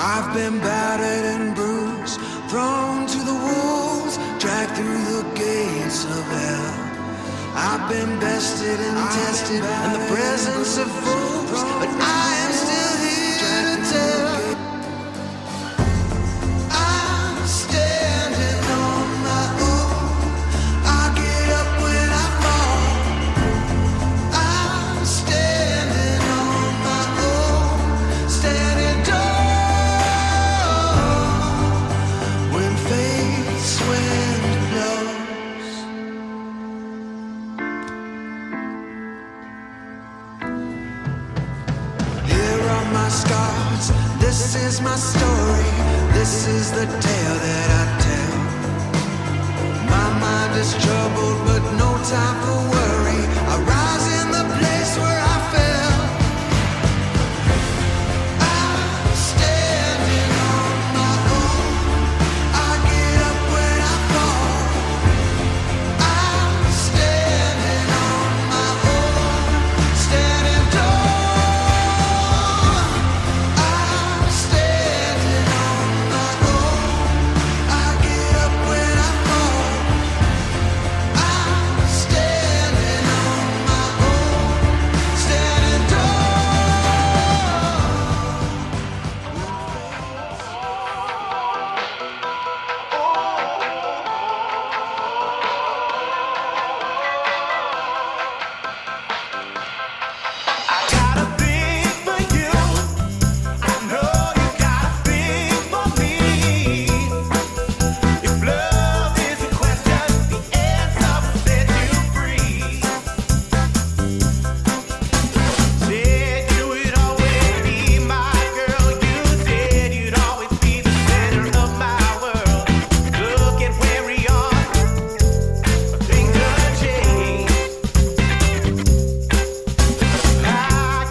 I've been battered and bruised, thrown to the wolves, dragged through the gates of hell. I've been bested and tested in the presence of fools, but I am still here to tell. I'm standing on my own. I get up when I fall. I'm standing on my own, standing tall when fate's wind blows. Here are my scars, this is my story, this is the tale that I tell. My mind is troubled, but no time for worry. I rise in the place where I fell. I'm standing on my own. I get up when I fall. I'm standing on my own, standing tall. I'm standing on my own. I get up when I fall. I'm standing on my own, standing tall. I got a thing for you. I know you got a thing for me. If love is a question, the answer will set you free. Said you would always be my girl. You said you'd always be the center of my world. Look at where we are. Things have changed. I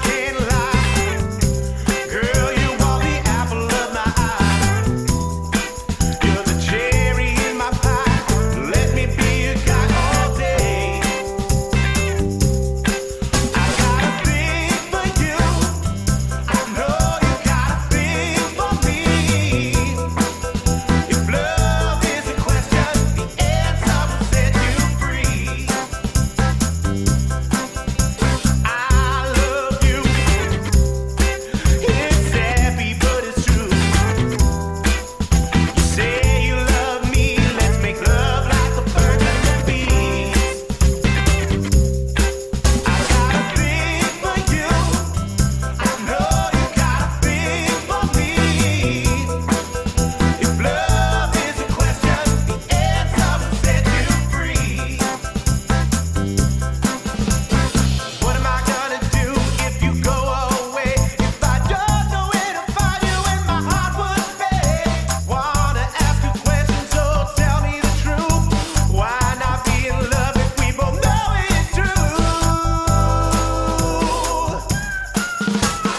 can't lie, girl. You are the apple of my eye. You're the cherry in my pie. Let me be your guy all day. I got a thing for you. I know you got a thing for me. If love is a question, the answer will set you free. I love you. It's happy, but it's true. You say you love me. Let's make love like a bird and the bees. I got a thing for you. I know you got a thing for me. If love is a question, the answer will set you free. What am I gonna do if you go away? If I don't know where to find you and my heart would fail. Wanna ask a question, so tell me the truth. Why not be in love if we both know it's true? I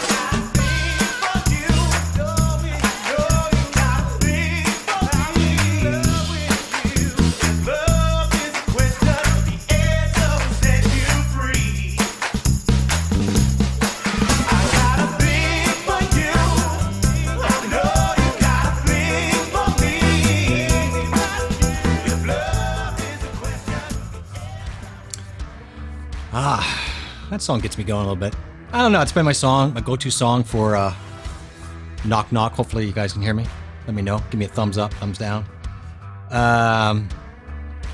got a thing for you. Know me, know you got a thing for me. Love with you. If love is a question, the answer will set you free. I got a thing for you. I know you got a thing for me. If love is a question. That song gets me going a little bit. I don't know, it's been my song, my go-to song for Knock Knock. Hopefully you guys can hear me. Let me know. Give me a thumbs up, thumbs down.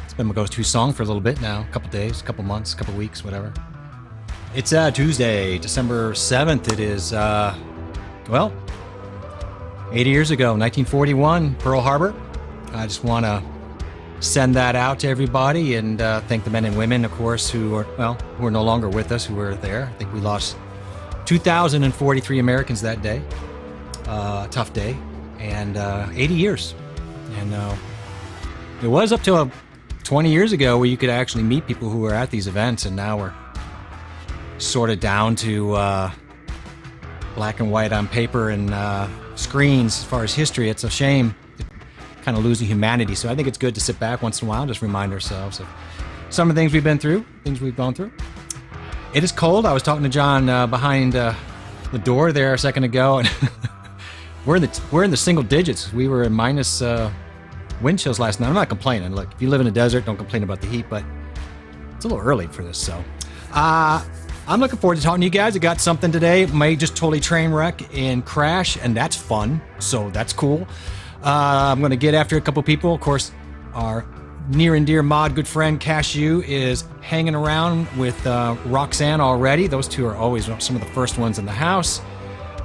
It's been my go-to song for a little bit now. A couple days, a couple months, a couple weeks, whatever. It's Tuesday, December 7th. It is, 80 years ago, 1941, Pearl Harbor. I just want to send that out to everybody and thank the men and women, of course, who are no longer with us, who were there. I think we lost 2,043 Americans that day. Tough day. And 80 years. And it was up till 20 years ago where you could actually meet people who were at these events, and now we're sort of down to black and white on paper and screens as far as history. It's a shame. Kind of losing humanity. So I think it's good to sit back once in a while and just remind ourselves of some of the things we've been through, things we've gone through. It is cold. I was talking to John behind the door there a second ago, and we're in the single digits. We were in minus wind chills last night. I'm not complaining. Look, if you live in a desert, don't complain about the heat, but it's a little early for this. So I'm looking forward to talking to you guys. I got something today. May just totally train wreck and crash, and that's fun. So that's cool. I'm going to get after a couple people. Of course, our near and dear mod, good friend Cashew, is hanging around with Roxanne already. Those two are always some of the first ones in the house.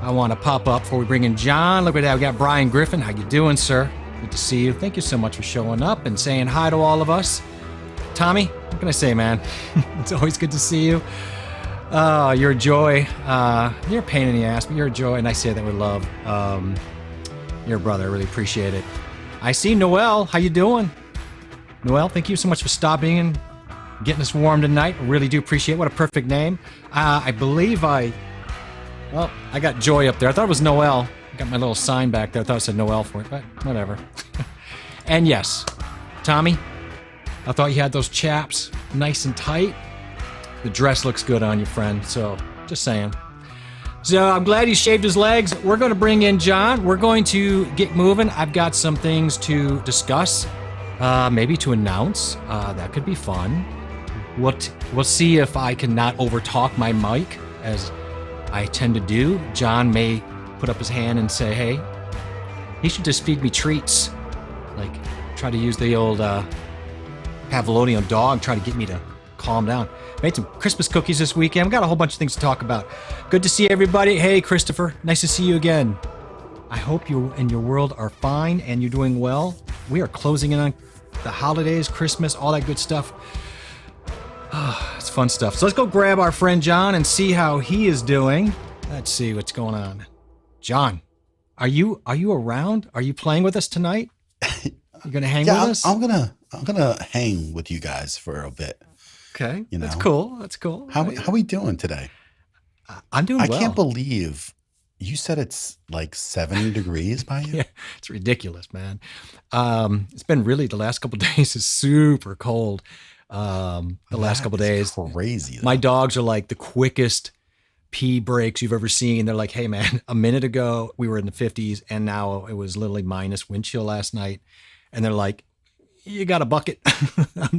I want to pop up before we bring in John. Look at that. We got Brian Griffin. How you doing, sir? Good to see you. Thank you so much for showing up and saying hi to all of us. Tommy, what can I say, man? It's always good to see you. Oh, you're a joy. You're a pain in the ass, but you're a joy, and I say that with love. You're a brother. I really appreciate it. I see Noel. How you doing? Noel, thank you so much for stopping and getting us warm tonight. I really do appreciate it. What a perfect name. I believe I got Joy up there. I thought it was Noel. I got my little sign back there. I thought it said Noel for it, but whatever. And yes, Tommy, I thought you had those chaps nice and tight. The dress looks good on you, friend. So, just saying. So, I'm glad he shaved his legs. We're going to bring in John. We're going to get moving. I've got some things to discuss. Maybe to announce. That could be fun. We'll see if I can not overtalk my mic, as I tend to do. John may put up his hand and say, hey, he should just feed me treats. Like, try to use the old Pavlovian dog, try to get me to calm down. Made some Christmas cookies this weekend. We got a whole bunch of things to talk about. Good to see everybody. Hey, Christopher, nice to see you again. I hope you and your world are fine and you're doing well. We are closing in on the holidays, Christmas, all that good stuff. It's fun stuff. So let's go grab our friend John and see how he is doing. Let's see what's going on. John, are you around? Are you playing with us tonight? You gonna hang with us? I'm gonna hang with you guys for a bit. Okay, You know? that's cool. That's cool. How we doing today? I'm doing well. I can't believe you said it's like 70 degrees by you. Yeah, it's ridiculous, man. It's been really the last couple of days is super cold. Last couple of days, crazy. Though. My dogs are like the quickest pee breaks you've ever seen. They're like, hey man, a minute ago we were in the 50s and now it was literally minus wind chill last night. And they're like, you got a bucket?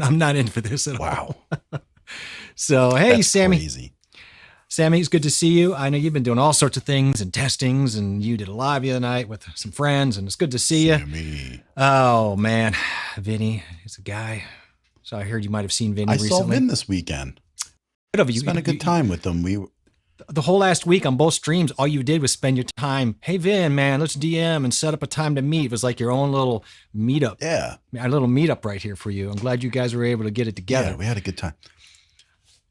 I'm not in for this at all. Wow. So, hey, That's Sammy. crazy. Sammy, it's good to see you. I know you've been doing all sorts of things and testings, and you did a live the other night with some friends, and it's good to see you. Sammy. Oh, man. Vinny is a guy. So I heard you might have seen Vinny I recently. saw Vin this weekend. Good of you. Spent a good time with them. The whole last week on both streams, all you did was spend your time, hey, Vin, man, let's DM and set up a time to meet. It was like your own little meetup. Yeah. A little meetup right here for you. I'm glad you guys were able to get it together. Yeah, we had a good time.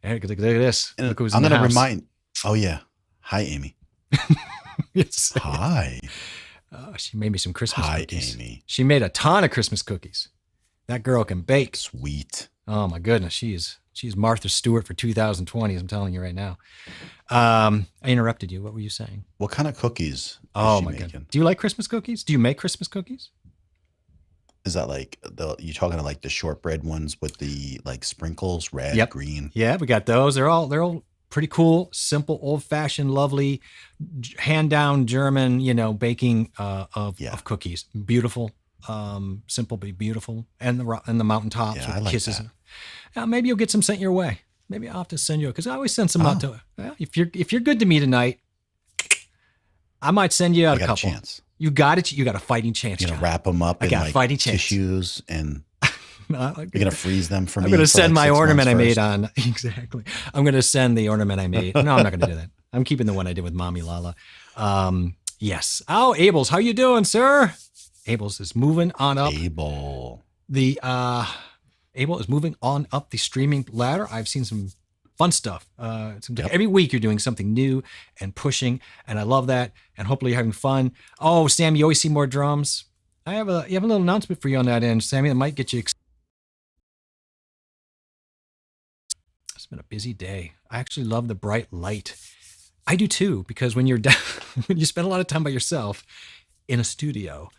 Hey, look at this. And Look who's I'm in the gonna house. remind. Oh yeah. Hi, Amy. Yes. Hi. She made me some Christmas Hi, cookies. Amy. She made a ton of Christmas cookies. That girl can bake. Sweet. Oh my goodness, she's Martha Stewart for 2020. I'm telling you right now. I interrupted you. What were you saying? What kind of cookies? Is Oh she my making? god. Do you like Christmas cookies? Do you make Christmas cookies? Is that like you talking to like the shortbread ones with the like sprinkles, red, Yep. green? Yeah, we got those. They're all pretty cool, simple, old-fashioned, lovely, hand-down German, baking of cookies. Beautiful, simple but beautiful, and the mountaintops Yeah, with I like kisses. that. Maybe you'll get some sent your way. Maybe I'll have to send you because I always send some out to. Well, if you're good to me tonight, I might send you out I a got couple. a chance. You got it. You got a fighting chance. You're gonna John. wrap them up I in got a like fighting chance. tissues, and No, you're gonna freeze them for me. I'm going to for, send like, my 6 ornament I months made first. on. Exactly. I'm going to send the ornament I made. No, I'm not going to do that. I'm keeping the one I did with Mommy Lala. Yes. Oh, Abels, how you doing, sir? Abels is moving on up. Abel. Abel is moving on up the streaming ladder. I've seen some fun stuff. Yep. Every week you're doing something new and pushing, and I love that. And hopefully you're having fun. Oh, Sam, you always see more drums. You have a little announcement for you on that end, Sammy. That might get you excited. It's been a busy day. I actually love the bright light. I do too, because when you're down, when you spend a lot of time by yourself in a studio,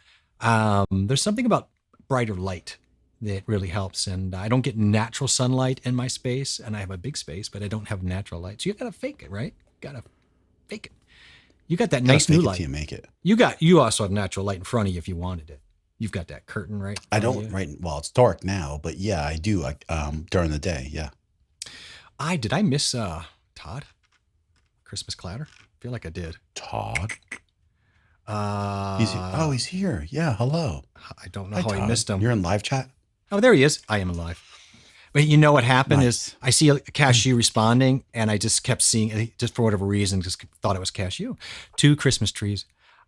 there's something about brighter light that really helps. And I don't get natural sunlight in my space, and I have a big space, but I don't have natural light. So you gotta fake it, right? Gotta fake it. You got that Gotta nice new fake it light. till you make it. You also have natural light in front of you if you wanted it. You've got that curtain, right? I in front of don't you. right. Well, it's dark now, but yeah, I do. During the day, yeah. Did I miss Todd? Christmas clatter? I feel like I did. Todd, Uh, he's here. Yeah, hello. I don't know Hi, how I Todd. missed him. You're in live chat. Oh, there he is. I am alive. But you know what happened Nice. is I see a cashew responding, and I just kept seeing, just for whatever reason, just thought it was cashew. 2 Christmas trees.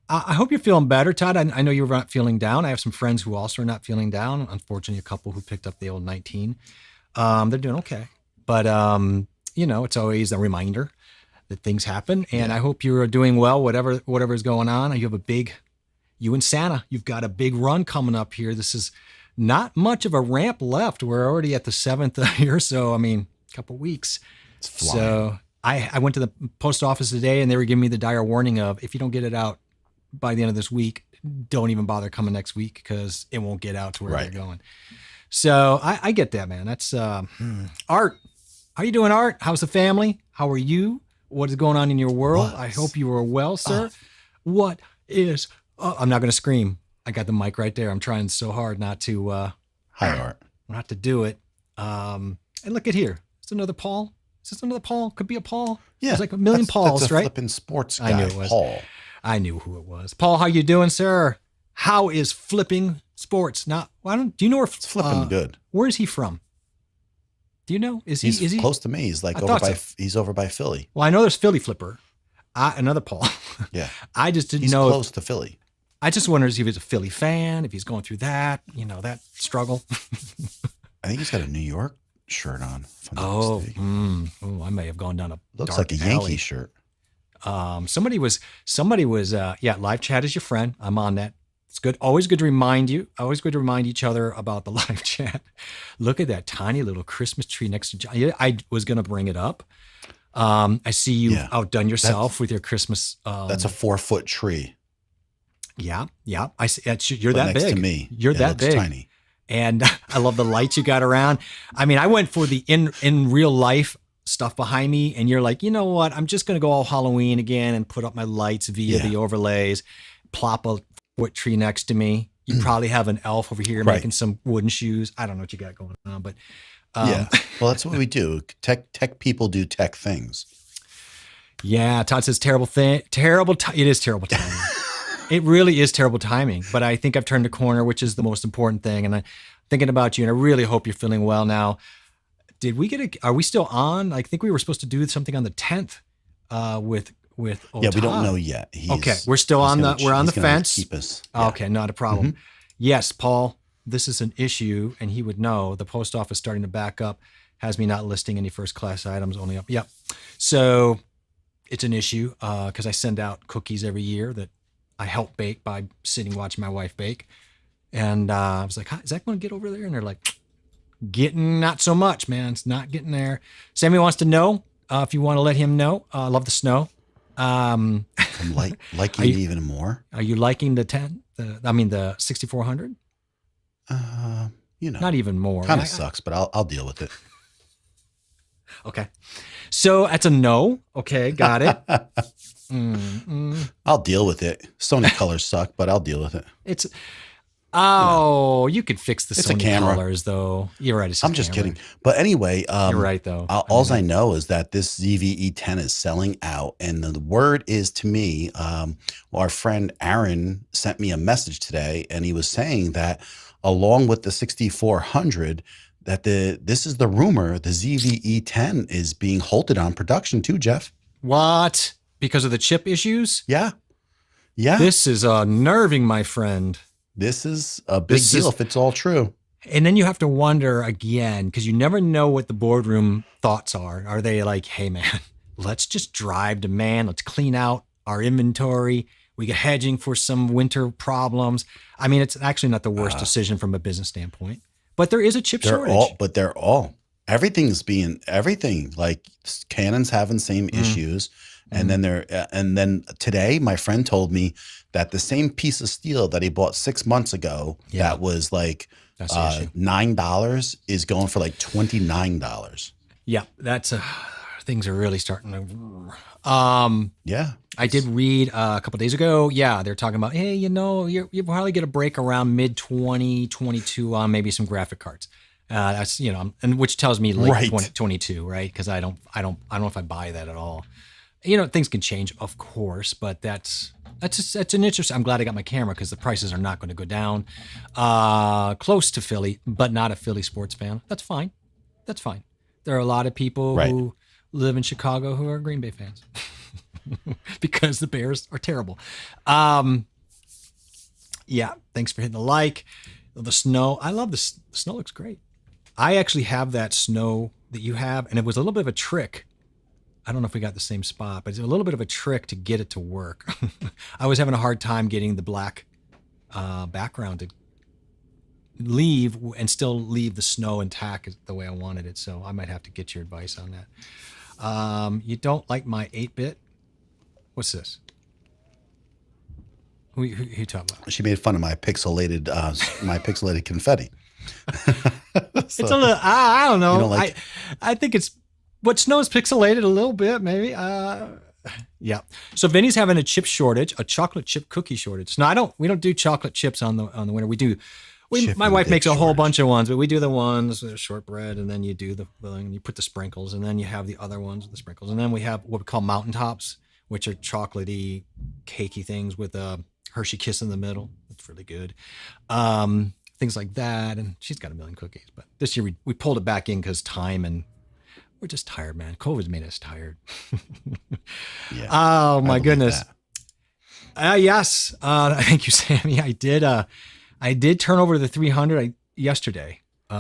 I hope you're feeling better, Todd. I know you're not feeling down. I have some friends who also are not feeling down. Unfortunately, a couple who picked up the old 19. They're doing okay. But, it's always a reminder that things happen. And I hope you're doing well, whatever is going on. You and Santa, you've got a big run coming up here. This is not much of a ramp left. We're already at the 7th year. So, a couple weeks. It's flying. So I went to the post office today and they were giving me the dire warning of, if you don't get it out by the end of this week, don't even bother coming next week because it won't get out to where Right. they're going. So I get that, man. That's Art. How you doing, Art? How's the family? How are you? What is going on in your world? I hope you are well, sir. What is... I'm not going to scream. I got the mic right there. I'm trying so hard not to Hi, Art. do it. And look at here. It's another Paul. Is this another Paul? Could be a Paul. Yeah, There's like a million Pauls, that's a right? flipping sports guy, I knew it was. Paul. I knew who it was. Paul, how you doing, sir? How is flipping sports? Do you know where It's flipping good. Where is he from? Do you know? Is He's he? close to me. He's like I over thought by. so. He's over by Philly. Well, I know there's Philly Flipper. Another Paul. Yeah, I just didn't he's know. close to Philly. I just wondered if he was a Philly fan, if he's going through that, that struggle. I think he's got a New York shirt on. if I'm not mistaken. I may have gone down a Looks dark like a alley. Yankee shirt. Somebody was, live chat is your friend. I'm on that. It's good. Always good to remind you. Always good to remind each other about the live chat. Look at that tiny little Christmas tree next to John. Yeah, I was going to bring it up. I see you outdone yourself with your Christmas. That's a 4-foot tree. Yeah. I see. You're But that next big. to me, You're it that looks big. tiny. And I love the lights you got around. I went for the in real life stuff behind me, and you're like, you know what? I'm just going to go all Halloween again and put up my lights via the overlays, plop a wood tree next to me. You probably have an elf over here making some wooden shoes. I don't know what you got going on, but Yeah. Well, that's what we do. Tech people do tech things. yeah, Todd says terrible thing. It is terrible timing. It really is terrible timing, but I think I've turned a corner, which is the most important thing. And I'm thinking about you, and I really hope you're feeling well now. Are we still on? I think we were supposed to do something on the 10th with old Yeah, we don't Todd. know yet. Okay, we're still on the fence. Keep us. Yeah. Okay, not a problem. Yes, Paul, this is an issue, and he would know. The post office starting to back up, has me not listing any first class items, only up. Yep. So it's an issue because I send out cookies every year that I help bake by sitting watching my wife bake. And I was like, is that going to get over there? And they're like, getting not so much, man. It's not getting there. Sammy wants to know if you want to let him know. I love the snow. I'm liking it even more. Are you liking the 6400? Not even more. Kind of sucks, but I'll deal with it. Okay. So that's a no. Okay, got it. I'll deal with it. Sony colors suck, but I'll deal with it. It's you could fix the It's a Sony camera. colors though. You're right. I'm just kidding. But anyway, You're right though. All I know is that this ZVE10 is selling out, and the word is to me. Our friend Aaron sent me a message today, and he was saying that along with the 6400, that this is the rumor the ZVE10 is being halted on production too, Jeff. What? Because of the chip issues? Yeah. This is unnerving, my friend. This is a big This deal is- if it's all true. And then you have to wonder again, because you never know what the boardroom thoughts are. Are they like, hey, man, let's just drive demand. Let's clean out our inventory. We get hedging for some winter problems. It's actually not the worst decision from a business standpoint. But there is a chip shortage. Everything like Canon's having same issues. And then today, my friend told me that the same piece of steel that he bought 6 months ago, that was like That's the issue. $9, is going for like $29. Yeah, that's things are really starting to. Yeah. I did read a couple days ago. Yeah, they're talking about, hey, you probably get a break around mid 2022 on maybe some graphic cards. That's and which tells me late Right. 2022, right? Because I don't know if I buy that at all. Things can change, of course, but that's an interesting. I'm glad I got my camera because the prices are not going to go down. Close to Philly, but not a Philly sports fan. That's fine. That's fine. There are a lot of people Right. who live in Chicago who are Green Bay fans because the Bears are terrible. Yeah, thanks for hitting the like. The snow, I love this. The snow looks great. I actually have that snow that you have, and it was a little bit of a trick. I don't know if we got the same spot, but it's a little bit of a trick to get it to work. I was having a hard time getting the black background to leave and still leave the snow intact the way I wanted it. So I might have to get your advice on that. You don't like my 8-bit? What's this? Who you talking about? She made fun of my pixelated confetti. It's a little, I don't know. You don't like I think it's, what snow's pixelated a little bit, maybe. Yeah. So Vinny's having a chip shortage, a chocolate chip cookie shortage. No, we don't do chocolate chips on the winter. We do. Chip My and wife dip makes a whole shortage. bunch of ones, but we do the ones with the shortbread, and then you do the filling, you put the sprinkles, and then you have the other ones with the sprinkles, and then we have what we call mountaintops, which are chocolatey, cakey things with a Hershey Kiss in the middle. That's really good. Things like that, and she's got a million cookies. But this year we pulled it back in because time, and we're just tired, man. COVID's made us tired. Yeah. Oh I my believe goodness. that. Yes. Thank you, Sammy. I did turn over the 300 yesterday. So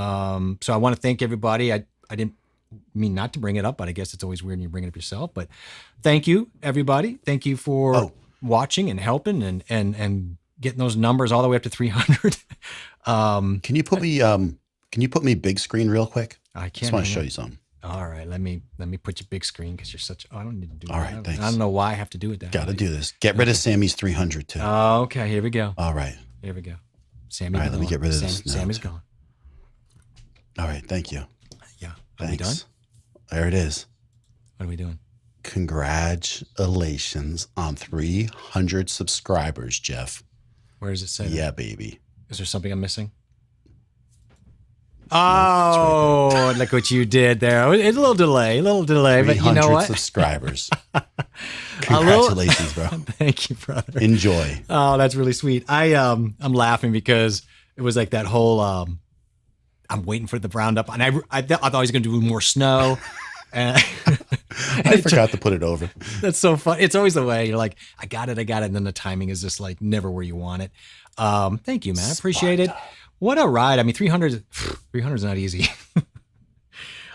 I want to thank everybody. I didn't mean not to bring it up, but I guess it's always weird when you bring it up yourself. But thank you, everybody. Thank you for watching and helping and getting those numbers all the way up to 300. Can you put me big screen real quick? I Just can't. want to show you something. All right, let me put you big screen because you're such. I don't need to do All that. right, thanks. I don't know why I have to do it that Got to way. do this. Get rid of Sammy's 300 too. Okay, here we go. All right. Here we go. Sammy. All right, let me get rid of this now. Sammy's gone. All right. Thank you. Yeah. Are we done? Thanks. There it is. What are we doing? Congratulations on 300 subscribers, Jeff. Where does it say? Yeah, That? baby. Is there something I'm missing? it's right Oh, look what you did there. It's a little delay, but you know what? subscribers. Congratulations, bro. Thank you, brother. Enjoy. Oh, that's really sweet. I'm laughing because it was like that whole I'm waiting for the roundup, and I thought he was going to do more snow. And I forgot to put it over. That's so fun. It's always the way you're like, I got it. And then the timing is just like never where you want it. Thank you, man. I appreciate it. What a ride. I mean, 300 is not easy.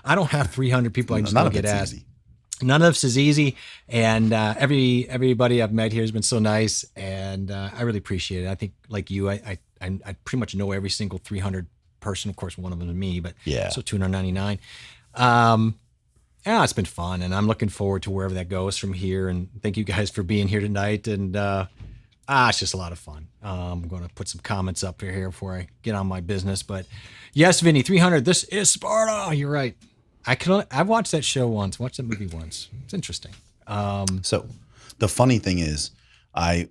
I don't have 300 people I can just None go of get it's at. easy. None of this is easy. And everybody I've met here has been so nice. And I really appreciate it. I think like you, I pretty much know every single 300 person. Of course, one of them is me, but Yeah. so 299. Yeah, it's been fun, and I'm looking forward to wherever that goes from here. And thank you guys for being here tonight. And it's just a lot of fun. I'm going to put some comments up here before I get on my business. But yes, Vinny, 300. This is Sparta. You're right. I've watched that show once. Watched that movie once. It's interesting. So the funny thing is, I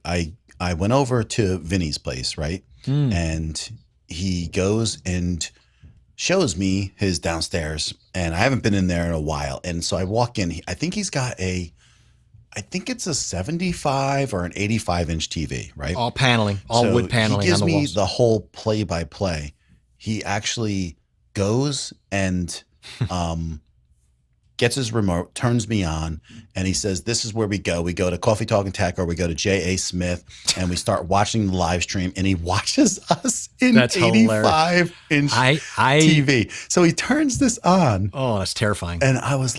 went over to Vinny's place, right? And he goes and shows me his downstairs, and I haven't been in there in a while. And so I walk in. I think he's got I think it's a 75 or an 85 inch TV, right? All paneling, all So wood paneling He gives on the me walls. the whole play by play. He actually goes and gets his remote, turns me on, and he says, "This is where we go. We go to Coffee Talk and Tech, or we go to J.A. Smith, and we start watching the live stream." And he watches us in That's 85 inch I TV. So he turns this on, Oh, that's terrifying. and I was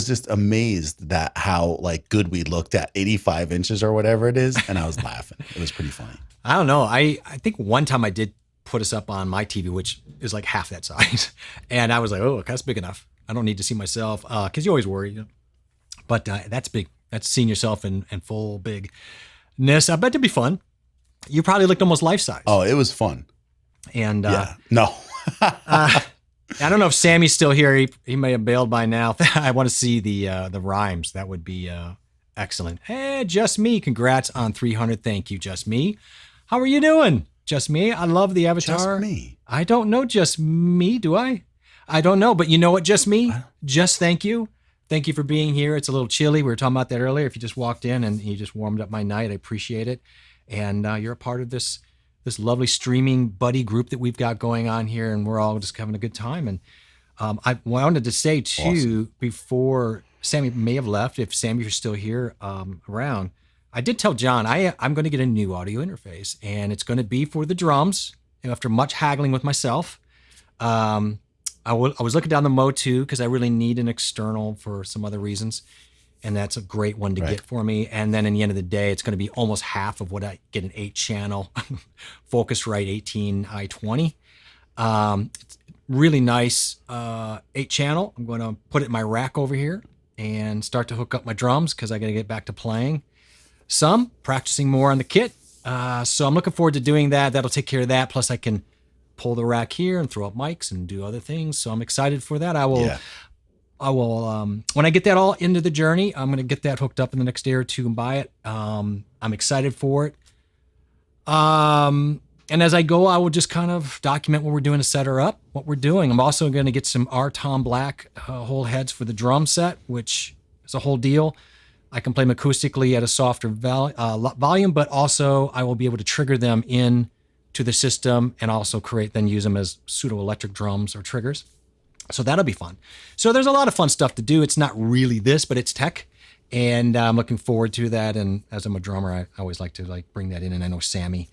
just amazed that how like good we looked at 85 inches or whatever it is, and I was laughing. It was pretty funny. I don't know. I think one time I did put us up on my TV, which is like half that size. And I was like, oh, that's big enough. I don't need to see myself. Cause you always worry, but that's big. That's seeing yourself in full bigness. I bet it'd be fun. You probably looked almost life size. Oh, it was fun. And Yeah. No. I don't know if Sammy's still here. He may have bailed by now. I want to see the rhymes. That would be excellent. Hey, Just Me. Congrats on 300. Thank you, Just Me. How are you doing, Just Me? I love the avatar. Just Me. I don't know Just Me, do I? I don't know, but you know what, Just Me? Just thank you. Thank you for being here. It's a little chilly. We were talking about that earlier. If you just walked in and you just warmed up my night, I appreciate it. And you're a part of this lovely streaming buddy group that we've got going on here, and we're all just having a good time. And I wanted to say too, awesome. Before Sammy may have left, if Sammy, you're still here around, I did tell John I'm going to get a new audio interface, and it's going to be for the drums. After much haggling with myself, I was looking down the Mo2 because I really need an external for some other reasons. And that's a great one to get for me. And then in the end of the day, it's going to be almost half of what I get an 8-channel Focusrite 18i20. It's really nice 8-channel. I'm going to put it in my rack over here and start to hook up my drums because I got to get back to playing some, practicing more on the kit. So I'm looking forward to doing that. That'll take care of that. Plus I can pull the rack here and throw up mics and do other things. So I'm excited for that. I will, when I get that all into the journey, I'm going to get that hooked up in the next day or two and buy it. I'm excited for it. And as I go, I will just kind of document what we're doing to set her up, what we're doing. I'm also going to get some R Tom Black whole heads for the drum set, which is a whole deal. I can play them acoustically at a softer volume, but also I will be able to trigger them in to the system and also use them as pseudo electric drums or triggers. So that'll be fun. So there's a lot of fun stuff to do. It's not really this, but it's tech. And I'm looking forward to that. And as I'm a drummer, I always like to bring that in. And I know Sammy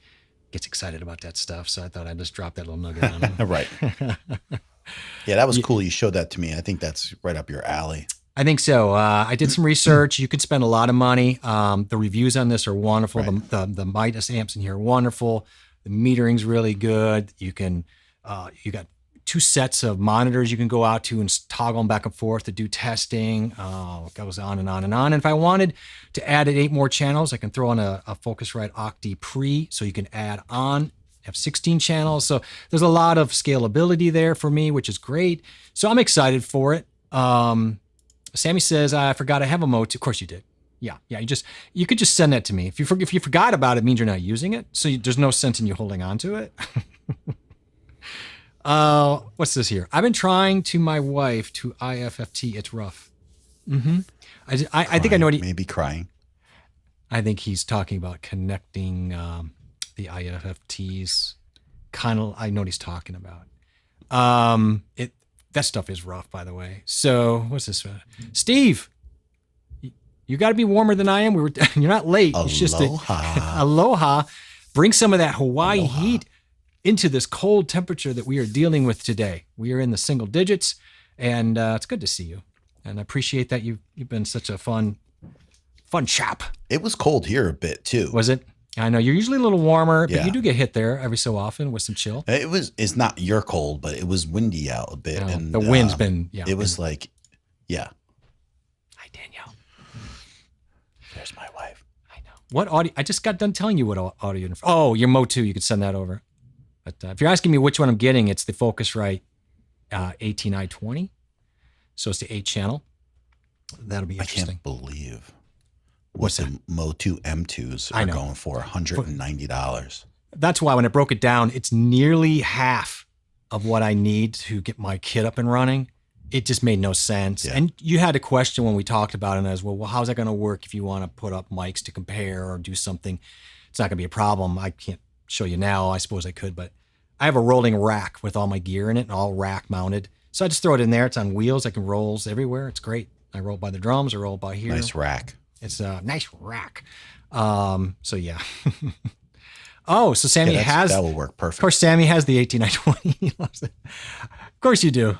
gets excited about that stuff. So I thought I'd just drop that little nugget on him. Right. Yeah, that was cool. You showed that to me. I think that's right up your alley. I think so. I did some research. You could spend a lot of money. The reviews on this are wonderful. Right. The Midas amps in here are wonderful. The metering's really good. You can, you got 2 sets of monitors you can go out to and toggle them back and forth to do testing. It goes on and on and on. And if I wanted to add 8 more channels, I can throw on a Focusrite Octi Pre, so you can add on, have 16 channels. So there's a lot of scalability there for me, which is great. So I'm excited for it. Sammy says, I forgot I have a Mo2. Of course you did. Yeah. You could just send that to me. If you forgot about it, it means you're not using it. So there's no sense in you holding on to it. What's this here? I've been trying to my wife to IFFT. It's rough. Mm-hmm. I think I know what maybe crying. I think he's talking about connecting the IFFTs. Kind of, I know what he's talking about. That stuff is rough, by the way. So what's this? Steve, you got to be warmer than I am. You're not late. Aloha. It's just aloha. Bring some of that Hawaii heat into this cold temperature that we are dealing with today. We are in the single digits, and it's good to see you. And I appreciate that you've been such a fun chap. It was cold here a bit too. Was it? I know you're usually a little warmer, but you do get hit there every so often with some chill. It's not your cold, but it was windy out a bit. And the wind's been, it was like, yeah. Hi, Danielle. There's my wife. I know. What audio? I just got done telling you what audio. Oh, your Mo2. You could send that over. But if you're asking me which one I'm getting, it's the Focusrite 18i20. So it's the 8-channel. That'll be interesting. I can't believe what the Mo2 M2s are going for, $190. That's why when I broke it down, it's nearly half of what I need to get my kit up and running. It just made no sense. Yeah. And you had a question when we talked about it as well, how's that going to work if you want to put up mics to compare or do something? It's not going to be a problem. I can't show you now. I suppose I could, but I have a rolling rack with all my gear in it and all rack mounted. So I just throw it in there. It's on wheels. I can rolls everywhere. It's great. I roll by the drums. I roll by here. Nice rack. It's a nice rack. So yeah. Oh, so Sammy that will work perfect. Of course, Sammy has the 18i20. He loves it. Of course you do.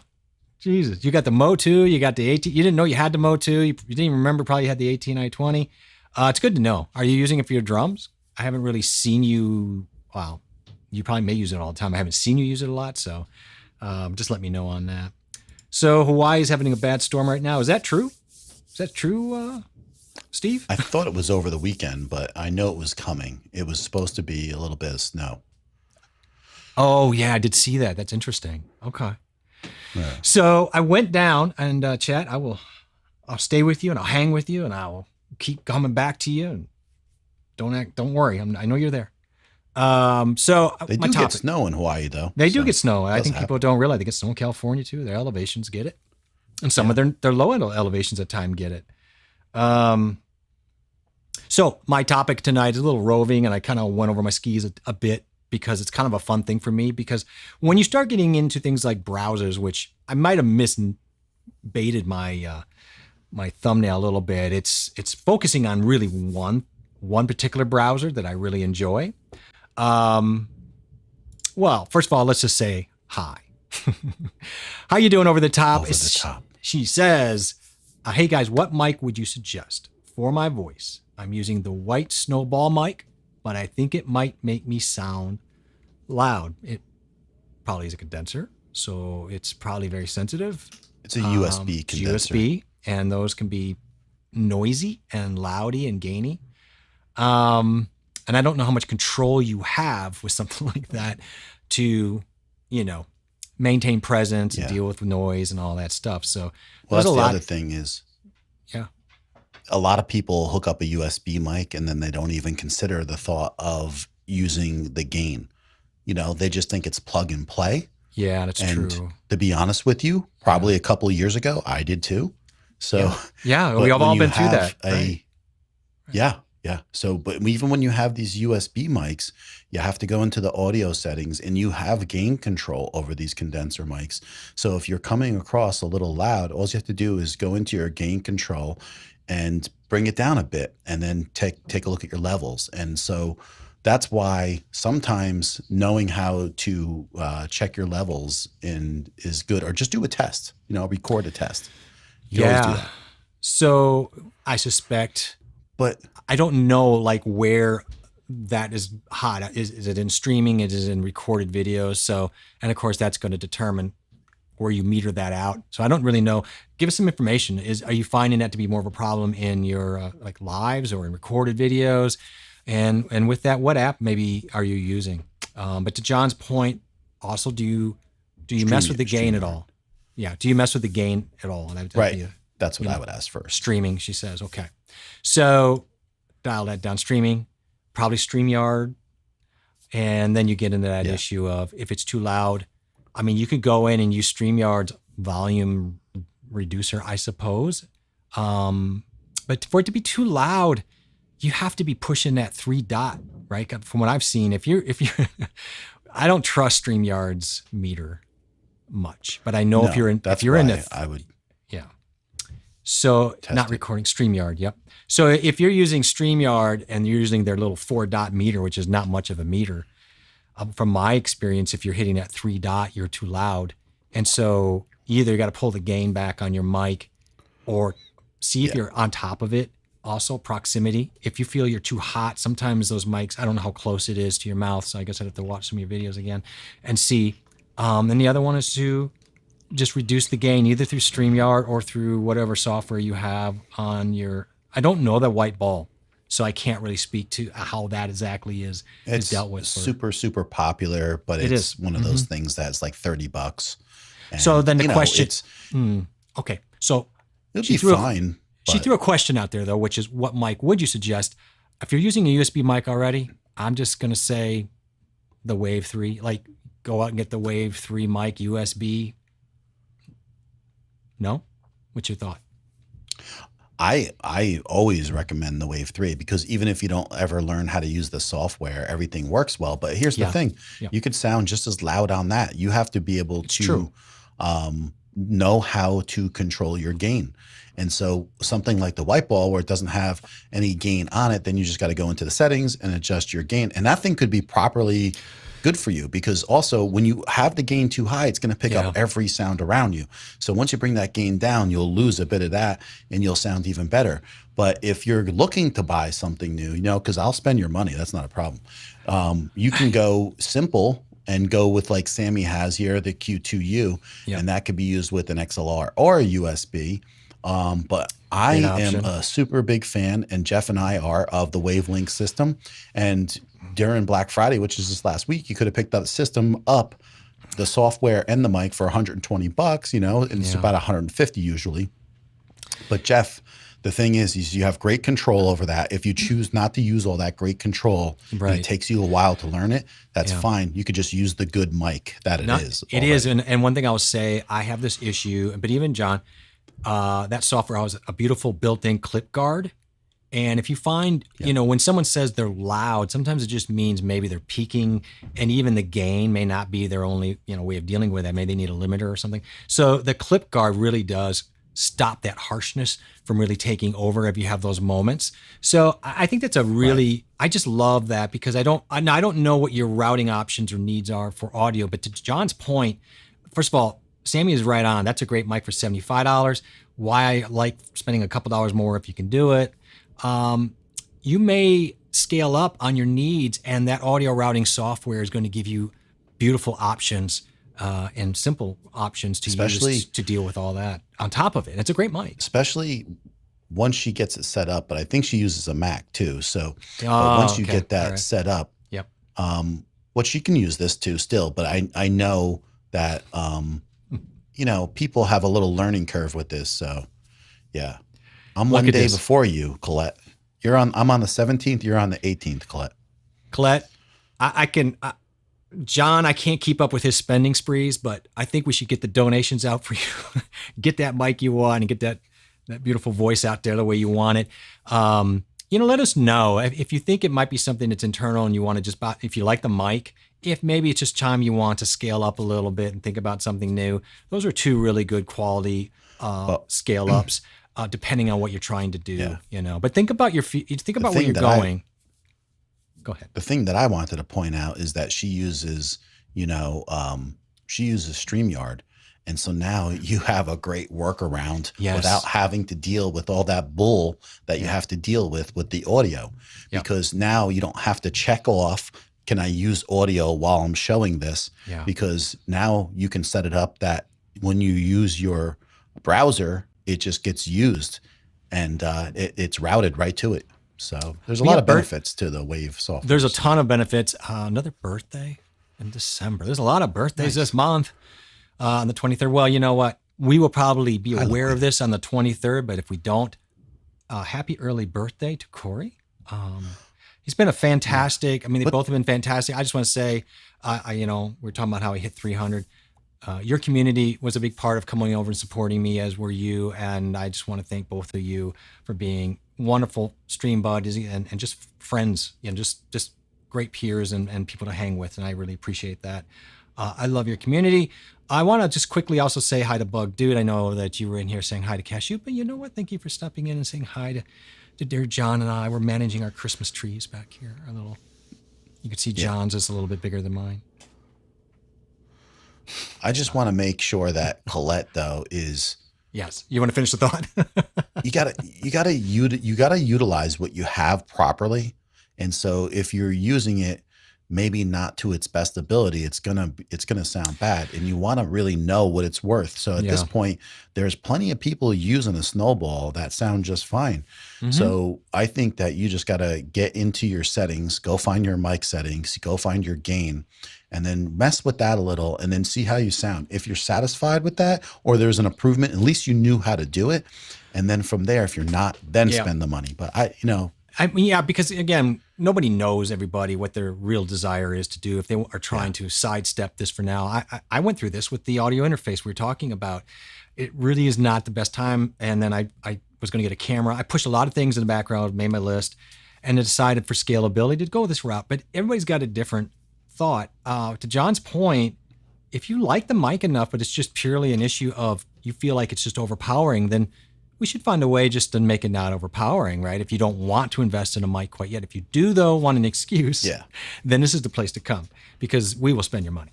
Jesus, you got the Mo2. You got the 18. You didn't know you had the Mo2. You didn't even remember probably you had the 18i20. It's good to know. Are you using it for your drums? I haven't really seen you. Wow, you probably may use it all the time. I haven't seen you use it a lot, so just let me know on that. So Hawaii is having a bad storm right now. Is that true? Is that true, Steve? I thought it was over the weekend, but I know it was coming. It was supposed to be a little bit of snow. Oh, yeah, I did see that. That's interesting. Okay. Yeah. So I went down and Chad, I'll stay with you and I'll hang with you and I'll keep coming back to you. And don't worry. I know you're there. So They my do get topic, snow in Hawaii, though. they do so get snow. I does think people happen. don't realize they get snow in California too. Their elevations get it. And some of their low end elevations at time get it. So my topic tonight is a little roving, and I kind of went over my skis a bit because it's kind of a fun thing for me. Because when you start getting into things like browsers, which I might have misbaited my my thumbnail a little bit, it's focusing on really one particular browser that I really enjoy. Well, first of all, let's just say hi. How you doing over the top? Over the top. She says, hey guys, what mic would you suggest for my voice? I'm using the white snowball mic, but I think it might make me sound loud. It probably is a condenser, so it's probably very sensitive. It's a USB It's condenser. USB, and those can be noisy and loudy and gainy. And I don't know how much control you have with something like that to, maintain presence and Yeah. deal with noise and all that stuff. So Well, there's that's a the lot. other thing is Yeah. a lot of people hook up a USB mic and then they don't even consider the thought of using the gain. They just think it's plug and play. Yeah, that's And true. to be honest with you, probably a couple of years ago, I did too. So Yeah, but we have when all you been through have that. Right. Yeah. So, but even when you have these USB mics, you have to go into the audio settings and you have gain control over these condenser mics. So if you're coming across a little loud, all you have to do is go into your gain control and bring it down a bit and then take a look at your levels. And so that's why sometimes knowing how to check your levels is good, or just do a test, record a test. You can always do that. So I suspect, But I don't know like where that is hot. Is it in streaming? Is it in recorded videos? So, and of course that's going to determine where you meter that out. So I don't really know. Give us some information. Are you finding that to be more of a problem in your like lives or in recorded videos? And with that, what app maybe are you using? But to John's point, also, do you mess with the gain at all? Yeah. Do you mess with the gain at all? And right. That's what I would ask first. Streaming, she says. Okay. So dial that down. Streaming, probably StreamYard. And then you get into that issue of if it's too loud. I mean, you could go in and use StreamYard's volume reducer, I suppose. But for it to be too loud, you have to be pushing that 3 dot, right? From what I've seen, if you're, I don't trust StreamYard's meter much, but I know if you're in, that's if you're in why the, I would. yeah. So not it. recording StreamYard. Yep. So if you're using StreamYard and you're using their little 4 dot meter, which is not much of a meter, from my experience, if you're hitting that 3 dot, you're too loud. And so either you got to pull the gain back on your mic or see if you're on top of it. Also proximity. If you feel you're too hot, sometimes those mics, I don't know how close it is to your mouth. So I guess I'd have to watch some of your videos again and see. And the other one is to just reduce the gain either through StreamYard or through whatever software you have on your, I don't know the white ball, so I can't really speak to how that exactly is dealt with. Super, super popular, but It it's is. one of those things that's like $30. And, So then the question, it's, okay. So it'll she be threw fine. she but- threw a question out there though, which is what mic would you suggest? If you're using a USB mic already, I'm just going to say the Wave 3, like go out and get the Wave 3 mic USB. No? What's your thought? I always recommend the Wave 3 because even if you don't ever learn how to use the software, everything works well. But here's the thing. Yeah. You could sound just as loud on that. You have to be able to true. know how to control your gain. And so something like the white ball where it doesn't have any gain on it, then you just got to go into the settings and adjust your gain. And that thing could be properly good for you because also when you have the gain too high, it's going to pick up every sound around you. So once you bring that gain down, you'll lose a bit of that and you'll sound even better. But if you're looking to buy something new, because I'll spend your money, that's not a problem. You can go simple and go with like Sammy has here, the Q2U, and that could be used with an XLR or a USB. But I am a super big fan, and Jeff and I are, of the Wavelink system. And during Black Friday, which is this last week, you could have picked that system up the software and the mic for 120 bucks, you know, and it's Yeah. about 150 usually. But Jeff, the thing is you have great control over that. If you choose not to use all that great control, and Right. it takes you a while to learn it, that's Yeah. fine. You could just use the good mic that it is. It is, and one thing I will say, I have this issue, but even John, that software has a beautiful built-in clip guard. And if you find, you know, when someone says they're loud, sometimes it just means maybe they're peaking, and even the gain may not be their only, you know, way of dealing with that. Maybe they need a limiter or something. So the clip guard really does stop that harshness from really taking over if you have those moments. So I think that's a really, I just love that, because I don't know what your routing options or needs are for audio, but to John's point, first of all, Sammy is right on. That's a great mic for $75. Why I like spending a couple dollars more if you can do it. You may scale up on your needs, and that audio routing software is going to give you beautiful options and simple options to use to deal with all that on top of it. It's a great mic. Especially once she gets it set up, but I think she uses a Mac too. So but Oh, once you okay. get that All right. set up, Yep. what she can use this too still, but I know that, you know, people have a little learning curve with this. So yeah, I'm Look one at day this. before you, Colette. I'm on the 17th. You're on the 18th, Colette. Colette, John, I can't keep up with his spending sprees, but I think we should get the donations out for you. Get that mic you want and get that beautiful voice out there the way you want it. You know, let us know if you think it might be something that's internal and you want to just buy, if you like the mic, if maybe it's just time you want to scale up a little bit and think about something new. Those are two really good quality scale ups, depending on what you're trying to do, Yeah. you know, but think about think about where thing you're that going. Go ahead. The thing that I wanted to point out is that she uses, you know, she uses StreamYard. And so now you have a great workaround Yes. without having to deal with all that bull that you have to deal with the audio. Yeah. Because now you don't have to check off, can I use audio while I'm showing this? Yeah. Because now you can set it up that when you use your browser, it just gets used and it's routed right to it. So there's a We lot got of benefits to the Wave software. There's a ton of benefits. Another birthday in December. There's a lot of birthdays this month on the 23rd. Well, you know what? We will probably be aware of this on the 23rd, but if we don't, happy early birthday to Corey. He's been a fantastic, I mean, they both have been fantastic. I just want to say, you know, we're talking about how he hit 300. Your community was a big part of coming over and supporting me, as were you. And I just want to thank both of you for being wonderful stream buddies and just friends, you know, just great peers and people to hang with. And I really appreciate that. I love your community. I want to just quickly also say hi to Bug Dude. I know that you were in here saying hi to Cashew, but you know what? Thank you for stopping in and saying hi to dear John and I. We're managing our Christmas trees back here. Our little, you can see John's is a little bit bigger than mine. I just want to make sure that Colette though is Yes. You want to finish the thought? you gotta utilize what you have properly. And so if you're using it maybe not to its best ability, it's gonna sound bad. And you want to really know what it's worth. So at this point, there's plenty of people using a snowball that sound just fine. So I think that you just gotta get into your settings, go find your mic settings, go find your gain, and then mess with that a little and then see how you sound. If you're satisfied with that or there's an improvement, at least you knew how to do it. And then from there, if you're not, then spend the money. But I mean, yeah, because again, nobody knows everybody what their real desire is to do if they are trying to sidestep this for now. I went through this with the audio interface we were talking about. It really is not the best time. And then I was going to get a camera. I pushed a lot of things in the background, made my list, and I decided for scalability to go this route. But everybody's got a different thought. To John's point, if you like the mic enough, but it's just purely an issue of you feel like it's just overpowering, then we should find a way just to make it not overpowering, right? If you don't want to invest in a mic quite yet. If you do, though, want an excuse, then this is the place to come because we will spend your money.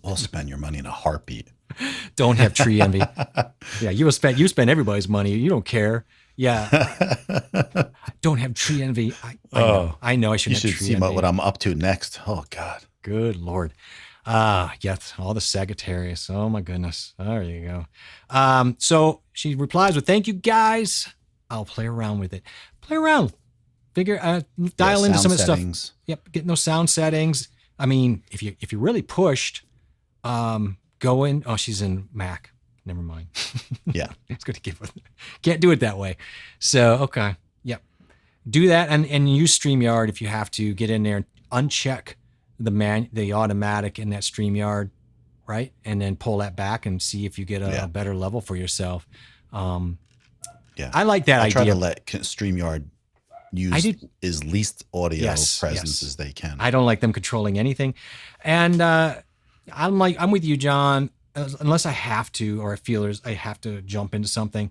We'll spend your money in a heartbeat. Don't have tree envy. Yeah, you spend everybody's money. You don't care. Yeah. Don't have tree envy. I know I shouldn't have You should tree see envy. what I'm up to next. Oh, God. Good Lord. Yes, all the Sagittarius. Oh my goodness. There you go. So she replies with, thank you guys. I'll play around with it. Play around. Dial into some of the settings. stuff. Yep. Getting those sound settings. I mean, if you really pushed, Go in. Oh, she's in Mac. Never mind. Yeah. It's going to give. Can't do it that way. So, okay. Yep. Do that and use StreamYard if you have to. Get in there and uncheck the automatic in that StreamYard, right? And then pull that back and see if you get a better level for yourself. Yeah. I like that I idea. try to let StreamYard use as least audio presence as they can. I don't like them controlling anything. And I'm with you, John. Unless I have to, or I feel I have to jump into something,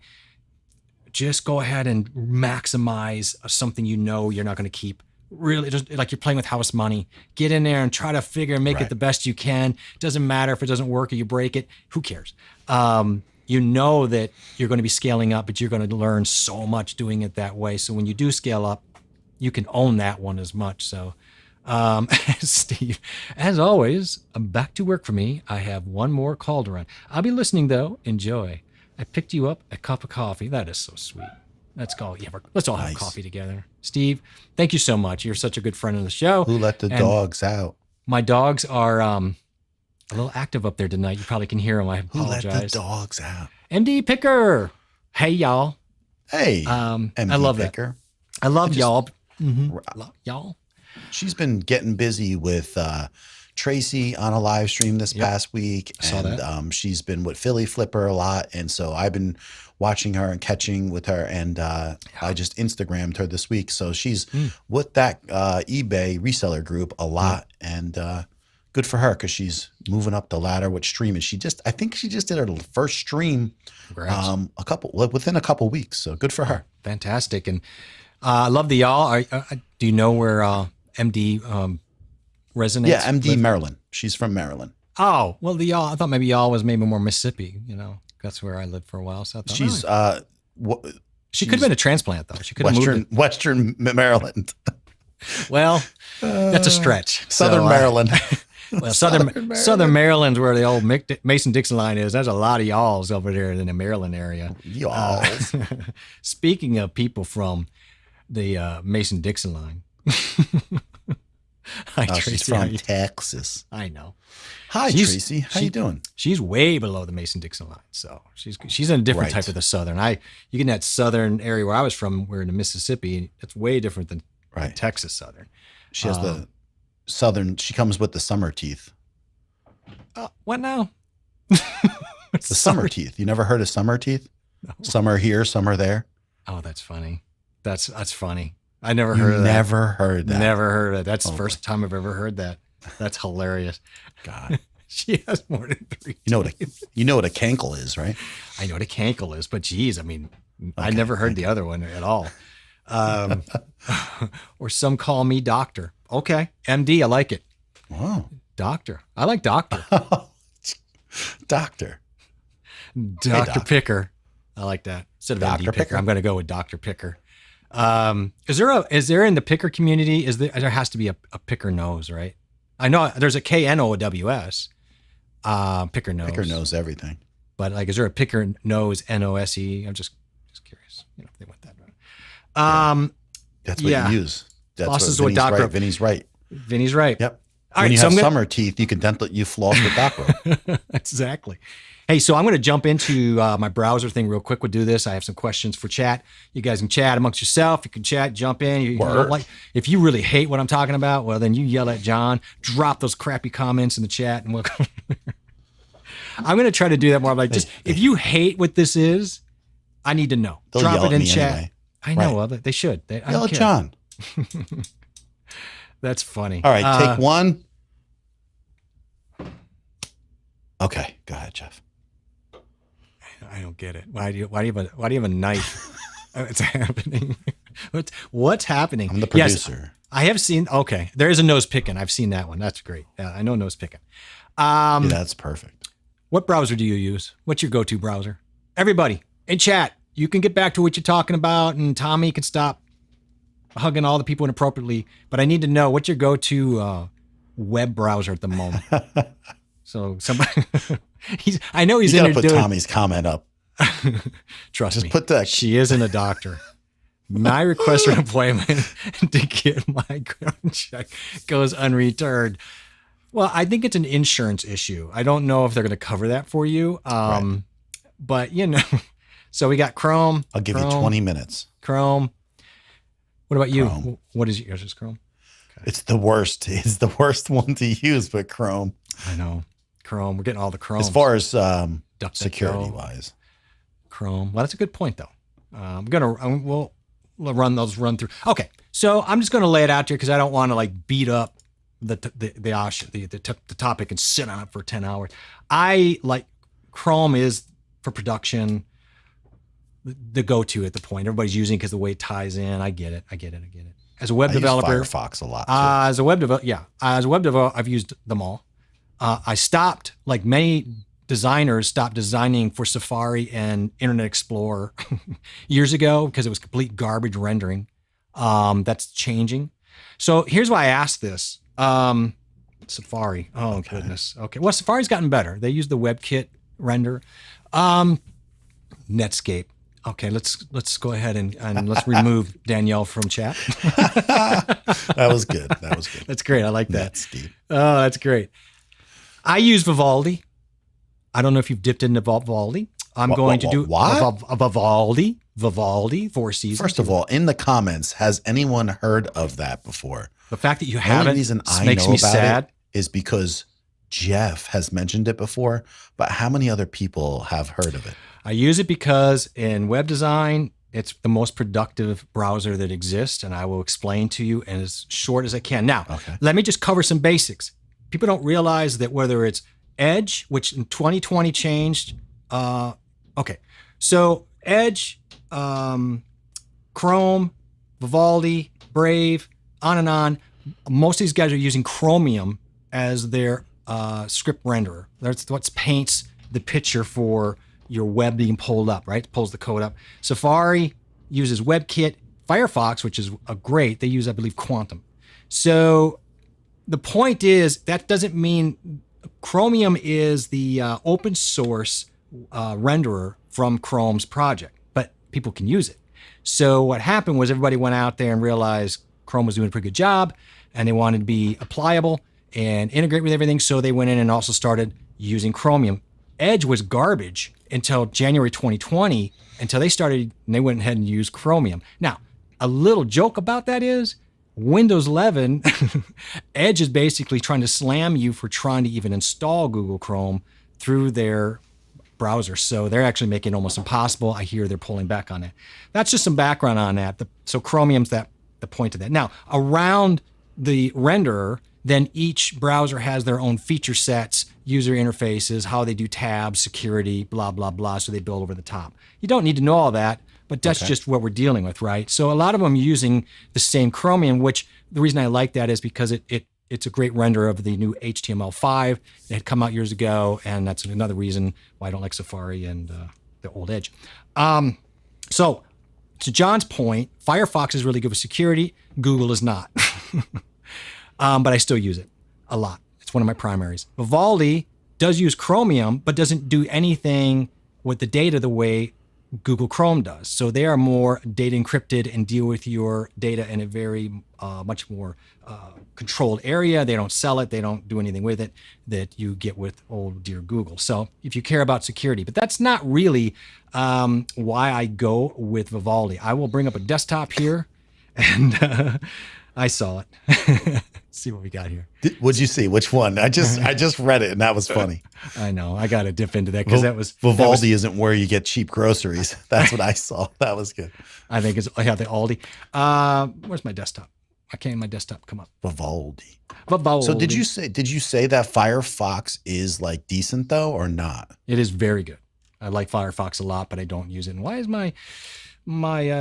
just go ahead and maximize something you're not going to keep. Really, just like you're playing with house money. Get in there and try to make it the best you can. Doesn't matter if it doesn't work or you break it. Who cares? You know that you're going to be scaling up, but you're going to learn so much doing it that way. So when you do scale up, you can own that one as much. So, Steve, as always, back to work for me. I have one more call to run. I'll be listening though. Enjoy. I picked you up a cup of coffee. That is so sweet. Let's go. Yeah, let's all have coffee together. Steve, thank you so much. You're such a good friend of the show. Who let the dogs out? My dogs are a little active up there tonight. You probably can hear them. I apologize. Who let the dogs out? MD Picker. Hey, y'all. Hey, I love Picker. That. I love y'all. Love y'all. She's been getting busy with Tracy on a live stream this past week. I saw that. She's been with Philly Flipper a lot. And so I've been watching her and catching with her. And I just Instagrammed her this week. So she's with that eBay reseller group a lot. And good for her because she's moving up the ladder with streaming. I think she just did her first stream within a couple weeks. So good for her. Fantastic. And I love the y'all. Do you know where MD resonates? Yeah, MD Maryland. She's from Maryland. Oh, well, the y'all. I thought maybe y'all was maybe more Mississippi. That's where I lived for a while. So I thought, she's she could have been a transplant though. She could have moved Western Maryland. Well, that's a stretch. Southern Maryland. Well, Southern Maryland's where the old Mason-Dixon line is. There's a lot of y'alls over there in the Maryland area. Y'alls. Speaking of people from the Mason-Dixon line. Hi, Tracy. She's from Texas. I know. Hi, Tracy. How you doing? She's way below the Mason-Dixon line, so she's in a different type of the Southern. You get in that Southern area where I was from. We're in the Mississippi. It's way different than Texas Southern. She has the Southern. She comes with the summer teeth. What now? The summer teeth. You never heard of summer teeth? No. Some are here, some are there. Oh, that's funny. That's funny. I never heard of that. Never heard that. Never heard of that. That's the first time I've ever heard that. That's hilarious. God. She has more than 3 You know what a cankle is, right? I know what a cankle is, but geez, I mean, I never heard the other one at all. Or some call me doctor. Okay. MD, I like it. Wow. Doctor. I like doctor. Doctor. Dr. Picker. I like that. Instead of Dr. MD Picker. I'm going to go with Dr. Picker. Is there in the picker community, there has to be a picker knows, right? I know there's a KNOWS, picker knows. Picker knows everything. But is there a picker knows NOSE? I'm just curious, if they went that route. That's what you use. That's Flosses what with Doc Rope. Vinny's right. Vinny's right. Yep. All when right, you so have summer teeth, you can you floss with Doc Rope. Exactly. Hey, so I'm going to jump into my browser thing real quick. We'll do this. I have some questions for chat. You guys can chat amongst yourself. You can chat, jump in. You don't if you really hate what I'm talking about, well, then you yell at John. Drop those crappy comments in the chat, and I'm going to try to do that more. Like, just if you hate what this is, I need to know. They'll Drop yell it at in me chat. anyway. I know. Well, they should. Yell at John. That's funny. All right, take one. Okay, go ahead, Jeff. I don't get it. Why do you have a knife? What's happening? What's happening? I'm the producer. Yes, I have seen. Okay, there is a nose picking. I've seen that one. That's great. I know nose picking. Yeah, that's perfect. What browser do you use? What's your go-to browser? Everybody in chat, you can get back to what you're talking about, and Tommy can stop hugging all the people inappropriately. But I need to know what's your go-to web browser at the moment. So somebody, I know he's you in gotta there put doing. Tommy's comment up. Trust me. Put that. She isn't a doctor. My request for an appointment to get my background check goes unreturned. Well, I think it's an insurance issue. I don't know if they're going to cover that for you. Right. But so we got Chrome. I'll give you Chrome, 20 minutes. Chrome. What about you? Chrome. What is yours? Is Chrome? It's the worst. It's the worst one to use, but Chrome. I know. Chrome. We're getting all the Chrome. As far as DuckDuckGo. security wise. Chrome. Well, that's a good point, though. We'll run through. Okay, so I'm just gonna lay it out here because I don't want to like beat up the topic and sit on it for 10 hours. I like Chrome is for production the go-to at the point. Everybody's using it because the way it ties in. I get it. As a web developer, use Firefox a lot. Too. As a web developer, I've used them all. I stopped, like many designers, stopped designing for Safari and Internet Explorer years ago because it was complete garbage rendering. That's changing. So here's why I asked this. Safari. Oh, okay. Goodness. Okay. Well, Safari's gotten better. They use the WebKit render. Netscape. Okay, let's go ahead and let's remove Danielle from chat. That was good. That's great. I like that. Netscape. Oh, that's great. I use Vivaldi. I don't know if you've dipped into Vivaldi. I'm going to do Vivaldi, Four Seasons. First of all, in the comments, has anyone heard of that before? The fact that you The haven't only reason I makes know me about sad. it is because Jeff has mentioned it before, but how many other people have heard of it? I use it because in web design, it's the most productive browser that exists, and I will explain to you in as short as I can. Now, Let me just cover some basics. People don't realize that whether it's Edge, which in 2020 changed. So Edge, Chrome, Vivaldi, Brave, on and on. Most of these guys are using Chromium as their script renderer. That's what paints the picture for your web being pulled up, right? It pulls the code up. Safari uses WebKit. Firefox, which is great, they use, I believe, Quantum. So the point is that doesn't mean Chromium is the open source renderer from Chrome's project, but people can use it. So what happened was everybody went out there and realized Chrome was doing a pretty good job and they wanted to be applicable and integrate with everything. So they went in and also started using Chromium. Edge was garbage until January 2020, until they went ahead and used Chromium. Now, a little joke about that is Windows 11, Edge is basically trying to slam you for trying to even install Google Chrome through their browser. So they're actually making it almost impossible. I hear they're pulling back on it. That's just some background on that. So Chromium's the point of that. Now, around the renderer, then each browser has their own feature sets, user interfaces, how they do tabs, security, blah, blah, blah. So they build over the top. You don't need to know all that, but that's just what we're dealing with, right? So a lot of them are using the same Chromium, which the reason I like that is because it's a great render of the new HTML5 that had come out years ago. And that's another reason why I don't like Safari and the old Edge. So to John's point, Firefox is really good with security. Google is not. But I still use it a lot. It's one of my primaries. Vivaldi does use Chromium, but doesn't do anything with the data the way Google Chrome does. So they are more data encrypted and deal with your data in a very much more controlled area. They don't sell it. They don't do anything with it that you get with old dear Google. So if you care about security, but that's not really why I go with Vivaldi. I will bring up a desktop here and I saw it. See what we got here. What'd you see? Which one? I just read it and that was funny. I know. I got to dip into that because Vivaldi isn't where you get cheap groceries. That's what I saw. That was good. I think I have the Aldi. Where's my desktop? I can't. My desktop come up. Vivaldi. Vivaldi. So did you say that Firefox is like decent though, or not? It is very good. I like Firefox a lot, but I don't use it. And why is my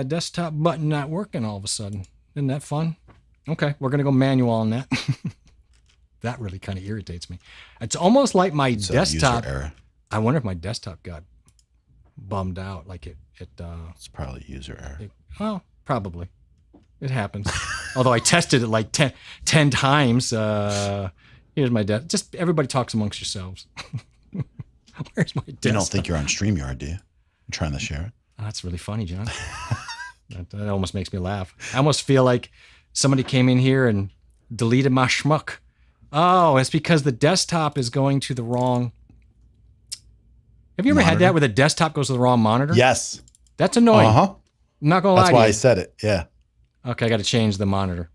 desktop button not working all of a sudden? Isn't that fun? Okay, we're gonna go manual on that. That really kind of irritates me. It's almost like my desktop. User error. I wonder if my desktop got bummed out. Like it. It's probably user error. Well, probably. It happens. Although I tested it like 10 times. Here's my desk. Just everybody talks amongst yourselves. Where's my desktop? You don't think you're on StreamYard, do you? I'm trying to share it. Oh, that's really funny, John. That almost makes me laugh. I almost feel like somebody came in here and deleted my schmuck Oh, it's because the desktop is going to the wrong. Have you ever had that Monitor? where the desktop goes to the wrong monitor? Yes. That's annoying. Uh-huh. I'm not going to lie That's to why you. I said it. Yeah. Okay, I got to change the monitor.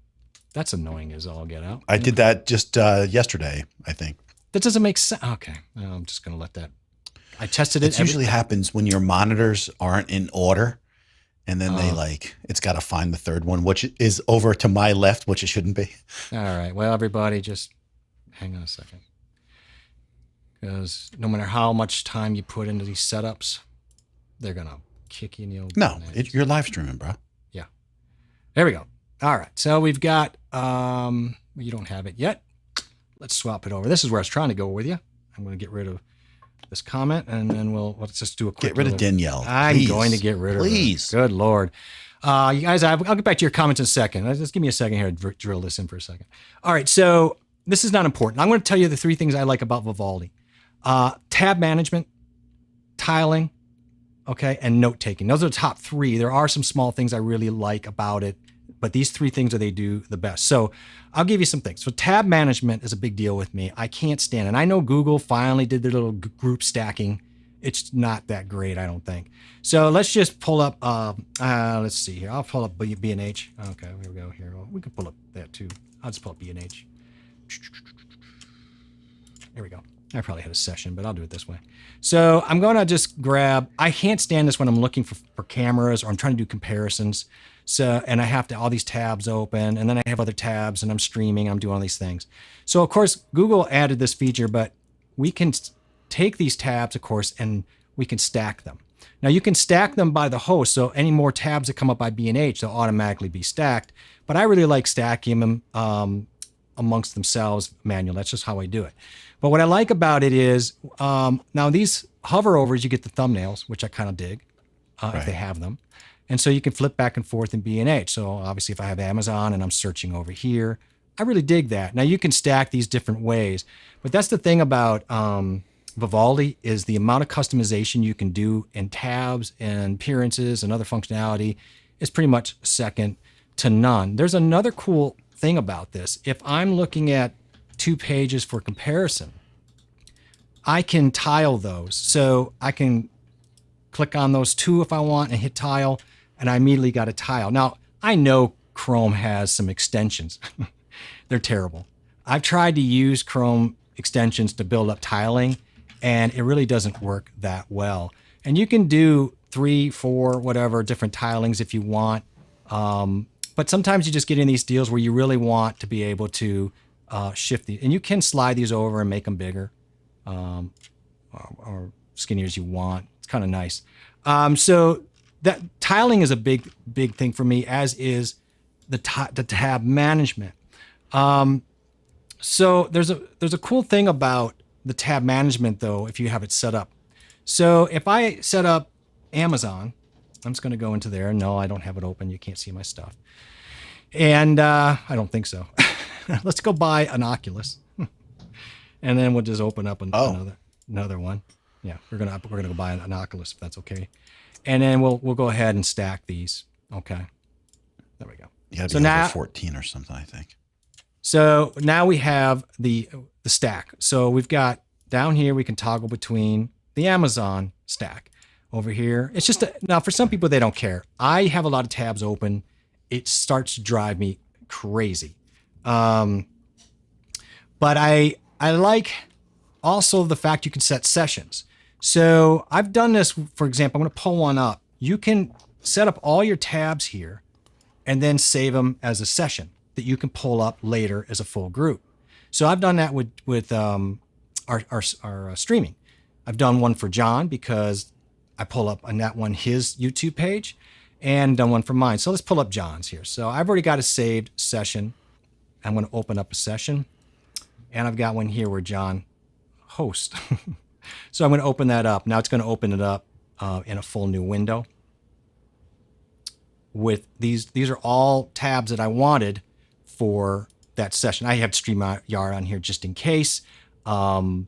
That's annoying as all get out. I did that just yesterday, I think. That doesn't make sense. Okay, well, I'm just going to let that. I tested it. It usually happens when your monitors aren't in order. And then it's got to find the third one, which is over to my left, which it shouldn't be. All right. Well, everybody, just hang on a second. Because no matter how much time you put into these setups, they're going to kick you in the old. No, you're live streaming, bro. Yeah. There we go. All right. So we've got, you don't have it yet. Let's swap it over. This is where I was trying to go with you. I'm going to get rid of this comment, and then let's just do a quick. Get rid of Danielle. I'm please. going to get rid of her. Please. Good Lord. You guys, I'll get back to your comments in a second. Just give me a second here to drill this in for a second. All right. So this is not important. I'm going to tell you the three things I like about Vivaldi. Tab management, tiling, okay, and note taking. Those are the top three. There are some small things I really like about it, but these three things are they do the best. So I'll give you some things. So tab management is a big deal with me. I can't stand it. And I know Google finally did their little group stacking. It's not that great, I don't think. So let's just pull up, let's see here. I'll pull up B&H. Okay, here we go here. Well, we can pull up that too. I'll just pull up B&H. There we go. I probably had a session, but I'll do it this way. So I'm going to just grab, I can't stand this when I'm looking for cameras or I'm trying to do comparisons. So, and I have all these tabs open, and then I have other tabs, and I'm streaming, I'm doing all these things. So of course, Google added this feature, but we can take these tabs, of course, and we can stack them. Now you can stack them by the host. So any more tabs that come up by B&H, they'll automatically be stacked. But I really like stacking them amongst themselves manual. That's just how I do it. But what I like about it is, now these hoverovers, you get the thumbnails, which I kind of dig, if they have them. And so you can flip back and forth in B&H. So obviously if I have Amazon and I'm searching over here, I really dig that. Now you can stack these different ways, but that's the thing about Vivaldi is the amount of customization you can do in tabs and appearances and other functionality is pretty much second to none. There's another cool thing about this. If I'm looking at 2 pages for comparison, I can tile those. So I can click on those 2 if I want and hit tile, and I immediately got a tile. Now, I know Chrome has some extensions. They're terrible. I've tried to use Chrome extensions to build up tiling, and it really doesn't work that well. And you can do 3, 4, whatever, different tilings if you want. But sometimes you just get in these deals where you really want to be able to shift these. And you can slide these over and make them bigger or skinnier as you want. It's kind of nice. So that tiling is a big thing for me, as is the tab management. So there's a cool thing about the tab management though, if you have it set up. So if I set up Amazon, I'm just going to go into there. No, I don't have it open. You can't see my stuff. And I don't think so. Let's go buy an Oculus, and then we'll just open up another one. Yeah, we're gonna go buy an Oculus if that's okay, and then we'll go ahead and stack these. Okay, there we go. You gotta So be now- over 14 or something, I think. So now we have the stack. So we've got down here, we can toggle between the Amazon stack. Over here, it's just now for some people, they don't care. I have a lot of tabs open. It starts to drive me crazy. But I like also the fact you can set sessions. So I've done this, for example, I'm going to pull one up. You can set up all your tabs here and then save them as a session that you can pull up later as a full group. So I've done that with our streaming. I've done one for John because I pull up on that one his YouTube page, and done one for mine. So let's pull up John's here. So I've already got a saved session. I'm going to open up a session, and I've got one here where John hosts. So I'm going to open that up. Now it's going to open it up in a full new window. With these are all tabs that I wanted for that session. I have StreamYard on here just in case, but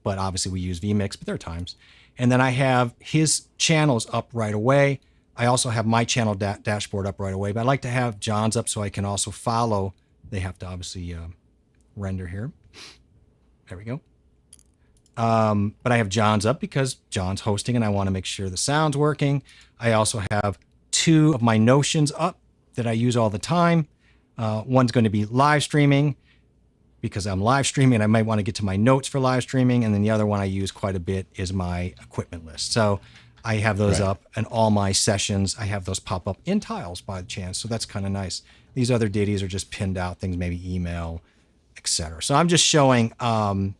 obviously we use vMix, but there are times. And then I have his channels up right away. I also have my channel dashboard up right away, but I like to have John's up so I can also follow. They have to obviously render here. There we go. But I have John's up because John's hosting and I want to make sure the sound's working. I also have 2 of my Notions up that I use all the time. One's going to be live streaming because I'm live streaming and I might want to get to my notes for live streaming. And then the other one I use quite a bit is my equipment list. So I have those up, and all my sessions, I have those pop up in tiles by chance. So that's kind of nice. These other ditties are just pinned out, things maybe email, etc. So I'm just showing you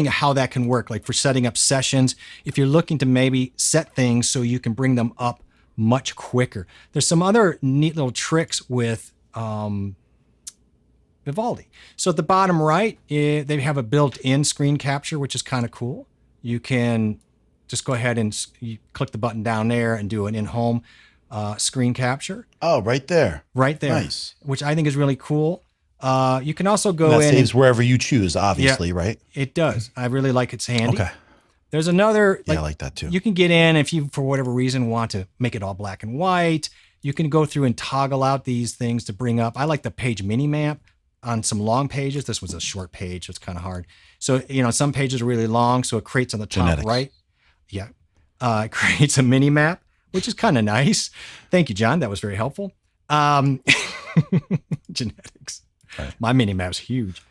how that can work. Like for setting up sessions, if you're looking to maybe set things so you can bring them up much quicker. There's some other neat little tricks with Vivaldi. So at the bottom right, they have a built-in screen capture, which is kind of cool. You can just go ahead and you click the button down there and do an in-home screen capture. Oh, right there. Right there. Nice. Which I think is really cool. You can also go and that in. saves wherever you choose, obviously, right? It does. I really like it's handy. Okay. There's another. I like that too. You can get in if you, for whatever reason, want to make it all black and white. You can go through and toggle out these things to bring up. I like the page mini map on some long pages. This was a short page, so it's kind of hard. So, some pages are really long, so it creates on the top right. Yeah. It creates a mini map, which is kind of nice. Thank you, John. That was very helpful. Genetics. Right. My mini map's huge.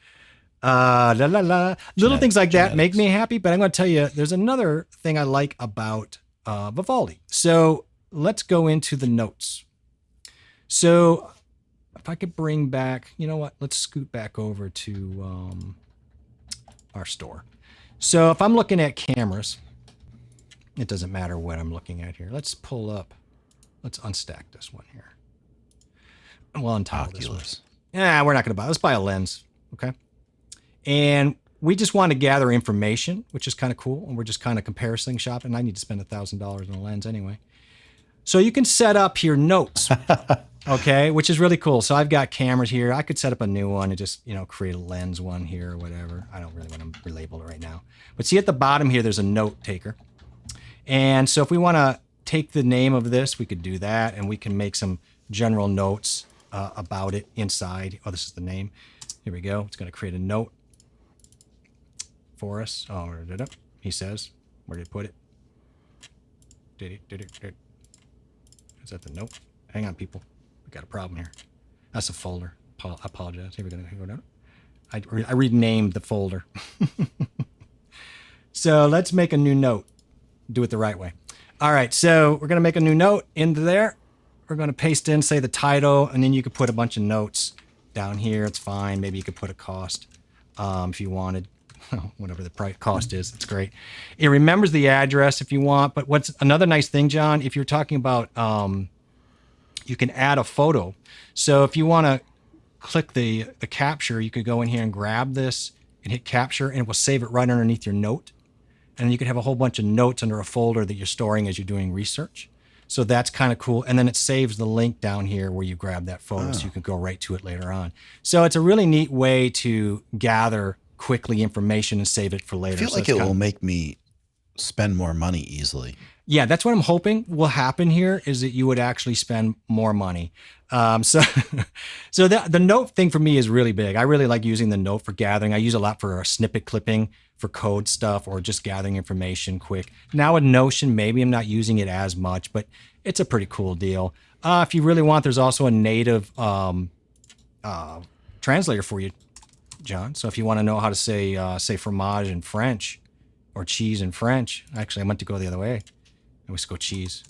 Little things like that make me happy, but I'm going to tell you, there's another thing I like about Vivaldi. So let's go into the notes. So if I could bring back, let's scoot back over to our store. So if I'm looking at cameras, it doesn't matter what I'm looking at here. Let's unstack this one here. We'll untitle this one. Yeah, we're not going to buy. Let's buy a lens, okay? And we just want to gather information, which is kind of cool. And we're just kind of comparison shopping. I need to spend $1,000 on a lens anyway. So you can set up your notes, okay, which is really cool. So I've got cameras here. I could set up a new one and just, create a lens one here or whatever. I don't really want to relabel it right now. But see at the bottom here, there's a note taker. And so if we want to take the name of this, we could do that. And we can make some general notes about it inside. Oh, this is the name. Here we go. It's going to create a note for us. Oh, he says, where did he put it? Is that the note? Hang on, people. We got a problem here. That's a folder. I apologize. Here we go down. I renamed the folder. So let's make a new note. Do it the right way. All right, so we're going to make a new note into there. We're going to paste in, say, the title, and then you could put a bunch of notes down here. It's fine. Maybe you could put a cost if you wanted. Whatever the price cost is, it's great. It remembers the address if you want. But what's another nice thing, John, if you're talking about, you can add a photo. So if you want to click the capture, you could go in here and grab this and hit capture, and it will save it right underneath your note. And you could have a whole bunch of notes under a folder that you're storing as you're doing research. So that's kind of cool. And then it saves the link down here where you grab that photo so you can go right to it later on. So it's a really neat way to gather quickly information and save it for later. I feel like it will make me spend more money easily. Yeah, that's what I'm hoping will happen here, is that you would actually spend more money. So the note thing for me is really big. I really like using the note for gathering. I use a lot for snippet clipping, for code stuff, or just gathering information quick. Now with Notion, maybe I'm not using it as much, but it's a pretty cool deal. If you really want, there's also a native translator for you, John. So if you want to know how to say fromage in French or cheese in French, actually I meant to go the other way. I always go cheese.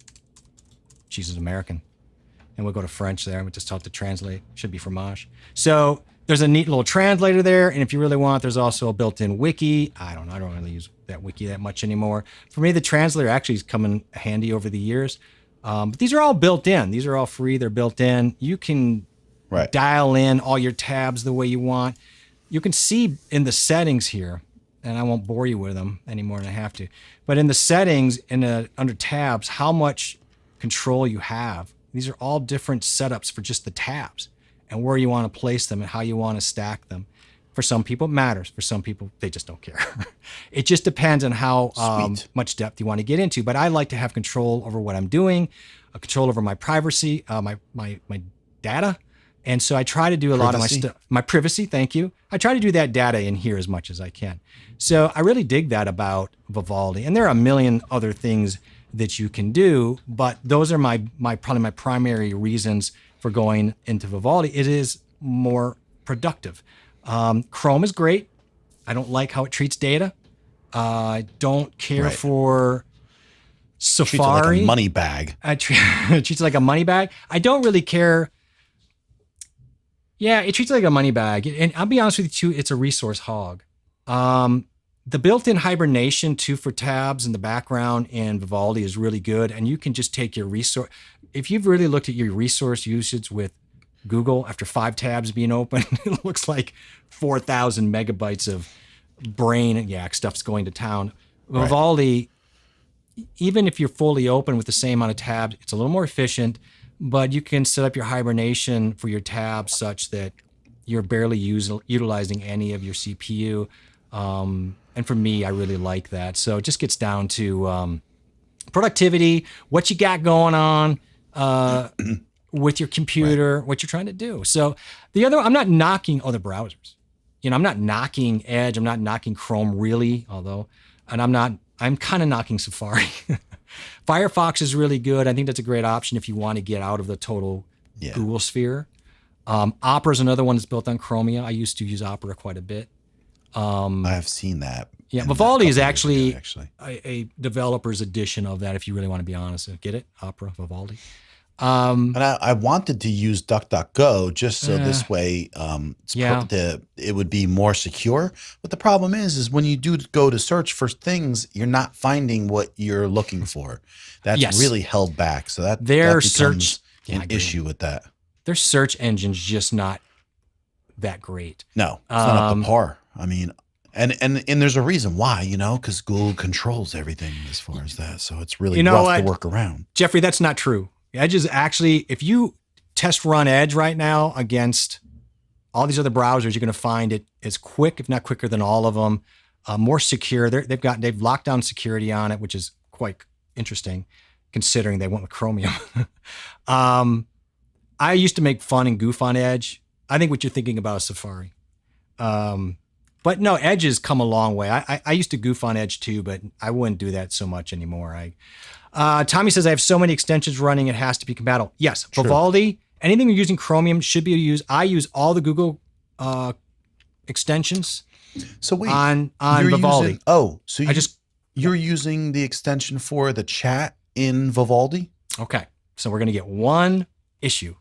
Cheese is American. And we'll go to French there. We just tell it to translate. Should be fromage. So there's a neat little translator there. And if you really want, there's also a built-in wiki. I don't really use that wiki that much anymore. For me, the translator actually is coming handy over the years. But these are all built in. These are all free. They're built in. You can dial in all your tabs the way you want. You can see in the settings here, and I won't bore you with them any more than I have to, but in the settings, under tabs, how much control you have. These are all different setups for just the tabs and where you want to place them and how you want to stack them. For some people, it matters. For some people, they just don't care. It just depends on how much depth you want to get into. But I like to have control over what I'm doing, control over my privacy, my data, And so I try to do a lot of my Privacy? stuff, my privacy. Thank you. I try to do that data in here as much as I can. So I really dig that about Vivaldi. And there are a million other things that you can do, but those are my probably my primary reasons for going into Vivaldi. It is more productive. Chrome is great. I don't like how it treats data. I don't care Right. for Treats it Safari. like a money bag. It treats it like a money bag. I don't really care. Yeah, it treats it like a money bag. And I'll be honest with you too, it's a resource hog. The built-in hibernation too for tabs in the background in Vivaldi is really good. And you can just take your resource. If you've really looked at your resource usage with Google after 5 tabs being open, it looks like 4,000 megabytes of brainiac stuff's going to town. Right. Vivaldi, even if you're fully open with the same amount of tabs, it's a little more efficient, but you can set up your hibernation for your tabs such that you're barely utilizing any of your CPU. And for me, I really like that. So it just gets down to productivity, what you got going on with your computer, what you're trying to do. So I'm not knocking other browsers. I'm not knocking Edge. I'm not knocking Chrome really, I'm kind of knocking Safari. Firefox is really good. I think that's a great option if you want to get out of the total Google sphere. Opera is another one that's built on Chromia. I used to use Opera quite a bit. I have seen that. Yeah, in Vivaldi a is couple years actually, ago, a developer's edition of that, if you really want to be honest. Get it? Opera, Vivaldi. And I wanted to use DuckDuckGo just so this way it would be more secure. But the problem is when you do go to search for things, you're not finding what you're looking for. That's really held back. So that becomes an issue with that. Their search engine's just not that great. No, it's not up to par. I mean, and there's a reason why, because Google controls everything as far as that. So it's really rough to work around. Jeffrey, that's not true. Edge is actually, if you test run Edge right now against all these other browsers, you're going to find it is quick, if not quicker than all of them, more secure. They've locked down security on it, which is quite interesting considering they went with Chromium. I used to make fun and goof on Edge. I think what you're thinking about is Safari. But no, Edge has come a long way. I used to goof on Edge too, but I wouldn't do that so much anymore. Tommy says, I have so many extensions running, it has to be compatible. Yes, True. Vivaldi, anything you're using Chromium should be used. I use all the Google extensions So wait, on you're Vivaldi. You're using the extension for the chat in Vivaldi? Okay, so we're going to get one issue.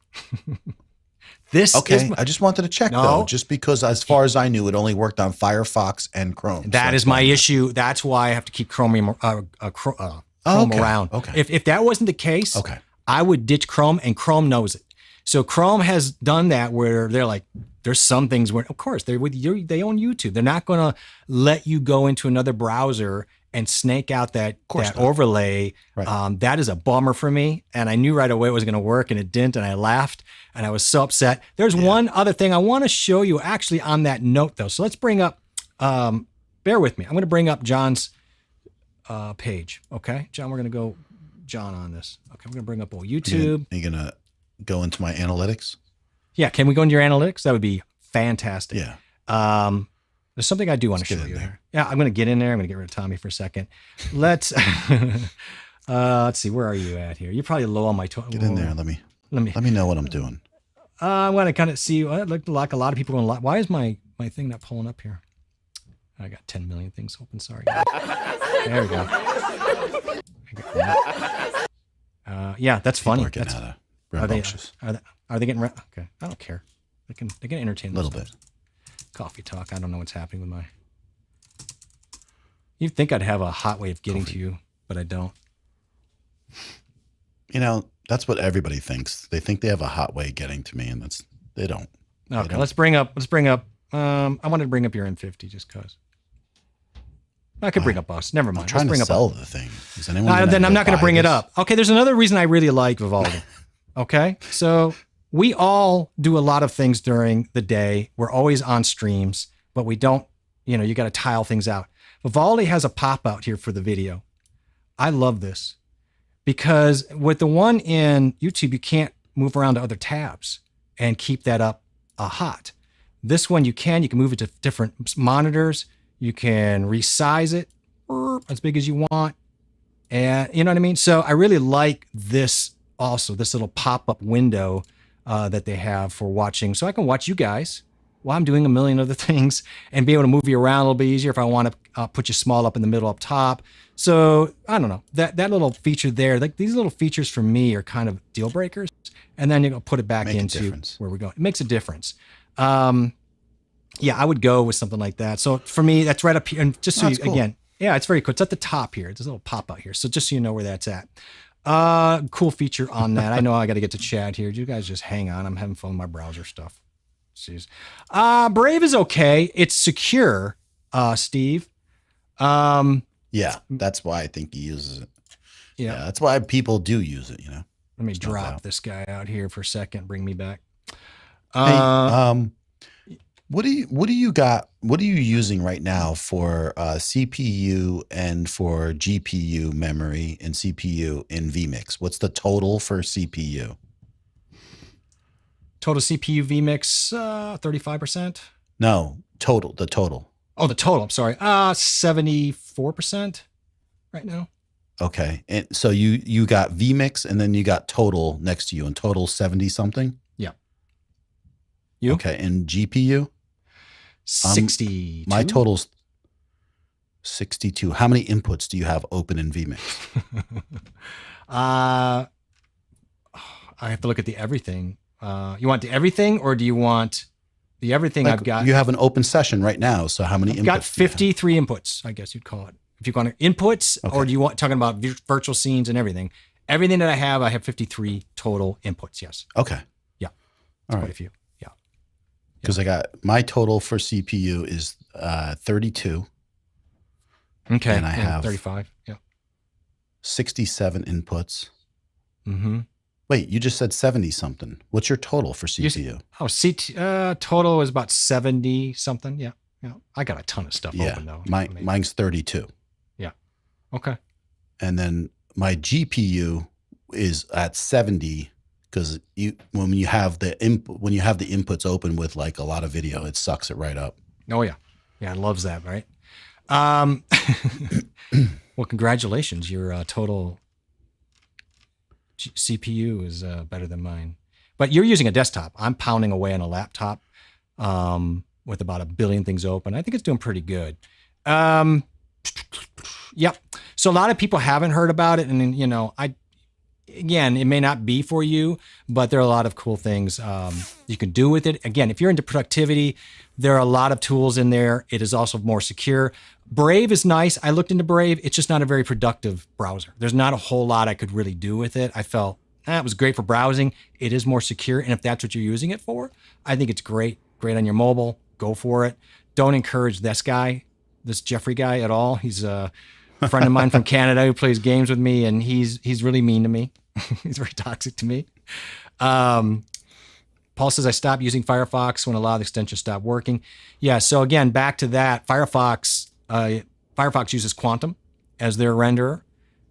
This Okay, is I just wanted to check though, just because as far as I knew, it only worked on Firefox and Chrome. That is my issue. That's why I have to keep Chromium Chrome around. Okay. If that wasn't the case, Okay. I would ditch Chrome, and Chrome knows it. So Chrome has done that where they're like, there's some things where, of course, they own YouTube. They're not going to let you go into another browser and snake out that overlay. Right. That is a bummer for me. And I knew right away it was going to work, and it didn't. And I laughed, and I was so upset. There's one other thing I want to show you actually on that note, though. So let's bring up, bear with me. I'm going to bring up John's page. Okay, John, we're going to go John on this. Okay, we're going to bring up YouTube. You're going to go into my analytics? Yeah, can we go into your analytics? That would be fantastic. Yeah. There's something I do want to show you there. Yeah, I'm going to get in there. I'm going to get rid of Tommy for a second. Let's see. Where are you at here? You're probably low on my total. Get in there. Let me know what I'm doing. I want to kind of see. It looked like a lot of people going. Why is my thing not pulling up here? I got 10 million things open. Sorry. There we go. Yeah, that's funny. People are getting rambunctious. Are they getting? Okay, I don't care. They can entertain A little themselves. bit. Coffee talk. I don't know what's happening with my. You'd think I'd have a hot way of getting to you, but I don't. That's what everybody thinks. They think they have a hot way of getting to me, and they don't. Okay, let's bring up. I wanted to bring up your M50 just because. I could bring up us. Never mind. I'm trying Let's to bring up sell the thing. Is anyone then I'm not going to bring it this? up. Okay, there's another reason I really like Vivaldi. Okay, so we all do a lot of things during the day. We're always on streams, but we don't, you got to tile things out. Vivaldi has a pop out here for the video. I love this because with the one in YouTube, you can't move around to other tabs. and keep that up hot. This one you can move it to different monitors. You can resize it as big as you want. And you know what I mean? So I really like this also, this little pop-up window that they have for watching. So I can watch you guys while I'm doing a million other things and be able to move you around a little bit easier if I want to put you small up in the middle up top. So I don't know, that little feature there, like these little features for me are kind of deal breakers. And then you'll put it back into where we're going. It makes a difference. Yeah, I would go with something like that. So for me, that's right up here. And just so you, cool. Again, yeah, it's very cool. It's at the top here. There's a little pop out here. So just so you know where that's at. Cool feature on that. I know I got to get to chat here. You guys just hang on. I'm having fun with my browser stuff. Jeez. Brave is okay. It's secure, Steve. Yeah, that's why I think he uses it. Yeah, that's why people do use it, you know. Let me drop this guy out here for a second. Bring me back. Hey, what do you using right now for CPU and for GPU memory and CPU in vMix? What's the total for CPU? Total CPU vMix, 35%. No, the total. Oh, the total. I'm sorry. 74% right now. Okay. And so you got vMix and then you got total next to you, and total 70 something? Yeah. You? Okay. And GPU? 62. My total's 62. How many inputs do you have open in vMix? I have to look at the everything. You want the everything, or do you want the everything? I've got. You have an open session right now. So how many inputs? I've got 53 inputs, I guess you'd call it. If you want inputs, or do you want talking about virtual scenes and everything? Everything that I have 53 total inputs. Yes. Okay. Yeah. All quite right. a few. Yeah. Because I got my total for CPU is 32. Okay. And I have 35. Yeah. 67 inputs. Mm-hmm. Wait, you just said 70 something. What's your total for CPU? Total is about 70 something. Yeah. Yeah. I got a ton of stuff open though. Mine's 32. Yeah. Okay. And then my GPU is at 70 because when you have the inputs open with like a lot of video, it sucks it right up. Oh yeah. Yeah, it loves that, right? Well, congratulations. Your total CPU is better than mine. But you're using a desktop. I'm pounding away on a laptop with about a billion things open. I think it's doing pretty good. Yep. So a lot of people haven't heard about it. And, you know, again, it may not be for you, but there are a lot of cool things you can do with it. Again, if you're into productivity, there are a lot of tools in there. It is also more secure. Brave is nice. I looked into Brave. It's just not a very productive browser. There's not a whole lot I could really do with it. I felt it was great for browsing. It is more secure. And if that's what you're using it for, I think it's great. Great on your mobile. Go for it. Don't encourage this Jeffrey guy at all. He's a friend of mine from Canada who plays games with me, and he's really mean to me. He's very toxic to me. Paul says I stopped using Firefox when a lot of the extensions stopped working. Yeah, so again, back to that, Firefox uses Quantum as their renderer,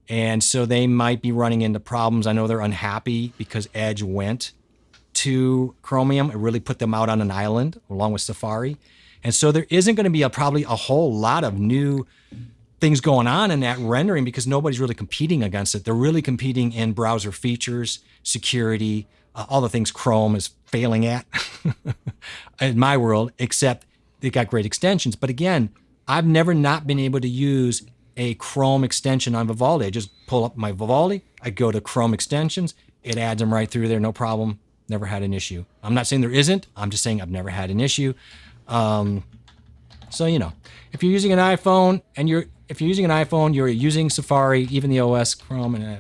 and so they might be running into problems. I know they're unhappy because Edge went to Chromium. It really put them out on an island along with Safari. And so there isn't going to be probably a whole lot of new things going on in that rendering because nobody's really competing against it. They're really competing in browser features, security, all the things Chrome is failing at in my world, except they got great extensions. But again, I've never not been able to use a Chrome extension on Vivaldi. I just pull up my Vivaldi, I go to Chrome extensions, it adds them right through there, no problem. Never had an issue. I'm not saying there isn't. I'm just saying I've never had an issue. So, you know, if you're using an iPhone and you're using Safari, even the OS Chrome, and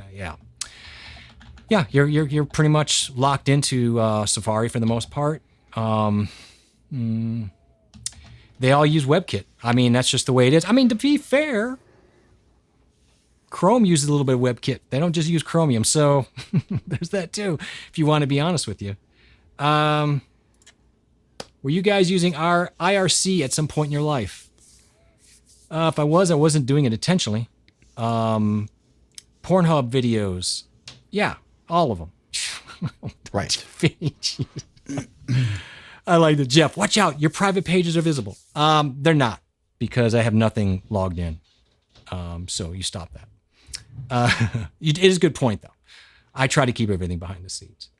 you're pretty much locked into Safari for the most part. They all use WebKit. I mean, that's just the way it is. I mean, to be fair, Chrome uses a little bit of WebKit. They don't just use Chromium, so there's that too, if you want to be honest with you. Were you guys using our IRC at some point in your life? If I wasn't doing it intentionally. Pornhub videos. Yeah, all of them. Right. I like the Jeff. Watch out, your private pages are visible. They're not because I have nothing logged in. So you stop that. It is a good point though. I try to keep everything behind the scenes.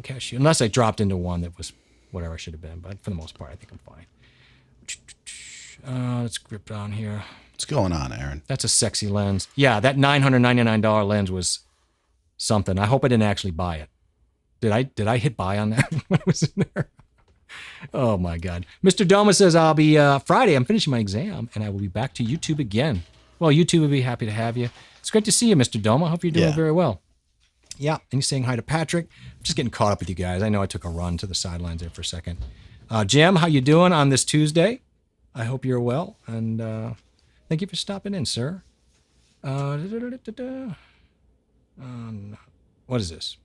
Cashew, unless I dropped into one that was whatever I should have been, but for the most part, I think I'm fine. Let's grip down here. What's going on, Aaron? That's a sexy lens. Yeah, that $999 lens was something. I hope I didn't actually buy it. Did I hit buy on that when I was in there? Oh my God. Mr. Doma says, I'll be Friday. I'm finishing my exam and I will be back to YouTube again. Well, YouTube will be happy to have you. It's great to see you, Mr. Doma. I hope you're doing very well. Yeah, and he's saying hi to Patrick. I'm just getting caught up with you guys. I know I took a run to the sidelines there for a second. Jim, how you doing on this Tuesday? I hope you're well, and thank you for stopping in, sir. What is this?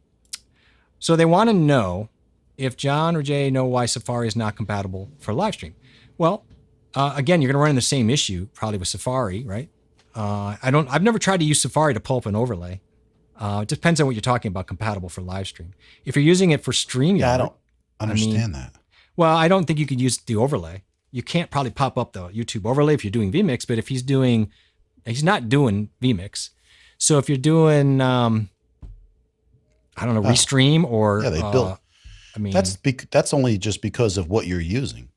So they want to know if John or Jay know why Safari is not compatible for live stream. Well, again, you're going to run into the same issue probably with Safari, right? I've never tried to use Safari to pull up an overlay. It depends on what you're talking about, compatible for live stream. If you're using it for StreamYard, Yeah, I don't understand that. Well, I don't think you could use the overlay. You can't probably pop up the YouTube overlay if you're doing vMix, but if he's not doing vMix. So if you're doing, I don't know, Restream or, yeah, they built. I mean, that's only just because of what you're using.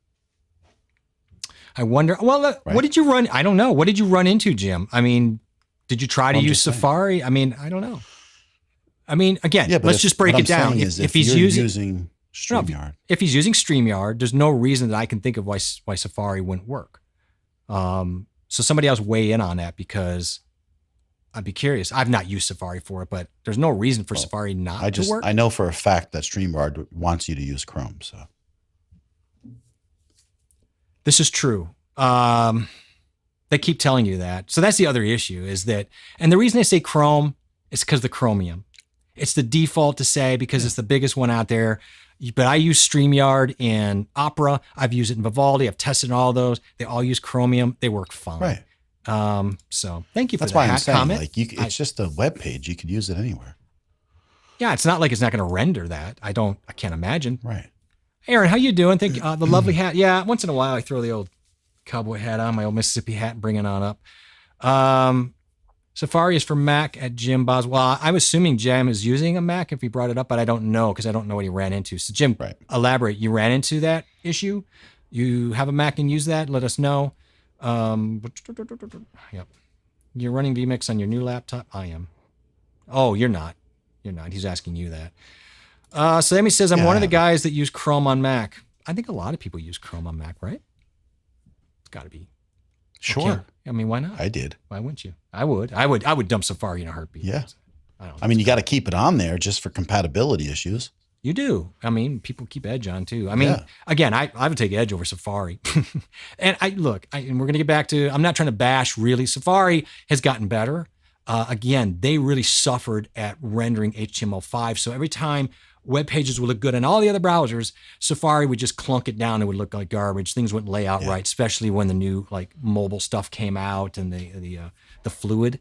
I wonder, well, what did you run? I don't know. What did you run into, Jim? I mean, did you try to use Safari? I mean, I don't know. I mean, again, let's just break it down. If he's using StreamYard. If he's using StreamYard, there's no reason that I can think of why Safari wouldn't work. So somebody else weigh in on that because I'd be curious. I've not used Safari for it, but there's no reason for Safari not to work. I know for a fact that StreamYard wants you to use Chrome. So this is true. They keep telling you that. So that's the other issue is that, and the reason they say Chrome is because of the Chromium. It's the default to say because it's the biggest one out there. But I use StreamYard and Opera. I've used it in Vivaldi. I've tested all those. They all use Chromium. They work fine. Right. So thank you for that's why I'm saying comment. like it's just a web page. You could use it anywhere. Yeah, it's not like it's not going to render that. I can't imagine. Right. Aaron, how you doing? Thank you. The lovely hat. Yeah, once in a while I throw the old cowboy hat on, my old Mississippi hat, and bring it on up. Safari is for Mac at Jim Boswell. I'm assuming Jim is using a Mac if he brought it up, but I don't know because I don't know what he ran into. So Jim, elaborate. You ran into that issue? You have a Mac and use that? Let us know. Yep. You're running vMix on your new laptop? I am. Oh, you're not. You're not. He's asking you that. So Amy says, I'm one of the guys that use Chrome on Mac. I think a lot of people use Chrome on Mac, right? It's got to be. Sure. Okay. I mean, why not? I did. Why wouldn't you? I would dump Safari in a heartbeat. Yeah. I mean, you got to keep it on there just for compatibility issues. You do. I mean, people keep Edge on too. I mean, again, I would take Edge over Safari. And and we're going to get back to, I'm not trying to bash really. Safari has gotten better. Again, they really suffered at rendering HTML5. So every time web pages would look good in all the other browsers, Safari would just clunk it down. It would look like garbage. Things wouldn't lay out right, especially when the new like mobile stuff came out and the fluid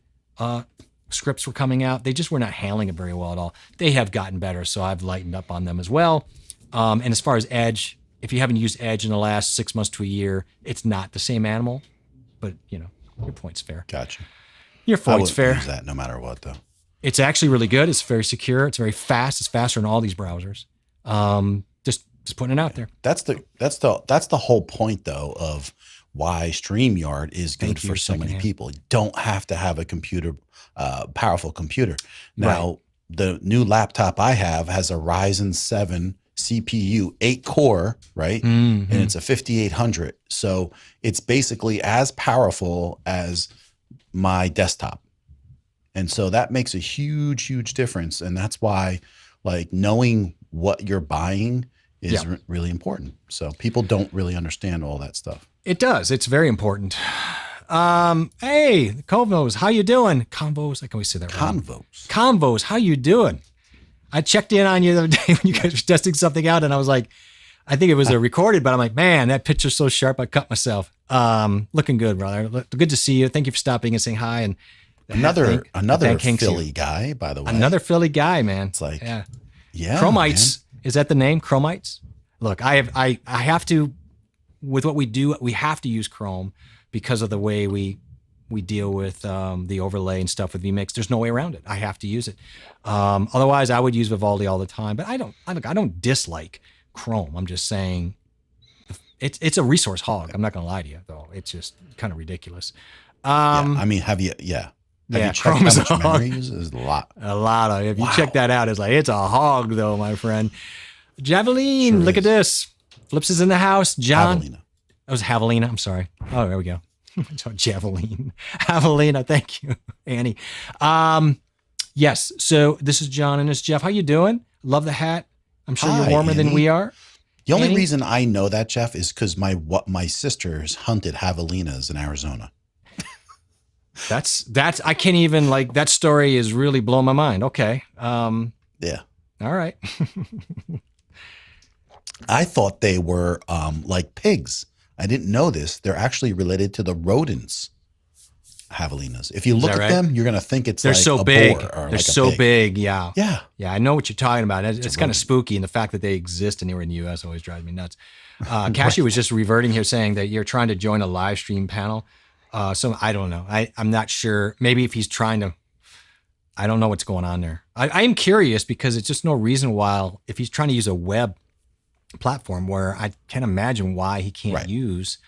scripts were coming out. They just were not handling it very well at all. They have gotten better, so I've lightened up on them as well. And as far as Edge, if you haven't used Edge in the last 6 months to a year, it's not the same animal. But your point's fair. Gotcha. Your point's fair. Use that no matter what, though. It's actually really good. It's very secure. It's very fast. It's faster than all these browsers. Just putting it out there. That's the whole point, though, of why StreamYard is good for so many people. You don't have to have a computer, powerful computer. Now, the new laptop I have has a Ryzen 7 CPU, 8-core, right? Mm-hmm. And it's a 5800. So it's basically as powerful as my desktop. And so that makes a huge, huge difference. And that's why, like, knowing what you're buying is really important. So people don't really understand all that stuff. It does. It's very important. Hey, Convos, how you doing? Convos, I can always say that wrong. Convos, how you doing? I checked in on you the other day when you guys were testing something out, and I was like, I think it was recorded, but I'm like, man, that picture's so sharp, I cut myself. Looking good, brother. Good to see you. Thank you for stopping and saying hi. And another Philly guy, by the way. Another Philly guy, man. It's like, Chromites. Man. Is that the name? Chromites? Look, I have to, with what we do, we have to use Chrome because of the way we deal with the overlay and stuff with vMix. There's no way around it. I have to use it. Otherwise, I would use Vivaldi all the time. But I don't dislike Chrome. I'm just saying it's a resource hog. I'm not going to lie to you, though. It's just kind of ridiculous. I mean, have you checked Chrome is how much a hog. memory it uses? A lot. A lot of. If you check that out, it's like it's a hog, though, my friend. Javelin, Sure look is. at this. Flips is in the house. John. Javelina. That was Javelina. I'm sorry. Oh, there we go. So Javelin. Javelina. Thank you, Annie. Yes. So this is John and it's Jeff. How you doing? Love the hat. I'm sure Hi, you're warmer than Annie. we are. The only Annie? reason I know that, Jeff, is because my sisters hunted javelinas in Arizona. That's I can't even that story is really blowing my mind. Okay. Yeah. All right. I thought they were like pigs. I didn't know this. They're actually related to the rodents, javelinas. If you look that at right? them, you're going to think it's They're like so a big. boar or They're like a so pig. big. Yeah. Yeah. Yeah. I know what you're talking about. It's kind of rodent. spooky. And the fact that they exist anywhere in the U.S. always drives me nuts. Cassie was just reverting here saying that you're trying to join a live stream panel. So I don't know. I'm not sure. Maybe if he's trying to, I don't know what's going on there. I am curious because it's just no reason why, if he's trying to use a web platform where I can't imagine why he can't Right. use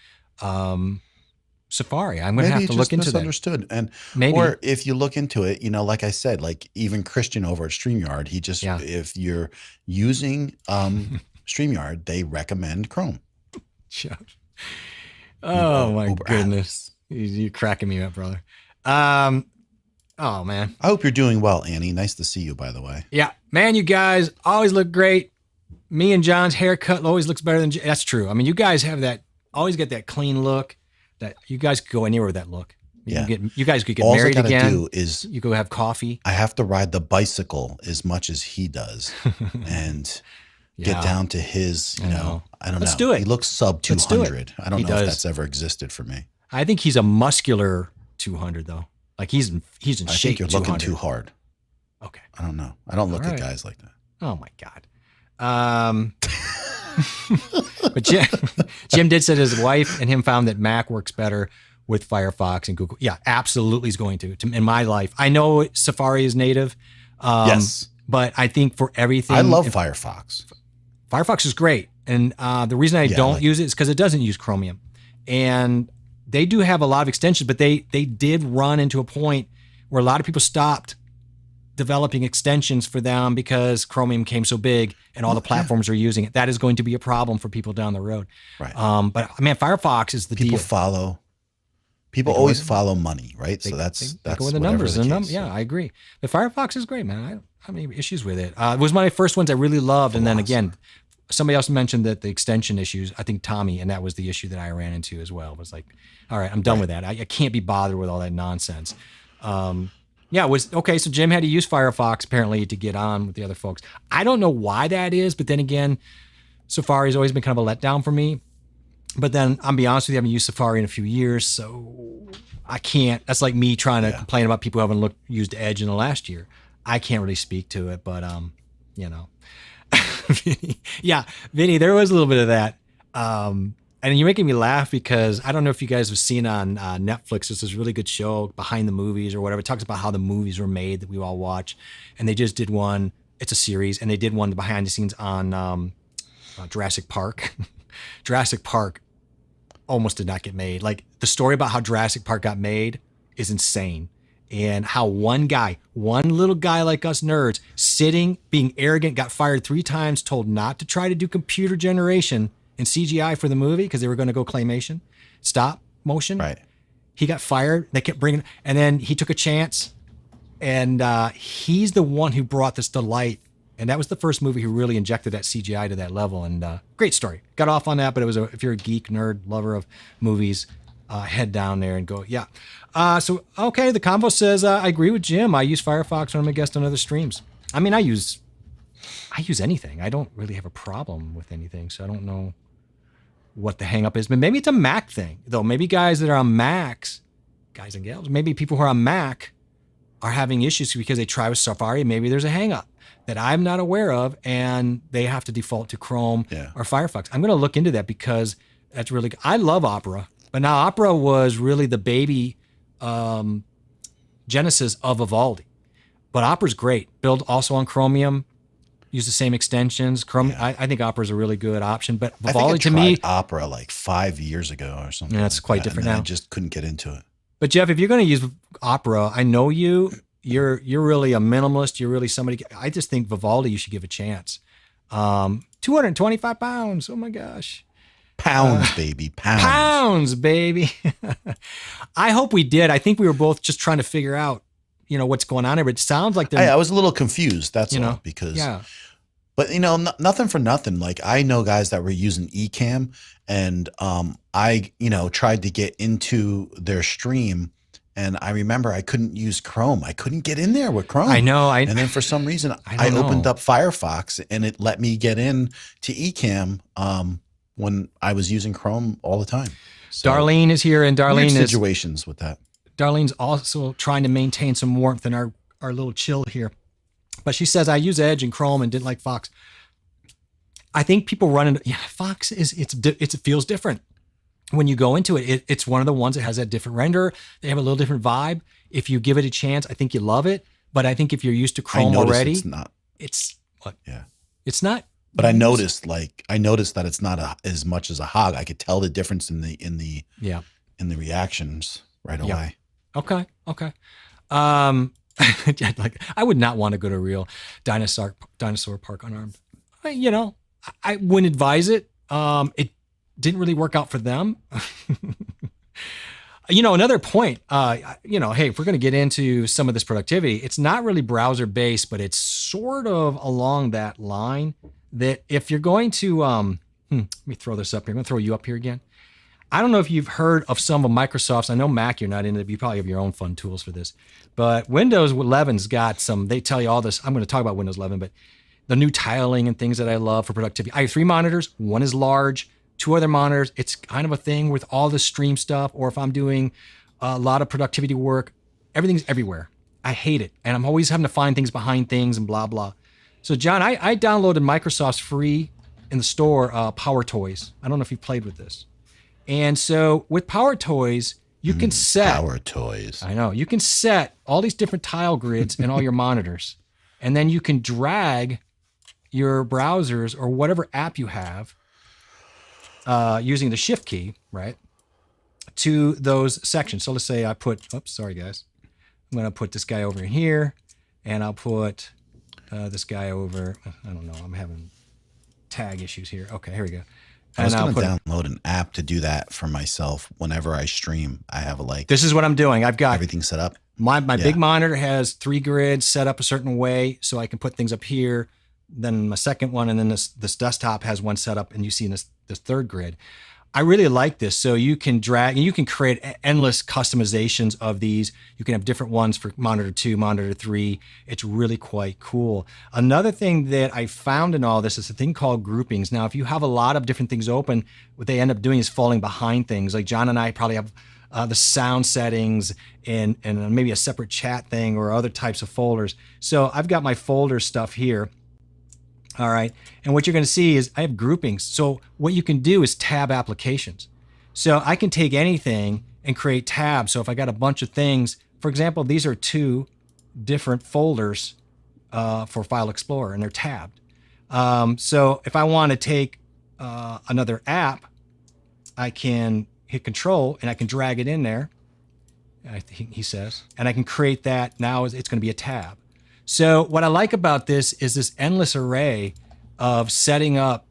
Safari. I'm going to Maybe have to it's look just into that. misunderstood. And Maybe. or if you look into it, like I said, like even Christian over at StreamYard, he just Yeah. if you're using StreamYard, they recommend Chrome. Oh my Uber goodness. You're cracking me up, brother. Oh man. I hope you're doing well, Annie. Nice to see you, by the way. Yeah, man, you guys always look great. Me and John's haircut always looks better than that's true. I mean, you guys have that always get that clean look. That you guys could go anywhere with that look. You guys could get All I married gotta again. do is You go have coffee. I have to ride the bicycle as much as he does, and Yeah. get down to his. I know. I don't Let's know. do it. He looks sub Let's do it. 200. I don't He know does. if that's ever existed for me. I think he's a muscular 200 though. Like he's in I shape. think you're looking 200. too hard. Okay. I don't know. I don't look All at right. guys like that. Oh my God. But Jim did say his wife and him found that Mac works better with Firefox and Google. Yeah, absolutely is going to in my life. I know Safari is native. Yes. But I think for everything. I love Firefox. Firefox is great. And the reason I don't like- use it is because it doesn't use Chromium. And they do have a lot of extensions, but they did run into a point where a lot of people stopped developing extensions for them because Chromium came so big and all the platforms are using it. That is going to be a problem for people down the road. Right. But man, Firefox is the People deal. follow. People They go always with- follow money, right? So They that's go with the whatever numbers. the The case. yeah, I agree. The Firefox is great, man. I don't have any issues with it. It was one of my first ones I really loved. And then again, somebody else mentioned that the extension issues, I think Tommy, and that was the issue that I ran into as well. It was like, all right, I'm done with that. I can't be bothered with all that nonsense. Yeah, it was okay. So Jim had to use Firefox apparently to get on with the other folks. I don't know why that is, but then again, Safari's always been kind of a letdown for me. But then I'll be honest with you, I haven't used Safari in a few years, so I can't. That's like me trying to complain about people who haven't used Edge in the last year. I can't really speak to it, but Vinny, yeah, Vinny, there was a little bit of that. And you're making me laugh because I don't know if you guys have seen on Netflix. There's this really good show, Behind the Movies or whatever. It talks about how the movies were made that we all watch. And they just did one. It's a series, and they did one behind the scenes on Jurassic Park. Jurassic Park almost did not get made. Like the story about how Jurassic Park got made is insane. And how one little guy like us nerds, sitting, being arrogant, got fired 3 times, told not to try to do computer generation and CGI for the movie because they were going to go claymation, stop motion. Right. He got fired. They kept bringing, and then he took a chance, and he's the one who brought this to light. And that was the first movie who really injected that CGI to that level. And great story. Got off on that, but it was if you're a geek, nerd, lover of movies, head down there and go, yeah. So, okay, the convo says, I agree with Jim. I use Firefox when I'm a guest on other streams. I mean, I use anything. I don't really have a problem with anything, so I don't know what the hang up is. But maybe it's a Mac thing, though. Maybe guys that are on Macs, guys and gals, maybe people who are on Mac are having issues because they try with Safari and maybe there's a hang up that I'm not aware of and they have to default to Chrome or Firefox. I'm going to look into that because that's really, I love Opera, but now Opera was really the baby genesis of Vivaldi. But Opera's great. Build also on Chromium. Use the same extensions. Chrome. I think Opera is a really good option. But Vivaldi to me, Opera like 5 years ago or something. Yeah, it's quite different now. I just couldn't get into it. But Jeff, if you're going to use Opera, I know you. You're really a minimalist. You're really somebody. I just think Vivaldi you should give a chance. 225 pounds. Oh my gosh. Pounds, baby. Pounds. Pounds, baby. I hope we did. I think we were both just trying to figure out, what's going on here. But it sounds like I was a little confused. That's all because. Yeah. But nothing for nothing. Like I know guys that were using Ecamm, and I tried to get into their stream, and I remember I couldn't use Chrome. I couldn't get in there with Chrome. I know. And then for some reason I opened up Firefox, and it let me get in to Ecamm when I was using Chrome all the time. So, Darlene is here, and Darlene weird is situations with that. Darlene's also trying to maintain some warmth in our little chill here. But she says, I use Edge and Chrome and didn't like Fox. I think people run into, Fox it feels different. When you go into it, it's one of the ones that has that different render. They have a little different vibe. If you give it a chance, I think you love it. But I think if you're used to Chrome already, it's what? Yeah. It's not. But I noticed that it's not as much as a hog. I could tell the difference in the reactions right away. Okay. Like I would not want to go to a real dinosaur park unarmed. I wouldn't advise it. It didn't really work out for them. Another point, hey, if we're going to get into some of this productivity, it's not really browser based, but it's sort of along that line that if you're going to, let me throw this up here. I'm going to throw you up here again. I don't know if you've heard of some of Microsoft's. I know Mac, you're not into it. You probably have your own fun tools for this. But Windows 11's got some, they tell you all this. I'm going to talk about Windows 11, but the new tiling and things that I love for productivity. I have 3 monitors. One is large, 2 other monitors. It's kind of a thing with all the stream stuff, or if I'm doing a lot of productivity work, everything's everywhere. I hate it. And I'm always having to find things behind things and blah, blah. So John, I downloaded Microsoft's free in the store, Power Toys. I don't know if you've played with this. And so with Power Toys, you can set Power Toys. I know. You can set all these different tile grids in all your monitors. And then you can drag your browsers or whatever app you have using the shift key, right, to those sections. So let's say I put, sorry guys. I'm going to put this guy over here, and I'll put this guy over. I don't know. I'm having tag issues here. Okay, here we go. I was going to download an app to do that for myself whenever I stream. I have this is what I'm doing. I've got everything set up. My big monitor has 3 grids set up a certain way so I can put things up here. Then my second one, and then this desktop has one set up, and you see this third grid. I really like this. So you can drag and you can create endless customizations of these. You can have different ones for monitor 2, monitor 3. It's really quite cool. Another thing that I found in all this is a thing called groupings. Now, if you have a lot of different things open, what they end up doing is falling behind things. Like John and I probably have the sound settings and maybe a separate chat thing or other types of folders. So I've got my folder stuff here. All right. And what you're going to see is I have groupings. So what you can do is tab applications. So I can take anything and create tabs. So if I got a bunch of things, for example, these are 2 different folders for File Explorer, and they're tabbed. So if I want to take another app, I can hit Control and I can drag it in there. I think he says, and I can create that. Now it's going to be a tab. So what I like about this is this endless array of setting up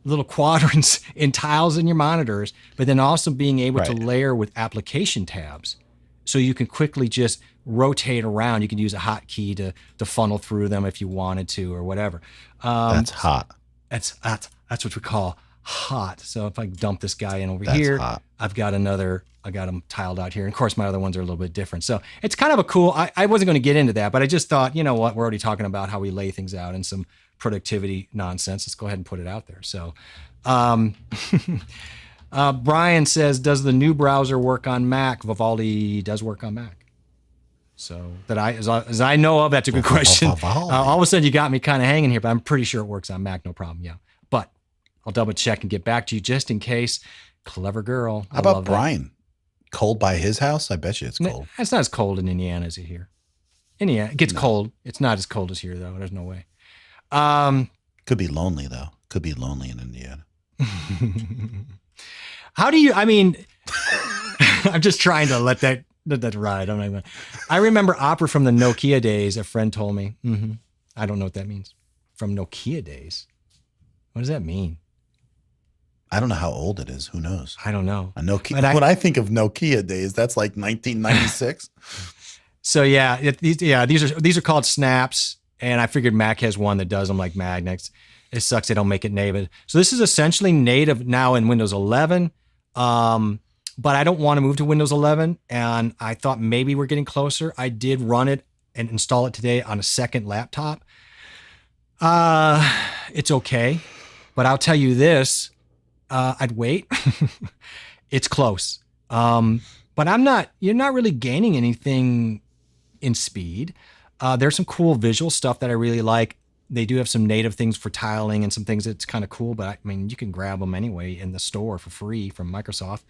little quadrants in tiles in your monitors, but then also being able to layer with application tabs. So you can quickly just rotate around. You can use a hotkey to funnel through them if you wanted to or whatever. That's hot. That's what we call hot. So if I dump this guy in over here, hot. I got them tiled out here. And of course, my other ones are a little bit different. So it's kind of a cool, I wasn't going to get into that, but I just thought, you know what, we're already talking about how we lay things out and some productivity nonsense. Let's go ahead and put it out there. So Brian says, does the new browser work on Mac? Vivaldi does work on Mac. So that as I know of, that's a good question. All of a sudden you got me kind of hanging here, but I'm pretty sure it works on Mac, no problem. Yeah. But I'll double check and get back to you just in case. Clever girl. How about Brian? Cold by his house? I bet you it's cold. It's not as cold in Indiana as it here. Indiana, it gets cold. It's not as cold as here, though. There's no way. Could be lonely, though. Could be lonely in Indiana. How do you, I mean, I'm just trying to let that ride. I remember opera from the Nokia days. A friend told me. I don't know what that means. From Nokia days. What does that mean? I don't know how old it is. Who knows? I don't know. A Nokia. When I think of Nokia days, that's like 1996. So yeah, these are called snaps, and I figured Mac has one that does them like magnets. It sucks they don't make it native. So this is essentially native now in Windows 11, but I don't want to move to Windows 11, and I thought maybe we're getting closer. I did run it and install it today on a second laptop. It's okay, but I'll tell you this. I'd wait. It's close. But you're not really gaining anything in speed. There's some cool visual stuff that I really like. They do have some native things for tiling and some things that's kind of cool, but I mean, you can grab them anyway in the store for free from Microsoft.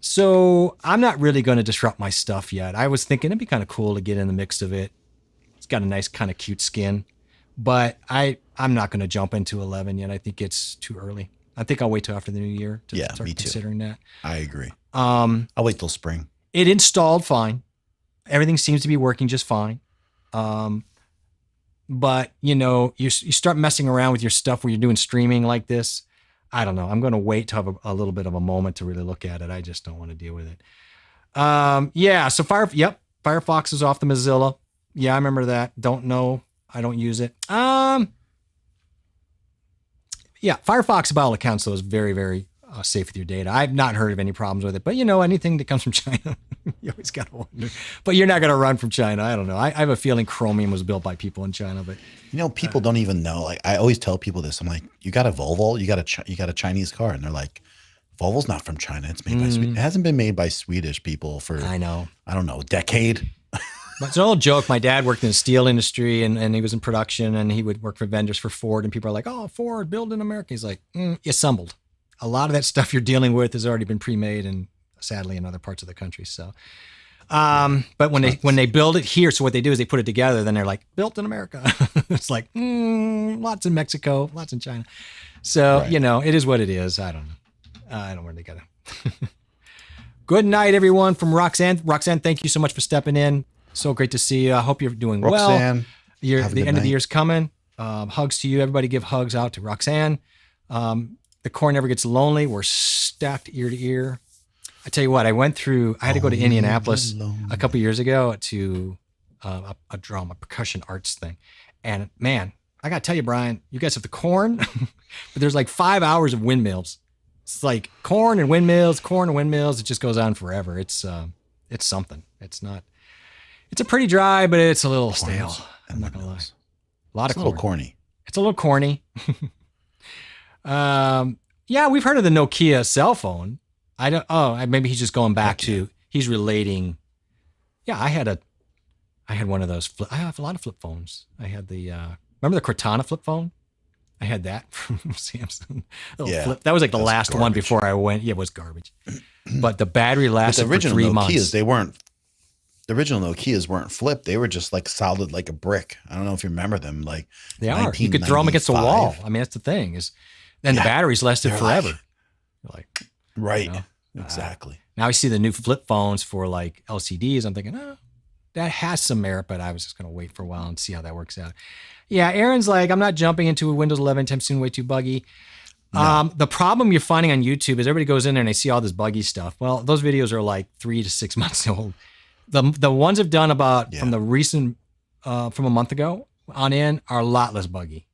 So I'm not really going to disrupt my stuff yet. I was thinking it'd be kind of cool to get in the mix of it. It's got a nice kind of cute skin, but I'm not going to jump into 11 yet. I think it's too early. I think I'll wait till after the new year to start considering that. I agree. I'll wait till spring. It installed fine. Everything seems to be working just fine. But you start messing around with your stuff when you're doing streaming like this. I don't know. I'm going to wait to have a little bit of a moment to really look at it. I just don't want to deal with it. So Firefox is off the Mozilla. Yeah, I remember that. Don't know. I don't use it. Firefox by all accounts, though, is very, very safe with your data. I've not heard of any problems with it, but anything that comes from China, you always got to wonder. But you're not going to run from China. I don't know. I have a feeling Chromium was built by people in China, but people don't even know. Like I always tell people this. I'm like, you got a Volvo, you got a Chinese car, and they're like, Volvo's not from China. It's made by Sweden. It hasn't been made by Swedish people for I don't know, a decade. It's an old joke. My dad worked in the steel industry and he was in production and he would work for vendors for Ford and people are like, oh, Ford, build in America. He's like, assembled. A lot of that stuff you're dealing with has already been pre-made and sadly in other parts of the country. So, but when they build it here, so what they do is they put it together, then they're like, built in America. It's like, lots in Mexico, lots in China. So, right. It is what it is. I don't know. I don't really got to. Good night, everyone, from Roxanne. Roxanne, thank you so much for stepping in. So great to see you. I hope you're doing Roxanne, well. The end of the year's coming. Hugs to you. Everybody give hugs out to Roxanne. The core never gets lonely. We're stacked ear to ear. I tell you what, I had to go to Indianapolis a couple years ago to a percussion arts thing. And man, I got to tell you, Brian, you guys have the corn, but there's like 5 hours of windmills. It's like corn and windmills. It just goes on forever. It's something. It's a pretty dry, but it's a little stale. I'm not gonna lie. A lot of corn. A little corny. It's a little corny. We've heard of the Nokia cell phone. Maybe he's just going back to, he's relating. Yeah, I had one of those. I have a lot of flip phones. I had remember the Cortana flip phone? I had that from Samsung. Flip. That was like the last one before I went. Yeah, it was garbage. But the battery lasted for 3 months. The original Nokias weren't flipped. They were just like solid, like a brick. I don't know if you remember them. Like they are. You could throw them against the wall. I mean, that's the thing the batteries lasted forever. Right. Exactly. Now I see the new flip phones for like LCDs. I'm thinking, that has some merit, but I was just going to wait for a while and see how that works out. Yeah. Aaron's like, I'm not jumping into a Windows 11 anytime soon, way too buggy. No. The problem you're finding on YouTube is everybody goes in there and they see all this buggy stuff. Well, those videos are like 3 to 6 months old. The ones I've done from the recent, from a month ago on in are a lot less buggy.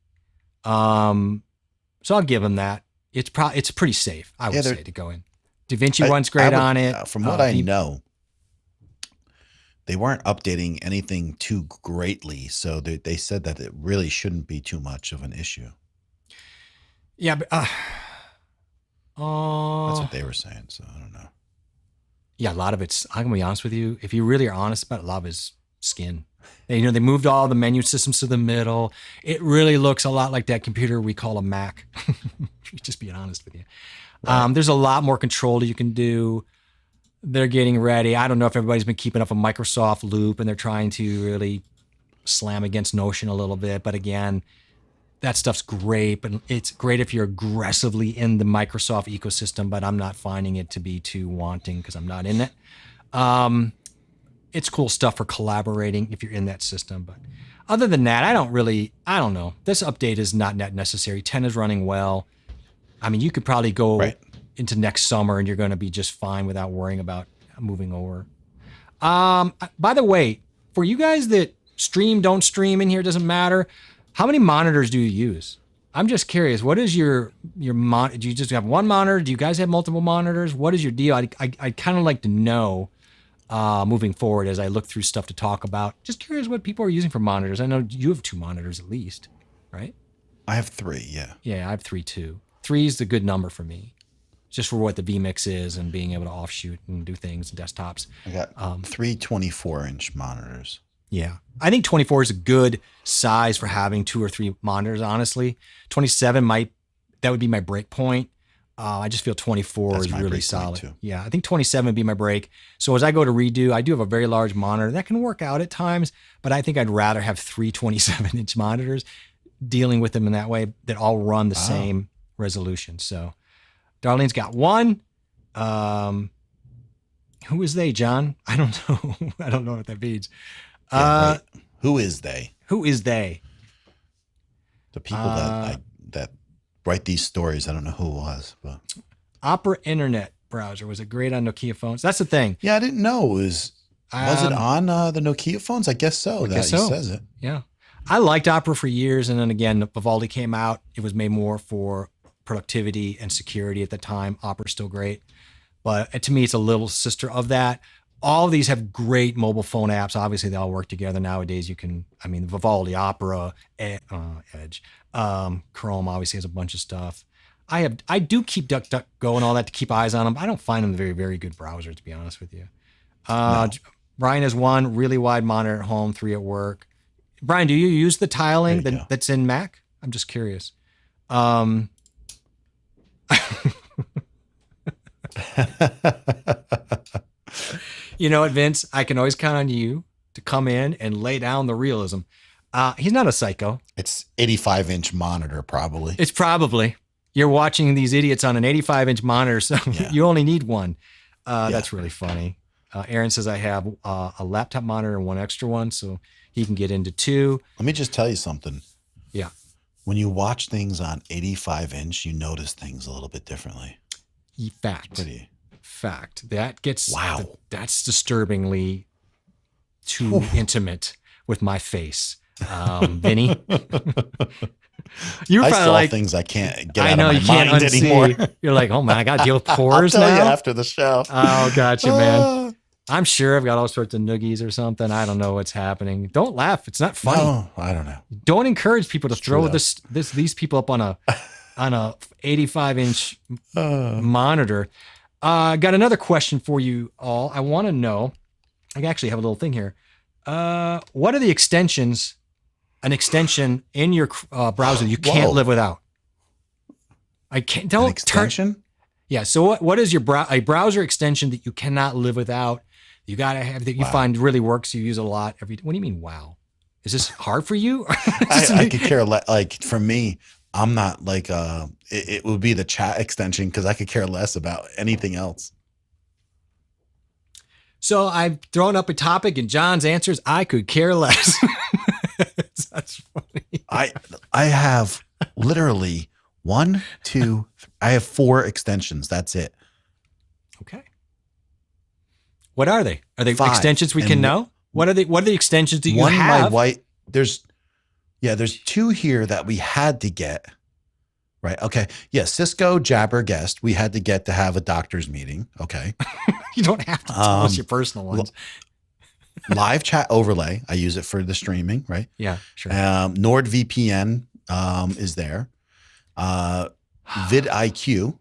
So I'll give them that. It's pretty safe, I would say, to go in. DaVinci runs great on it. From what I know, they weren't updating anything too greatly. So they said that it really shouldn't be too much of an issue. Yeah. But, that's what they were saying. So I don't know. Yeah, a lot of it's, I'm going to be honest with you. If you really are honest about it, a lot of it's skin. They moved all the menu systems to the middle. It really looks a lot like that computer we call a Mac. Just being honest with you. Right. There's a lot more control you can do. They're getting ready. I don't know if everybody's been keeping up a Microsoft loop and they're trying to really slam against Notion a little bit. But again, that stuff's great, but it's great if you're aggressively in the Microsoft ecosystem, but I'm not finding it to be too wanting because I'm not in it. It's cool stuff for collaborating if you're in that system. But other than that, I don't know. This update is not net necessary. 10 is running well. I mean, you could probably go into next summer and you're going to be just fine without worrying about moving over. By the way, for you guys that don't stream in here, doesn't matter. How many monitors do you use? I'm just curious. What is your do you just have one monitor? Do you guys have multiple monitors? What is your deal? I'd kind of like to know moving forward as I look through stuff to talk about. Just curious what people are using for monitors. I know you have 2 monitors at least, right? I have 3, yeah. Yeah, I have 3 too. 3 is the good number for me, just for what the vMix is and being able to offshoot and do things and desktops. I got 3 24-inch monitors. Yeah. I think 24 is a good size for having 2 or 3 monitors, honestly. 27 that would be my break point. I just feel 24 is really solid. Yeah, I think 27 would be my break. So as I go to redo, I do have a very large monitor. That can work out at times, but I think I'd rather have 3 27-inch monitors dealing with them in that way that all run the same resolution. So Darlene's got 1. Who is they, John? I don't know. I don't know what that means. Yeah, right. Who is they? Who is they? The people that write these stories. I don't know who it was, but Opera Internet browser was it great on Nokia phones? That's the thing. Yeah, I didn't know was it on the Nokia phones? I guess so. He says it. Yeah, I liked Opera for years, and then again, Vivaldi came out. It was made more for productivity and security at the time. Opera's still great, but to me, it's a little sister of that. All of these have great mobile phone apps. Obviously, they all work together nowadays. Vivaldi, Opera, Edge, Chrome obviously has a bunch of stuff. I do keep DuckDuckGo and all that to keep eyes on them. I don't find them a very, very good browser, to be honest with you. No. Brian has 1 really wide monitor at home, 3 at work. Brian, do you use the tiling that's in Mac? I'm just curious. You know what, Vince? I can always count on you to come in and lay down the realism. He's not a psycho. It's 85-inch monitor, probably. It's probably. You're watching these idiots on an 85-inch monitor, so you only need 1. That's really funny. Aaron says I have a laptop monitor and 1 extra one, so he can get into 2. Let me just tell you something. Yeah. When you watch things on 85-inch, you notice things a little bit differently. Fact. That gets that's disturbingly too intimate with my face. Vinny. I saw things I can't get out of my mind anymore. You're like, oh man, I got to deal with pores I'll tell now? you after the show. Oh, gotcha, man. I'm sure I've got all sorts of noogies or something. I don't know what's happening. Don't laugh. It's not funny. No, I don't know. Don't encourage people to throw these people up on a 85-inch monitor. Got another question for you all. I want to know, I actually have a little thing here. What are the extensions, an extension in your browser you can't live without? Don't extension? Yeah. So what is your a browser extension that you cannot live without? You got to have that you find really works. You use a lot every day. What do you mean? Wow. Is this hard for you? I could care less. Like for me, I'm not like, it would be the chat extension because I could care less about anything else. So I've thrown up a topic and John's answers, I could care less. That's funny. I have literally 1, 2, I have 4 extensions. That's it. Okay. What are they? Are they 5. extensions we can know? What are the extensions that you have? There's 2 here that we had to get. Right. Okay. Yeah. Cisco Jabber guest. We had to get to have a doctor's meeting. Okay. You don't have to tell us your personal ones. Live chat overlay. I use it for the streaming. Right. Yeah. Sure. NordVPN is there. vidIQ.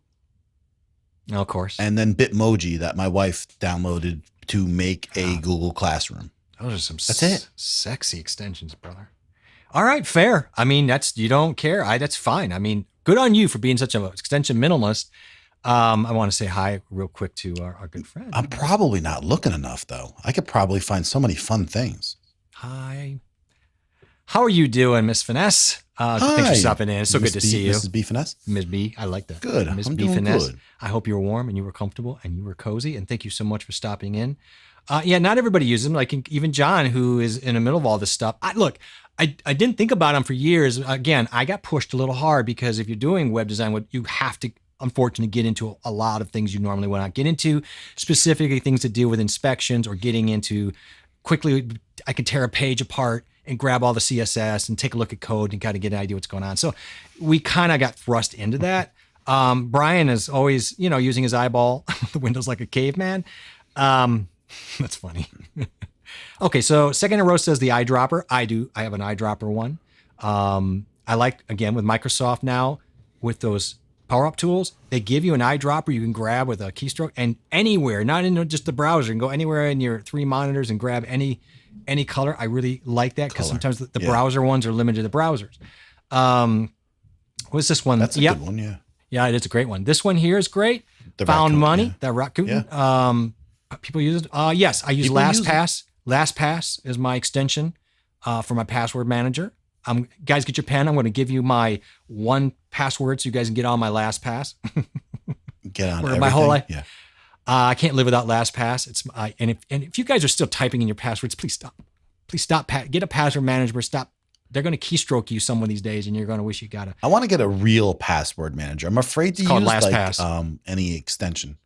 Of course. And then Bitmoji that my wife downloaded to make a Google Classroom. Those are some That's it. sexy extensions, brother. All right, fair. I mean, you don't care. That's fine. I mean, good on you for being such an extension minimalist. I want to say hi real quick to our good friend. I'm probably not looking enough, though. I could probably find so many fun things. Hi. How are you doing, Miss Finesse? Thanks for stopping in. It's so good to see you. Mrs. B Finesse? Ms. B, I like that. Good. Ms. I'm B doing Finesse. good. I hope you were warm and you were comfortable and you were cozy. And thank you so much for stopping in. Yeah, not everybody uses them. Like even John, who is in the middle of all this stuff. I didn't think about them for years. Again, I got pushed a little hard because if you're doing web design, you have to, unfortunately, get into a lot of things you normally would not get into, specifically things to deal with inspections or getting into quickly. I can tear a page apart and grab all the CSS and take a look at code and kind of get an idea what's going on. So we kind of got thrust into that. Brian is always, using his eyeball, the windows like a caveman. That's funny. Okay, so second in a row says the eyedropper. I have an eyedropper one. I like, again, with Microsoft now, with those power-up tools, they give you an eyedropper you can grab with a keystroke and anywhere, not in just the browser, and go anywhere in your 3 monitors and grab any color. I really like that because sometimes the browser ones are limited to the browsers. What's this one? That's a good one, yeah. Yeah, it is a great one. This one here is great. The Found Rakuten, Money, yeah. that Rakuten. Yeah. People use it. Yes, I use People use LastPass. LastPass is my extension for my password manager. Guys, get your pen. I'm going to give you my one password so you guys can get on my LastPass. Get on Or everything. my whole life. Yeah. I can't live without LastPass. And if you guys are still typing in your passwords, please stop. Please stop. Get a password manager. Stop. They're going to keystroke you some of these days, and you're going to wish you got a. I want to get a real password manager. I'm afraid to use LastPass. Any extension.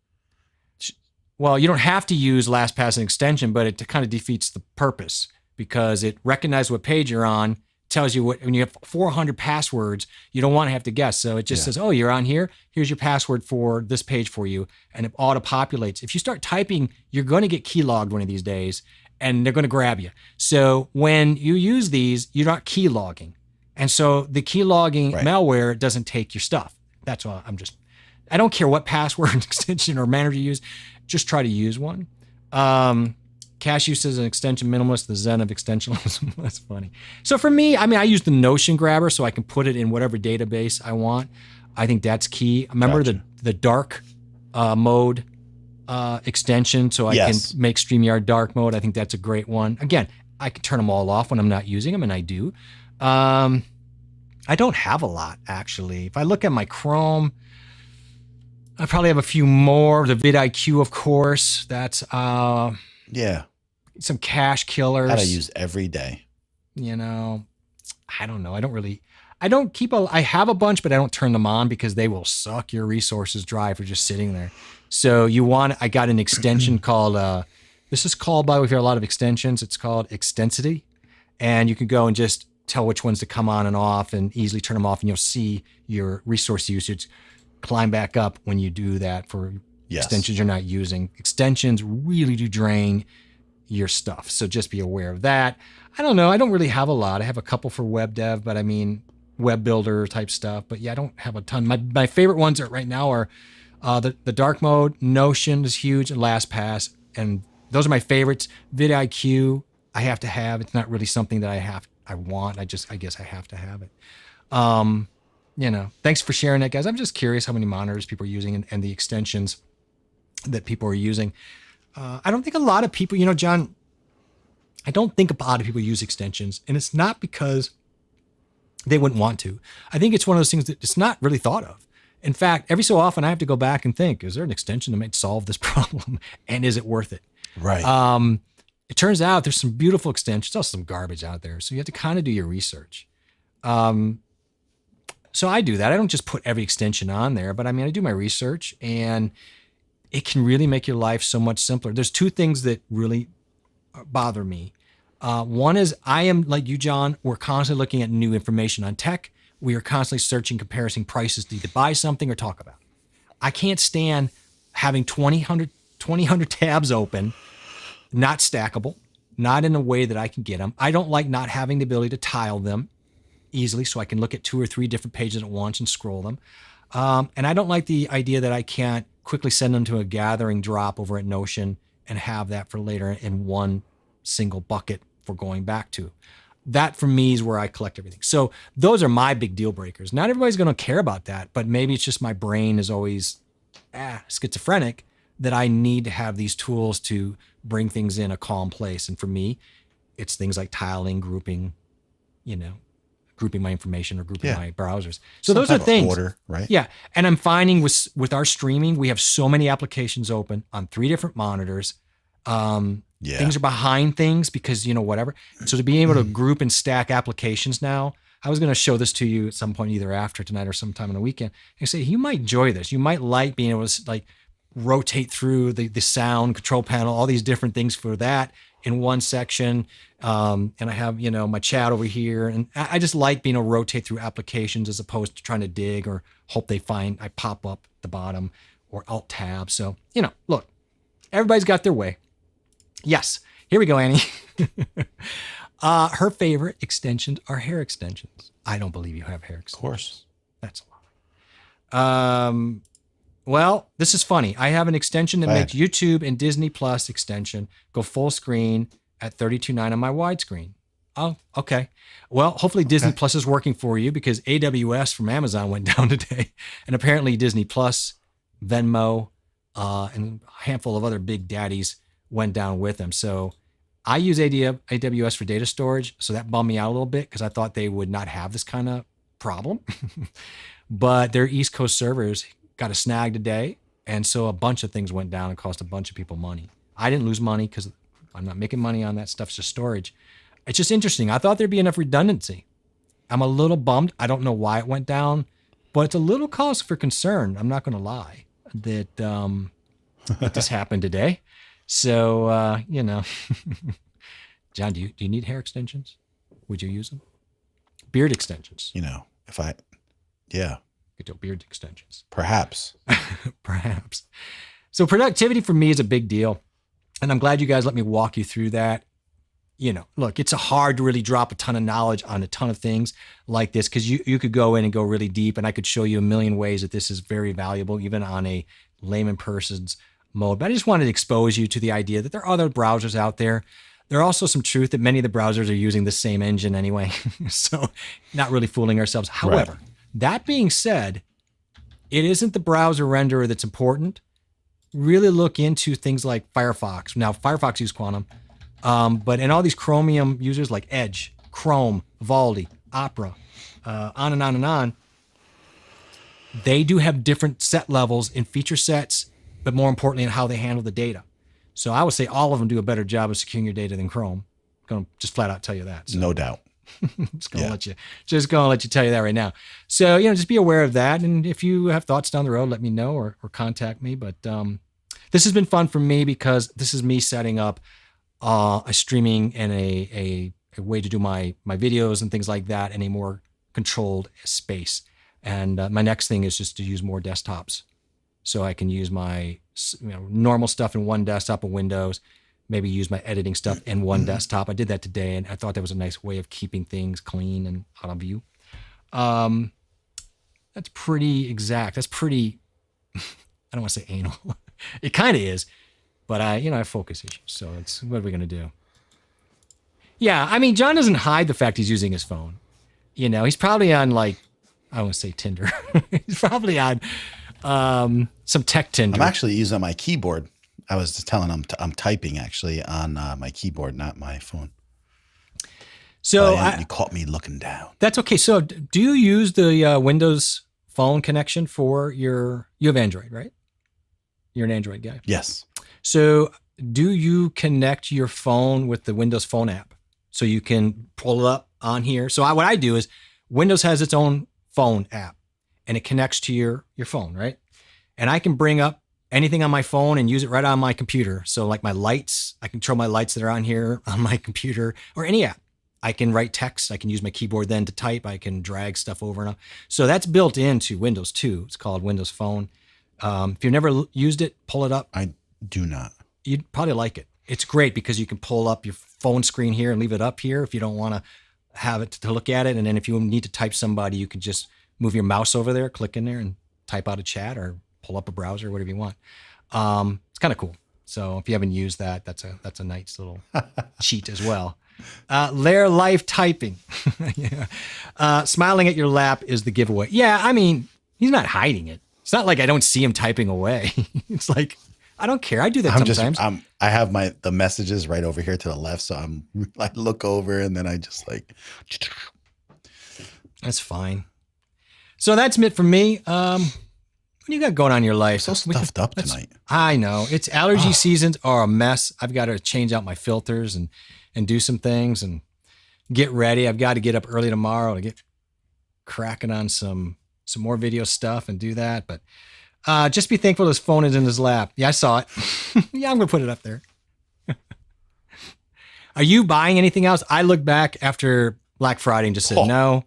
Well, you don't have to use LastPass as an extension, but it kind of defeats the purpose because it recognizes what page you're on, tells you when you have 400 passwords, you don't want to have to guess. So it just says, oh, you're on here. Here's your password for this page for you. And it auto-populates. If you start typing, you're going to get keylogged one of these days, and they're going to grab you. So when you use these, you're not keylogging. And so the keylogging malware doesn't take your stuff. That's why I don't care what password extension or manager you use. Just try to use one. Cash use as an extension minimalist, the Zen of extensionalism. That's funny. So for me, I use the Notion grabber so I can put it in whatever database I want. I think that's key. Remember the dark mode extension so I can make StreamYard dark mode. I think that's a great one. Again, I can turn them all off when I'm not using them, and I do. I don't have a lot, actually. If I look at my Chrome, I probably have a few more. The vidIQ, of course. That's some cache killers. That I use every day. I don't know. I have a bunch, but I don't turn them on because they will suck your resources dry for just sitting there. So I got an extension called, this is called, by the way, if you have a lot of extensions, it's called Extensity. And you can go and just tell which ones to come on and off and easily turn them off, and you'll see your resource usage climb back up when you do that for extensions you're not using. Extensions really do drain your stuff. So just be aware of that. I don't know. I don't really have a lot. I have a couple for web dev, but web builder type stuff. But yeah, I don't have a ton. My favorite ones right now are the dark mode, Notion is huge, and LastPass. And those are my favorites. vidIQ, I have to have. It's not really something that I want. I guess I have to have it. Thanks for sharing that, guys. I'm just curious how many monitors people are using and the extensions that people are using. I don't think a lot of people, John, I don't think a lot of people use extensions, and it's not because they wouldn't want to. I think it's one of those things that it's not really thought of. In fact, every so often I have to go back and think, is there an extension that might solve this problem? And is it worth it? Right. It turns out there's some beautiful extensions, also some garbage out there. So you have to kind of do your research. So I do that. I don't just put every extension on there, but I do my research, and it can really make your life so much simpler. There's two things that really bother me. One is I am like you, John. We're constantly looking at new information on tech. We are constantly searching, comparing prices to either buy something or talk about. I can't stand having 200 tabs open, not stackable, not in a way that I can get them. I don't like not having the ability to tile them easily so I can look at 2 or 3 different pages at once and scroll them. And I don't like the idea that I can't quickly send them to a gathering drop over at Notion and have that for later in one single bucket for going back to. That for me is where I collect everything. So those are my big deal breakers. Not everybody's going to care about that, but maybe it's just my brain is always schizophrenic that I need to have these tools to bring things in a calm place. And for me, it's things like tiling, grouping, grouping my information or grouping my browsers. So Some those are type of things. order, right? Yeah. And I'm finding with our streaming, we have so many applications open on 3 different monitors. Things are behind things because, whatever. So to be able to group and stack applications now, I was going to show this to you at some point, either after tonight or sometime on the weekend. And say, you might enjoy this. You might like being able to rotate through the sound control panel, all these different things for that in one section. And I have, my chat over here. And I just like being able to rotate through applications as opposed to trying to dig or hope I pop up at the bottom or alt tab. So, look, everybody's got their way. Yes. Here we go, Annie. Her favorite extensions are hair extensions. I don't believe you have hair extensions. Of course. That's a lie. Well, this is funny. I have an extension that makes YouTube and Disney Plus extension go full screen at 32.9 on my widescreen. Oh, okay. Well, hopefully Disney Plus is working for you because AWS from Amazon went down today. And apparently Disney Plus, Venmo, and a handful of other big daddies went down with them. So I use AWS for data storage. So that bummed me out a little bit because I thought they would not have this kind of problem. But their East Coast servers got a snag today. And so a bunch of things went down and cost a bunch of people money. I didn't lose money because I'm not making money on that stuff. It's just storage. It's just interesting. I thought there'd be enough redundancy. I'm a little bummed. I don't know why it went down, but it's a little cause for concern. I'm not going to lie that this happened today. So, John, do you need hair extensions? Would you use them? Beard extensions. Get your beard extensions. Perhaps. Perhaps. So productivity for me is a big deal. And I'm glad you guys let me walk you through that. Look, it's hard to really drop a ton of knowledge on a ton of things like this because you could go in and go really deep and I could show you a million ways that this is very valuable, even on a layman person's mode. But I just wanted to expose you to the idea that there are other browsers out there. There are also some truth that many of the browsers are using the same engine anyway. So not really fooling ourselves. However, that being said, it isn't the browser renderer that's important. Really look into things like Firefox. Now, Firefox uses Quantum, but in all these Chromium users like Edge, Chrome, Vivaldi, Opera, on and on and on, they do have different set levels in feature sets, but more importantly, in how they handle the data. So I would say all of them do a better job of securing your data than Chrome. I'm going to just flat out tell you that. So. No doubt. just gonna let you tell you that right now. So just be aware of that, and if you have thoughts down the road, let me know or contact me. But this has been fun for me because this is me setting up a streaming and a way to do my videos and things like that in a more controlled space. And my next thing is just to use more desktops, so I can use my normal stuff in one desktop of Windows. Maybe use my editing stuff in one desktop. I did that today, and I thought that was a nice way of keeping things clean and out of view. That's pretty exact. That's pretty, I don't want to say anal. It kind of is, but I have focus issues. So what are we going to do? Yeah, I mean, John doesn't hide the fact he's using his phone. He's probably on I don't want to say Tinder. He's probably on some tech Tinder. I'm actually using my keyboard. I was just telling him I'm typing actually on my keyboard, not my phone. So you caught me looking down. That's okay. So do you use the Windows phone connection for you have Android, right? You're an Android guy. Yes. So do you connect your phone with the Windows Phone app so you can pull it up on here? So what I do is Windows has its own phone app and it connects to your phone, right? And I can bring up anything on my phone and use it right on my computer. So like my lights, I control my lights that are on here on my computer or any app. I can write text. I can use my keyboard then to type. I can drag stuff over and up. So that's built into Windows 2. It's called Windows Phone. If you've never used it, pull it up. I do not. You'd probably like it. It's great because you can pull up your phone screen here and leave it up here if you don't want to have it to look at it. And then if you need to type somebody, you can just move your mouse over there, click in there and type out a chat or pull up a browser, whatever you want. It's kind of cool. So if you haven't used that, that's a nice little cheat as well. Lair Life typing. Yeah. Smiling at your lap is the giveaway. Yeah, I mean, he's not hiding it. It's not like I don't see him typing away. It's like, I don't care. I do that sometimes. I have the messages right over here to the left. So I look over and then I just like. That's fine. So that's it for me. What do you got going on in your life? So stuffed up tonight. I know. It's allergy seasons are a mess. I've got to change out my filters and do some things and get ready. I've got to get up early tomorrow to get cracking on some more video stuff and do that. But just be thankful his phone is in his lap. Yeah, I saw it. Yeah, I'm going to put it up there. Are you buying anything else? I looked back after Black Friday and just said no.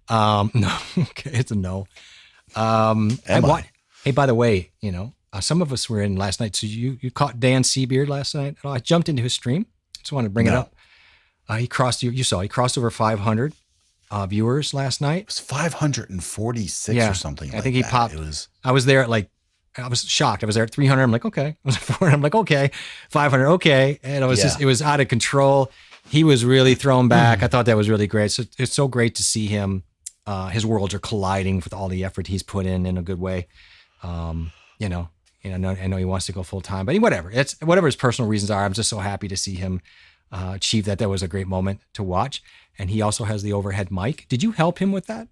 No. Okay, it's a no. Hey, by the way, some of us were in last night. So you caught Dan Seabeard last night. I jumped into his stream. Just wanted to bring it up. He crossed he crossed over 500 viewers last night. It was 546 or something. I think he popped. I was there at I was shocked. I was there at 300. I'm like, okay. I was at 400. I'm like, okay. 500. Okay. And it was it was out of control. He was really thrown back. I thought that was really great. So it's so great to see him. His worlds are colliding with all the effort he's put in a good way. I know he wants to go full time, but whatever. It's whatever his personal reasons are. I'm just so happy to see him achieve that. That was a great moment to watch. And he also has the overhead mic. Did you help him with that?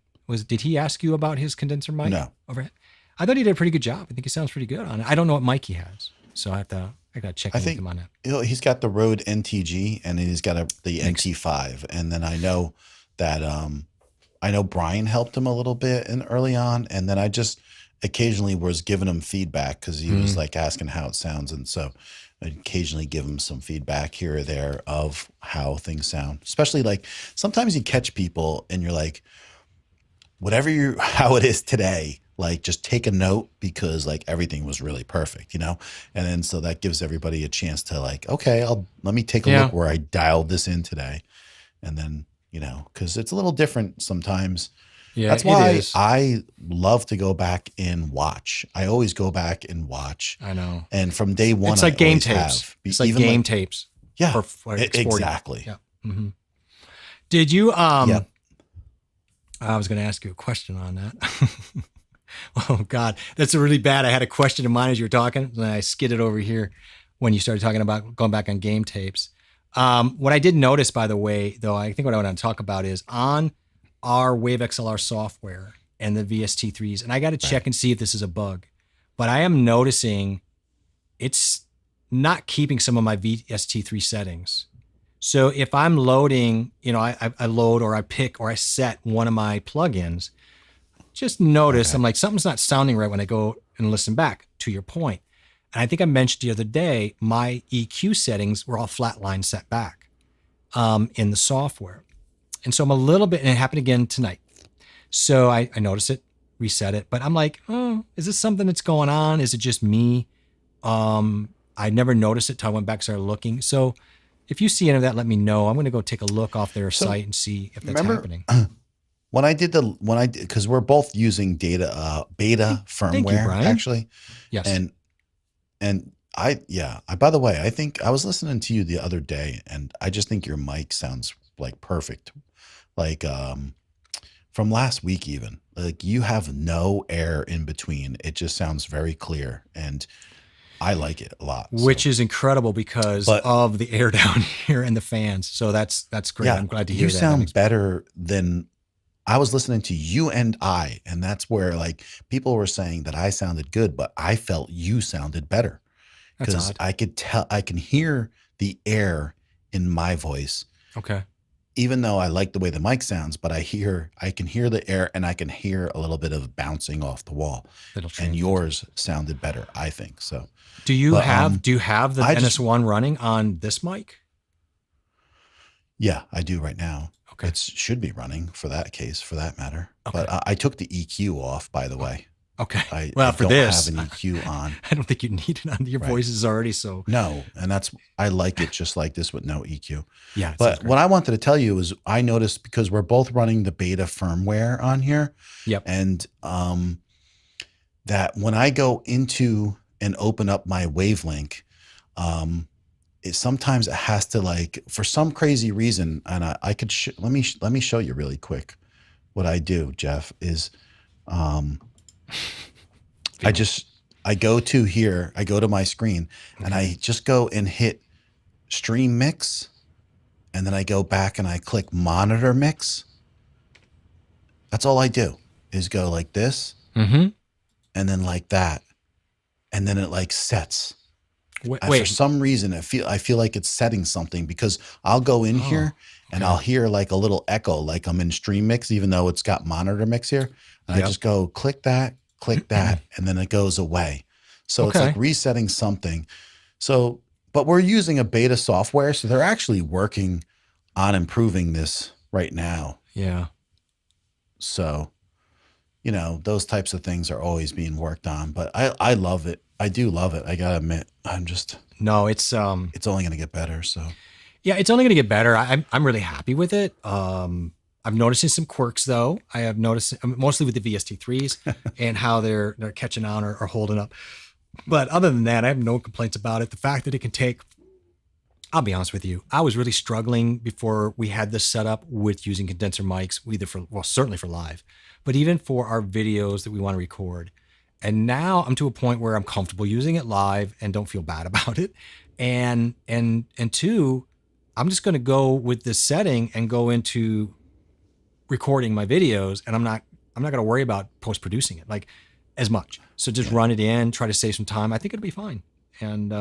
Did he ask you about his condenser mic? No. Overhead. I thought he did a pretty good job. I think he sounds pretty good on it. I don't know what mic he has, so I got to check in with him on that. He's got the Rode NTG and then he's got the NT5, and then I know that I know Brian helped him a little bit early on, and then I just occasionally was giving him feedback because he was like asking how it sounds, and so I occasionally give him some feedback here or there of how things sound. Especially like sometimes you catch people and you're like, how it is today, like just take a note because like everything was really perfect, and then so that gives everybody a chance to like, okay, let me take a look where I dialed this in today, and then because it's a little different sometimes. Yeah, that's why I love to go back and watch. I always go back and watch. I know. And from day one, it's like game tapes. It's like game tapes. Yeah, exactly. Yeah. Mm-hmm. Did you? I was going to ask you a question on that. Oh God, that's really bad. I had a question in mind as you were talking, and I skidded over here when you started talking about going back on game tapes. What I did notice, by the way, though, I think what I want to talk about is on our Wave XLR software and the VST3s, and I got to check and see if this is a bug, but I am noticing it's not keeping some of my VST3 settings. So if I'm loading, I load or I pick or I set one of my plugins, just notice I'm like, something's not sounding right when I go and listen back, to your point. And I think I mentioned the other day, my EQ settings were all flatline set back in the software. And so I'm a little bit, and it happened again tonight. So I noticed it, reset it, but I'm like, is this something that's going on? Is it just me? I never noticed it till I went back and started looking. So if you see any of that, let me know. I'm going to go take a look off their site and see if that's happening. When I did because we're both using beta firmware, actually. Yes. And by the way, I think I was listening to you the other day and I just think your mic sounds like perfect. Like, from last week, even like you have no air in between. It just sounds very clear and I like it a lot. Which is incredible because of the air down here and the fans. So that's great. Yeah, I'm glad to hear that. You sound better than I was listening to you and that's where like people were saying that I sounded good, but I felt you sounded better because I can hear the air in my voice. Okay. Even though I like the way the mic sounds, but I can hear the air and I can hear a little bit of bouncing off the wall. And yours sounded better, I think. So do you have the NS1 running on this mic? Yeah, I do right now. Okay. It should be running for that matter. Okay. But I took the EQ off, by the way. Okay. I don't have an EQ on. I don't think you need it on. Your voice is already so. No, and I like it just like this with no EQ. Yeah. But what I wanted to tell you is I noticed because we're both running the beta firmware on here. Yep. And that when I go into and open up my Wavelink, Sometimes it has to, like, for some crazy reason, and I could let me show you really quick what I do, Jeff, is I go to here, I go to my screen, and I just go and hit stream mix, and then I go back and I click monitor mix. That's all I do, is go like this, and then like that, and then it like sets. For some reason, I feel like it's setting something, because I'll go in here and I'll hear like a little echo, like I'm in stream mix, even though it's got monitor mix here. And I just go click that, and then it goes away. So it's like resetting something. So, but we're using a beta software, so they're actually working on improving this right now. Yeah. So, you know, those types of things are always being worked on, but I love it. I do love it. I gotta admit, no, it's only going to get better. So yeah, it's only going to get better. I'm really happy with it. I'm noticing some quirks though. I have noticed mostly with the VST3s and how they're catching on or holding up. But other than that, I have no complaints about it. The fact that it can take, I'll be honest with you, I was really struggling before we had this set up with using condenser mics, certainly for live, but even for our videos that we want to record. And now I'm to a point where I'm comfortable using it live and don't feel bad about it. And two, I'm just going to go with this setting and go into recording my videos, and I'm not going to worry about post-producing it like as much. So just run it in, try to save some time. I think it'll be fine. And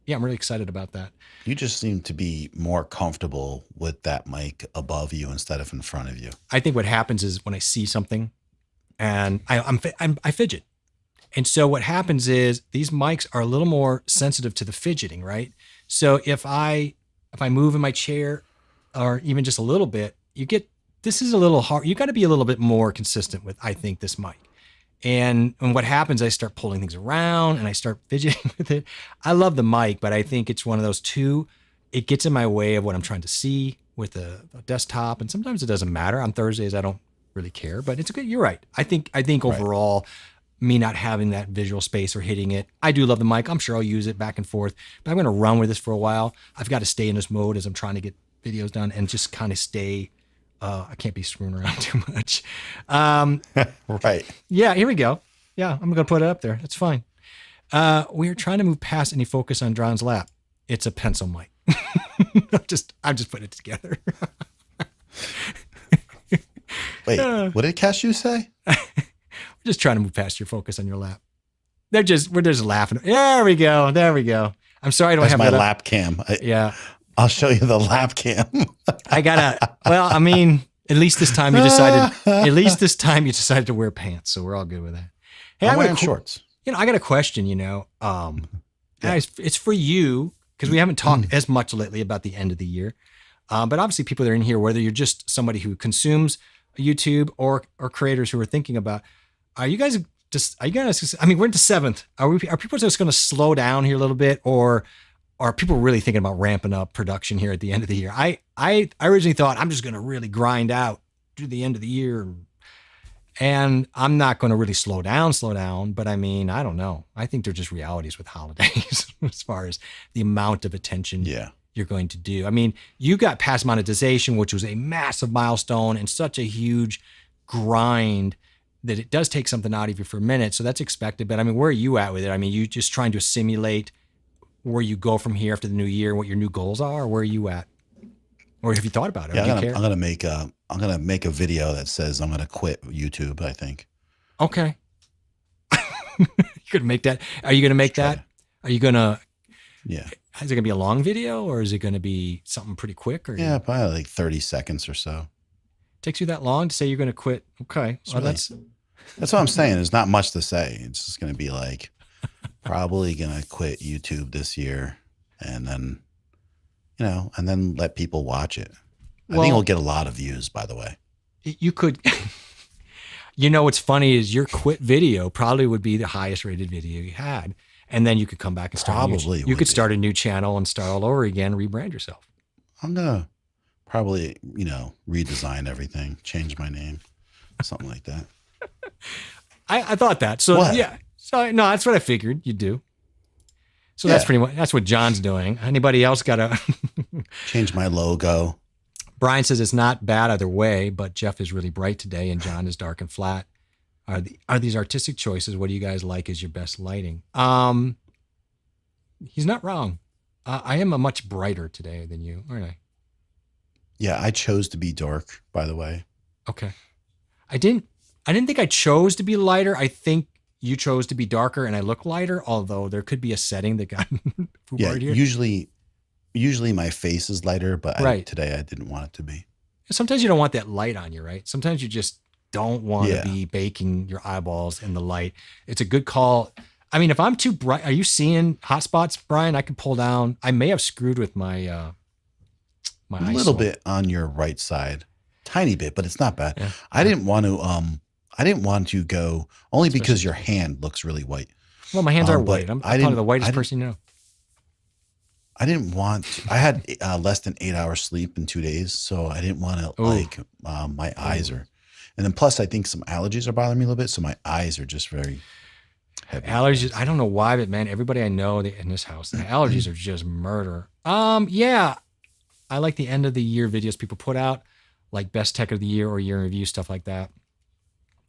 yeah, I'm really excited about that. You just seem to be more comfortable with that mic above you instead of in front of you. I think what happens is when I see something and I fidget. And so what happens is these mics are a little more sensitive to the fidgeting, right? So if I move in my chair or even just a little bit, this is a little hard. You got to be a little bit more consistent with, I think, this mic. And what happens, I start pulling things around and I start fidgeting with it. I love the mic, but I think it's one of those two. It gets in my way of what I'm trying to see with a desktop. And sometimes it doesn't matter. On Thursdays, I don't really care, but it's good. You're right. I think overall, me not having that visual space or hitting it, I do love the mic. I'm sure I'll use it back and forth, but I'm going to run with this for a while. I've got to stay in this mode as I'm trying to get videos done and just kind of stay. I can't be screwing around too much. Right. Yeah, here we go. Yeah, I'm going to put it up there. That's fine. We are trying to move past any focus on John's lap. It's a pencil mic. I'm just putting it together. Wait, what did Cashew say? We're just trying to move past your focus on your lap. We're just laughing. There we go. I'm sorry I don't have my that lap cam. Yeah. I'll show you the lap cam. I mean, at least this time you decided to wear pants. So we're all good with that. Hey, I'm wearing shorts. I got a question, it's for you because we haven't talked as much lately about the end of the year. But obviously people that are in here, whether you're just somebody who consumes YouTube or creators who are thinking about, are you guys, we're into 7th. Are people just going to slow down here a little bit, or are people really thinking about ramping up production here at the end of the year? I originally thought I'm just going to really grind out through the end of the year, and I'm not going to really slow down. But I mean, I don't know. I think they're just realities with holidays as far as the amount of attention you're going to do. I mean, you got past monetization, which was a massive milestone and such a huge grind that it does take something out of you for a minute. So that's expected. But I mean, where are you at with it? I mean, you just trying to simulate where you go from here after the new year, what your new goals are, or where are you at? Or have you thought about it? Yeah, I'm gonna make a video that says I'm gonna quit YouTube, I think. Okay. You're gonna make that. Are you gonna make that? Are you gonna Is it gonna be a long video, or is it gonna be something pretty quick? Or yeah, probably like 30 seconds or so. Takes you that long to say you're gonna quit? Okay. That's what I'm saying. There's not much to say. It's just gonna be like, probably gonna quit YouTube this year, and then, and then let people watch it. I think it'll get a lot of views, by the way. You could, what's funny is your quit video probably would be the highest rated video you had, and then you could come back and start. You could start a new channel and start all over again, rebrand yourself. I'm gonna probably, redesign everything, change my name, something like that. I thought that. So what? Yeah. So no, that's what I figured you'd do. So that's pretty much, that's what John's doing. Anybody else got to change my logo? Brian says it's not bad either way, but Jeff is really bright today and John is dark and flat. Are these artistic choices? What do you guys like as your best lighting? He's not wrong. I am a much brighter today than you, aren't I? Yeah, I chose to be dark, by the way. Okay. I didn't think I chose to be lighter. I think you chose to be darker and I look lighter, although there could be a setting that got Yeah, here. usually my face is lighter, but today I didn't want it to be. Sometimes you don't want that light on you, right? Sometimes you just don't want to be baking your eyeballs in the light. It's a good call. I mean, if I'm too bright, are you seeing hot spots, Brian? I can pull down. I may have screwed with my my a little bit on your right side, tiny bit, but it's not bad. Yeah. I didn't want to go only because your hand looks really white. Well, my hands are white. I'm probably the whitest person you know. I didn't want to, I had less than 8 hours sleep in 2 days. So I didn't want to my eyes are, and then plus I think some allergies are bothering me a little bit. So my eyes are just very heavy. Allergies. I don't know why, but man, everybody I know in this house, the allergies are just murder. Yeah. I like the end of the year videos people put out, like best tech of the year or year in review, stuff like that.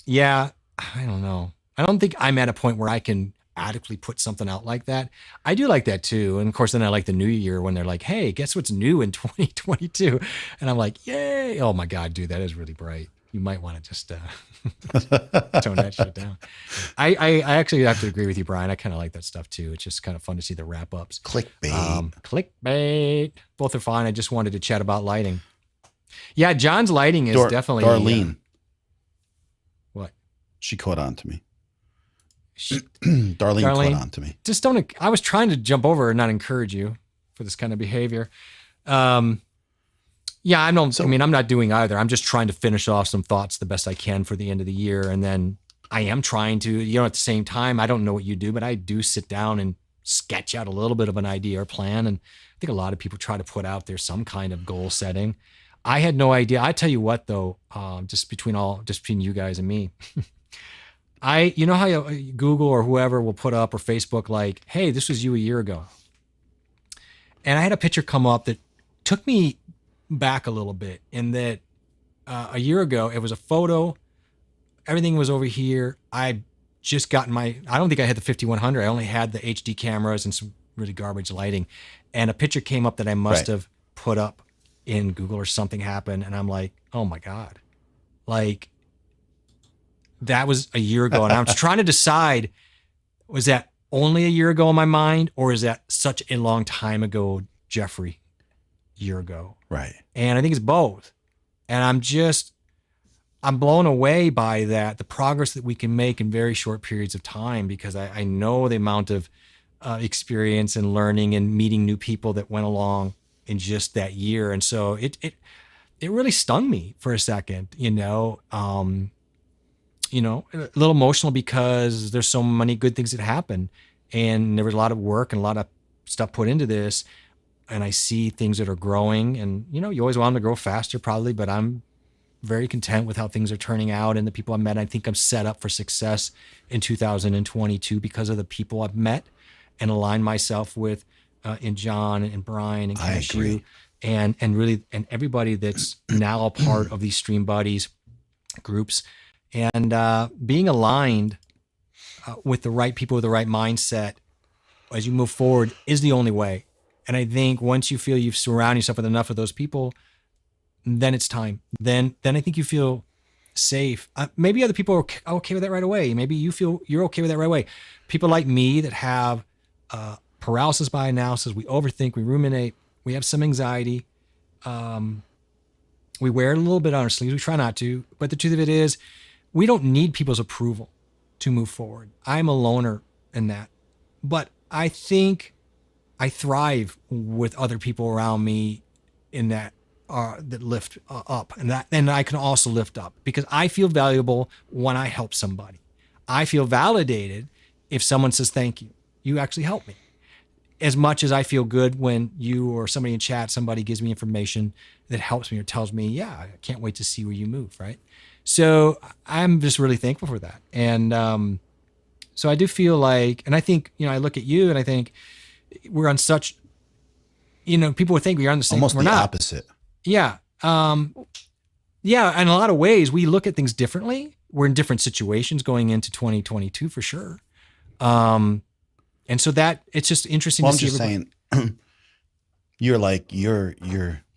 Yeah. I don't know. I don't think I'm at a point where I can adequately put something out like that. I do like that too. And of course, then I like the new year when they're like, hey, guess what's new in 2022? And I'm like, yay. Oh my God, dude, that is really bright. You might want to just tone that shit down. I actually have to agree with you, Brian. I kind of like that stuff too. It's just kind of fun to see the wrap ups. Clickbait. Clickbait. Both are fine. I just wanted to chat about lighting. Yeah, John's lighting is definitely Darlene. What? She caught on to me. Darlene caught on to me. Just don't. I was trying to jump over and not encourage you for this kind of behavior. Yeah, I'm not doing either. I'm just trying to finish off some thoughts the best I can for the end of the year. And then I am trying to, at the same time, I don't know what you do, but I do sit down and sketch out a little bit of an idea or plan. And I think a lot of people try to put out there some kind of goal setting. I had no idea. I tell you what, though, just between you guys and me, you know how Google or whoever will put up or Facebook like, hey, this was you a year ago. And I had a picture come up that took me back a little bit in that a year ago, it was a photo. Everything was over here. I just got I don't think I had the 5100. I only had the HD cameras and some really garbage lighting. And a picture came up that I must have put up in Google or something happened. And I'm like, oh my God. Like that was a year ago. And I'm just trying to decide, was that only a year ago in my mind or is that such a long time ago, Jeffrey? Year ago. Right. And I think it's both. And I'm blown away by that, the progress that we can make in very short periods of time, because I know the amount of experience and learning and meeting new people that went along in just that year. And so it really stung me for a second, a little emotional because there's so many good things that happened and there was a lot of work and a lot of stuff put into this. And I see things that are growing and, you always want them to grow faster probably, but I'm very content with how things are turning out and the people I've met. I think I'm set up for success in 2022 because of the people I've met and aligned myself with in John and Brian and Cashew and everybody that's now a part of these Stream Buddies groups. And being aligned with the right people with the right mindset as you move forward is the only way. And I think once you feel you've surrounded yourself with enough of those people, then it's time. Then I think you feel safe. Maybe other people are okay with that right away. Maybe you feel you're okay with that right away. People like me that have paralysis by analysis, we overthink, we ruminate, we have some anxiety. We wear it a little bit on our sleeves. We try not to. But the truth of it is, we don't need people's approval to move forward. I'm a loner in that. But I think I thrive with other people around me in that that lift up, and I can also lift up because I feel valuable when I help somebody. I feel validated if someone says thank you. You actually helped me. As much as I feel good when you or somebody in chat, somebody gives me information that helps me or tells me, yeah, I can't wait to see where you move, right? So I'm just really thankful for that. And so I do feel like, and I think, I look at you and I think, we're on such, people would think we're on the same. Almost we're the not. opposite. Yeah. Yeah. In a lot of ways, we look at things differently. We're in different situations going into 2022 for sure. And so that it's just interesting Well, to I'm see. just saying, you're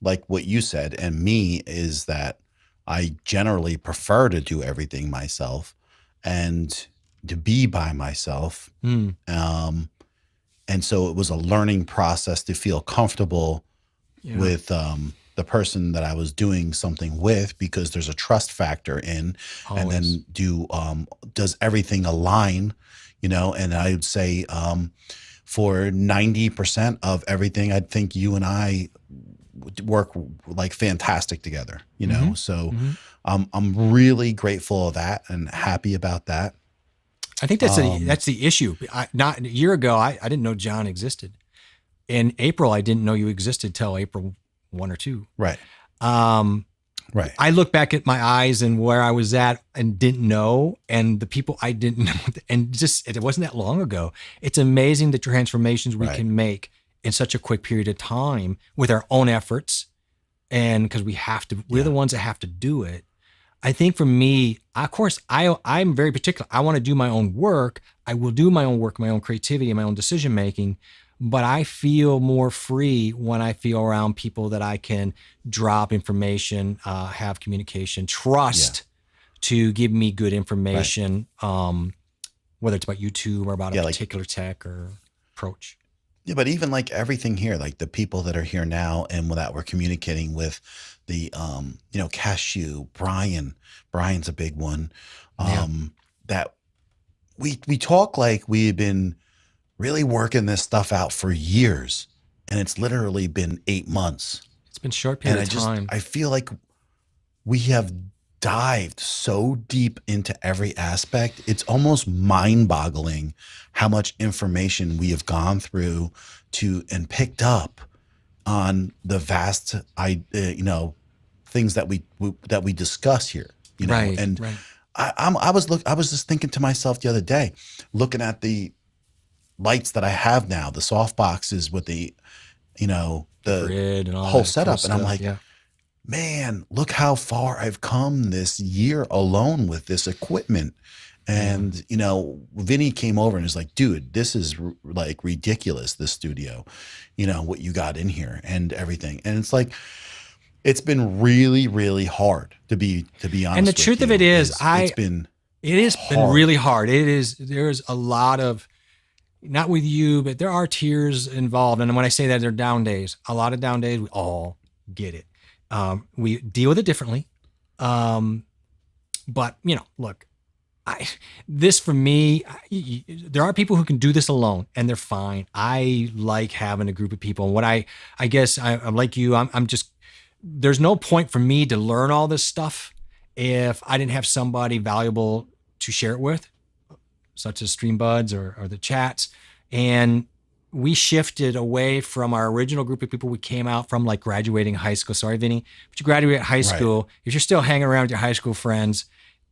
like what you said, and me is that I generally prefer to do everything myself and to be by myself. And so it was a learning process to feel comfortable with the person that I was doing something with, because there's a trust factor in, and then does everything align, and I would say for 90% of everything, I think you and I would work like fantastic together, so I'm really grateful of that and happy about that. I think that's the issue. Not a year ago, I didn't know John existed. In April, I didn't know you existed till April 1 or 2. Right. Right. I look back at my eyes and where I was at and didn't know, and the people I didn't know, and just it wasn't that long ago. It's amazing the transformations we can make in such a quick period of time with our own efforts, and because we're the ones that have to do it. I think for me, of course, I'm very particular. I want to do my own work. I will do my own work, my own creativity, my own decision making. But I feel more free when I feel around people that I can drop information, have communication, trust to give me good information, whether it's about YouTube or about a particular tech or approach. Yeah, but even like everything here, like the people that are here now and that we're communicating with, the Cashew, Brian's a big one. That we talk like we've been really working this stuff out for years, and it's literally been 8 months. It's been a short period of time. I feel like we have dived so deep into every aspect. It's almost mind-boggling how much information we have gone through and picked up on the vast, things that we discuss here. I was just thinking to myself the other day, looking at the lights that I have now, the soft boxes with the grid and all whole that setup, cool and I'm stuff, like, man, look how far I've come this year alone with this equipment. And, Vinny came over and was like, dude, this is like ridiculous, this studio, what you got in here and everything. And it's like, it's been really, really hard to be honest. And the truth of it is, it has been really hard. There's a lot of, not with you, but there are tears involved. And when I say that, they're down days, a lot of down days. We all get it. We deal with it differently. But look, this for me, there are people who can do this alone and they're fine. I like having a group of people. And what I guess I'm like you, I'm just, there's no point for me to learn all this stuff if I didn't have somebody valuable to share it with, such as StreamBuds or the chats. And we shifted away from our original group of people we came out from, like graduating high school. Sorry, Vinny, but you graduate high school. If you're still hanging around with your high school friends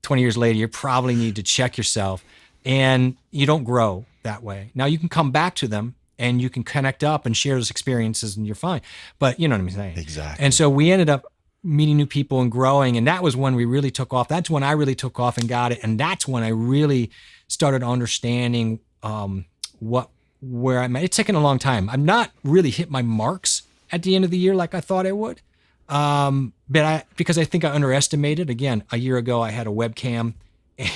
20 years later, you probably need to check yourself, and you don't grow that way. Now you can come back to them and you can connect up and share those experiences and you're fine. But you know what I'm saying? Exactly. And so we ended up meeting new people and growing. And that was when we really took off. That's when I really took off and got it. And that's when I really started understanding where I'm at. It's taken a long time. I've not really hit my marks at the end of the year like I thought I would. Because I think I underestimated. Again, a year ago, I had a webcam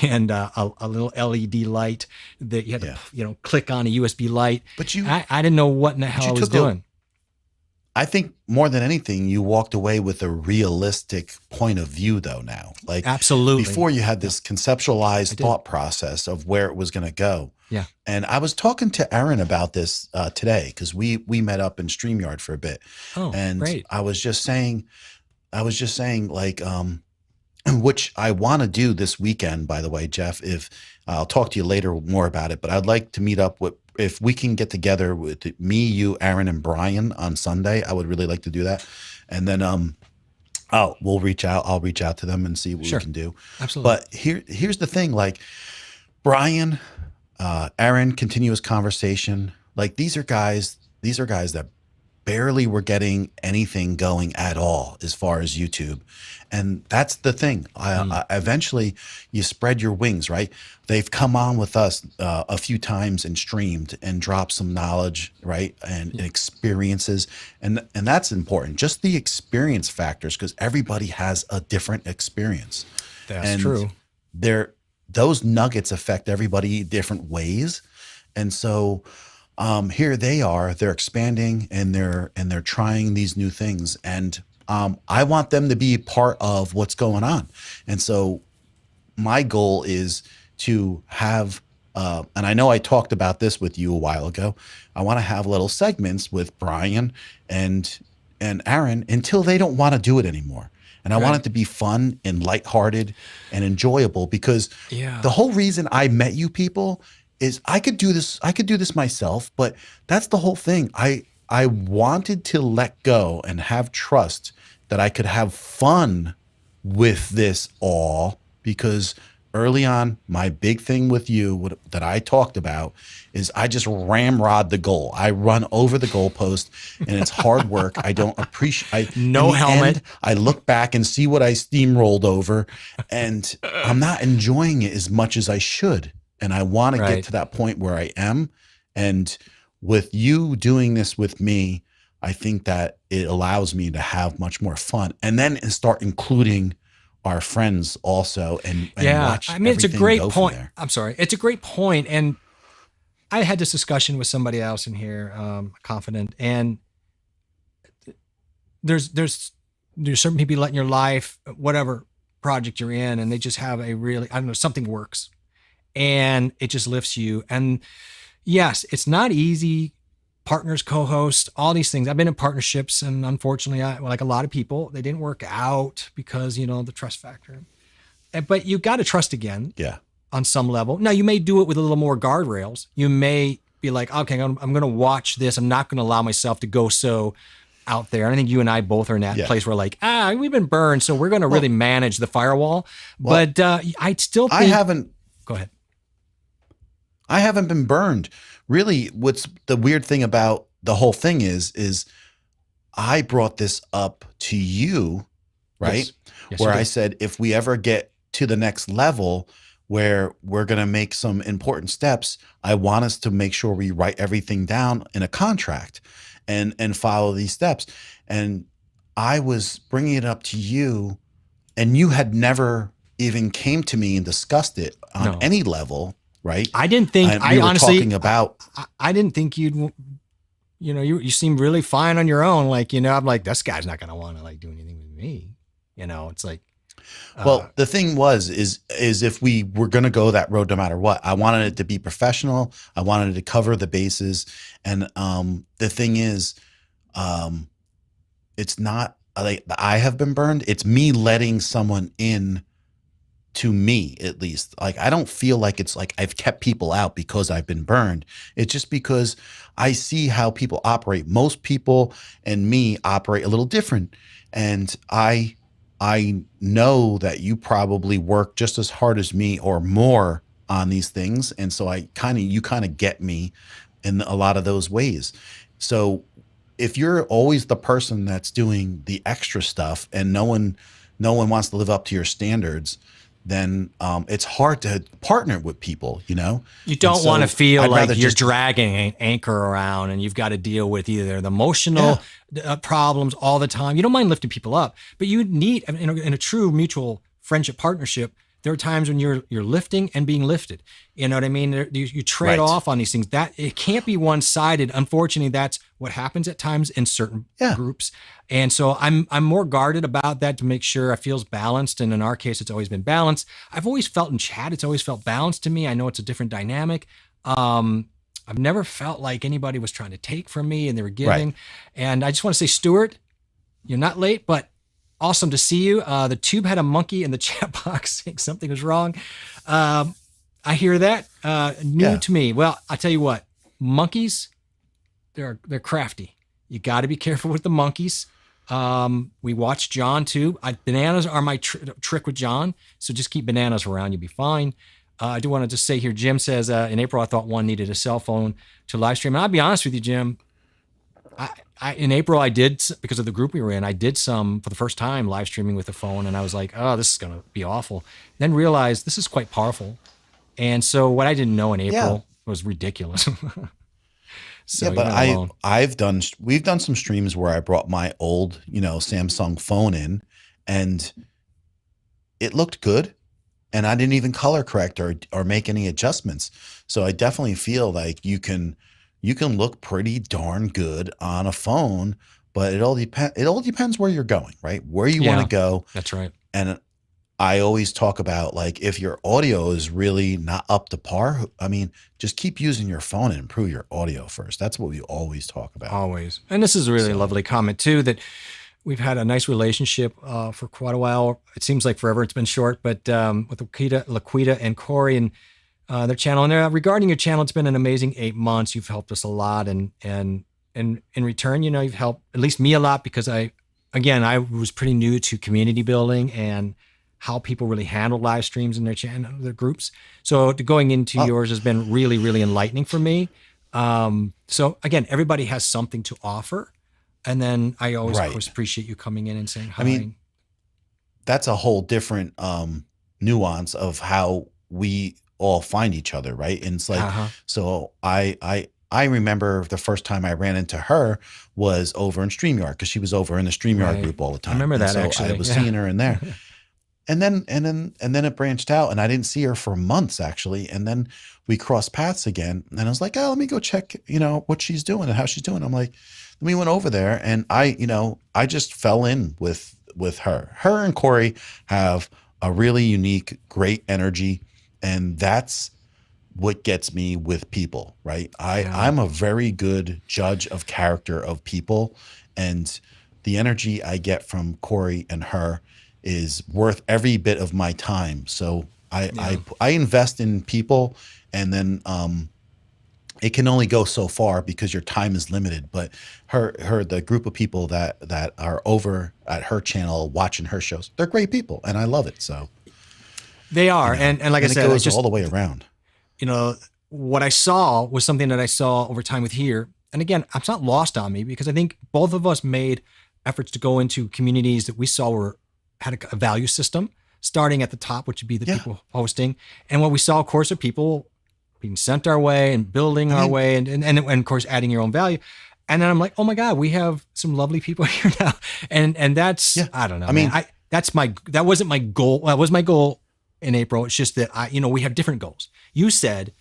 and a little LED light that you had to click on, a USB light. But I didn't know what in the hell I was doing. I think more than anything, you walked away with a realistic point of view, though. Now, like absolutely, before you had this conceptualized thought process of where it was going to go. Yeah. And I was talking to Aaron about this today because we met up in StreamYard for a bit. Oh, and great. I was just saying like, which I want to do this weekend, by the way, Jeff, if I'll talk to you later more about it, but I'd like to meet up with, if we can get together with me, you, Aaron, and Brian on Sunday, I would really like to do that. And then, we'll reach out. I'll reach out to them and see what we can do. Absolutely. But here's the thing, like Brian, Aaron, continuous conversation. Like these are guys that barely were getting anything going at all as far as YouTube. And that's the thing. I eventually you spread your wings, right? They've come on with us a few times and streamed and dropped some knowledge, right? And experiences. And that's important. Just the experience factors, because everybody has a different experience. That's true. Those nuggets affect everybody different ways. And so here they are, they're expanding and they're trying these new things. And I want them to be part of what's going on. And so my goal is to have, and I know I talked about this with you a while ago. I want to have little segments with Brian and Aaron until they don't want to do it anymore. And I want it to be fun and lighthearted and enjoyable, because the whole reason I met you people is I could do this myself, but that's the whole thing. I wanted to let go and have trust that I could have fun with this all, because early on, my big thing with you that I talked about is I just ramrod the goal. I run over the goalpost, and it's hard work. I don't appreciate. No helmet. I look back and see what I steamrolled over, and I'm not enjoying it as much as I should. And I want to get to that point where I am. And with you doing this with me, I think that it allows me to have much more fun, and then start including our friends also. And watch. I mean, it's a great go point. from there. I'm sorry. It's a great point. And I had this discussion with somebody else in here, confident, and there's certain people in your life, whatever project you're in, and they just have a really, I don't know, something works. And it just lifts you. And yes, it's not easy. Partners, co-hosts, all these things. I've been in partnerships, and unfortunately, like a lot of people, they didn't work out because, the trust factor. But you got to trust again. Yeah. On some level. Now, you may do it with a little more guardrails. You may be like, okay, I'm going to watch this. I'm not going to allow myself to go so out there. And I think you and I both are in that place where like, we've been burned, so we're going to really manage the firewall. But I still think... Go ahead. I haven't been burned. Really, what's the weird thing about the whole thing is I brought this up to you, right? Yes, where I said, if we ever get to the next level where we're going to make some important steps, I want us to make sure we write everything down in a contract and follow these steps. And I was bringing it up to you, and you had never even came to me and discussed it on any level. Right. I didn't think, we were honestly, talking about, I didn't think you'd, you seem really fine on your own. Like, I'm like, this guy's not going to want to like do anything with me. It's like, well, the thing is if we were going to go that road, no matter what, I wanted it to be professional. I wanted it to cover the bases. And the thing is, it's not like I have been burned. It's me letting someone in. To me, at least, like, I don't feel like it's like I've kept people out because I've been burned. It's just because I see how people operate. Most people and me operate a little different. And I know that you probably work just as hard as me or more on these things. And so you kind of get me in a lot of those ways. So if you're always the person that's doing the extra stuff and no one wants to live up to your standards, then it's hard to partner with people, You don't want to feel like you're dragging an anchor around and you've got to deal with either the emotional problems all the time. You don't mind lifting people up, but you need, in a true mutual friendship partnership, there are times when you're lifting and being lifted. You know what I mean? You trade off on these things. That it can't be one-sided. Unfortunately, that's what happens at times in certain groups. And so I'm more guarded about that to make sure it feels balanced. And in our case, it's always been balanced. I've always felt in chat, it's always felt balanced to me. I know it's a different dynamic. I've never felt like anybody was trying to take from me and they were giving. Right. And I just want to say, Stuart, you're not late, but awesome to see you. The tube had a monkey in the chat box saying something was wrong. I hear that. New to me. Well, I tell you what, monkeys, they're crafty. You got to be careful with the monkeys. We watch John too. Bananas are my trick with John. So just keep bananas around. You'll be fine. I do want to just say here, Jim says, in April, I thought one needed a cell phone to live stream. And I'll be honest with you, Jim. In April, I did, because of the group we were in, I did some, for the first time, live streaming with a phone. And I was like, oh, this is going to be awful. Then realized this is quite powerful. And so what I didn't know in April was ridiculous. So yeah, but we've done some streams where I brought my old, Samsung phone in, and it looked good, and I didn't even color correct or make any adjustments. So I definitely feel like you can look pretty darn good on a phone, but it all depends where you're going, right? Where you want to go. That's right. And I always talk about, like, if your audio is really not up to par, I mean, just keep using your phone and improve your audio first. That's what we always talk about. Always. And this is a really lovely comment too, that we've had a nice relationship for quite a while. It seems like forever. It's been short, but with Laquita and Corey and their channel. And regarding your channel, it's been an amazing 8 months. You've helped us a lot. And in return, you've helped at least me a lot, because I was pretty new to community building and how people really handle live streams in their channel, their groups. So going into yours has been really, really enlightening for me. So again, everybody has something to offer. And then I always, of course, appreciate you coming in and saying hi. I mean, that's a whole different nuance of how we all find each other, right? And it's like, so I remember the first time I ran into her was over in StreamYard, because she was over in the StreamYard group all the time. I remember that, so actually. I was seeing her in there. And then it branched out, and I didn't see her for months, actually. And then we crossed paths again, and I was like, oh, let me go check, what she's doing and how she's doing. I'm like, then we went over there, and I just fell in with her. Her and Corey have a really unique, great energy, and that's what gets me with people, right? I'm a very good judge of character of people, and the energy I get from Corey and her is worth every bit of my time. So I invest in people, and then it can only go so far because your time is limited. But the group of people that are over at her channel watching her shows, they're great people, and I love it. So they are, and like I said, it goes all the way around. What I saw was something that I saw over time with here. And again, it's not lost on me, because I think both of us made efforts to go into communities that we saw had a value system, starting at the top, which would be the people hosting. And what we saw, of course, are people being sent our way and building our way, and of course, adding your own value. And then I'm like, oh my God, we have some lovely people here now. And that's, I don't know. I mean, that wasn't my goal. That was my goal in April. It's just that we have different goals. You said,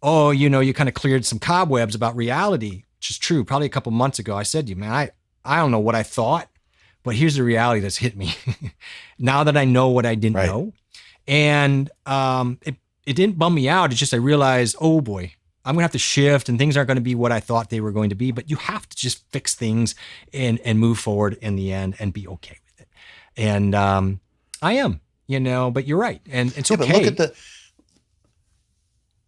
oh, you kind of cleared some cobwebs about reality, which is true. Probably a couple months ago, I said to you, man, I don't know what I thought, but here's the reality that's hit me now that I know what I didn't know. And it didn't bum me out. It's just I realized, oh boy, I'm going to have to shift, and things aren't going to be what I thought they were going to be. But you have to just fix things and move forward in the end and be okay with it. And I am, but you're right. And it's okay. But look at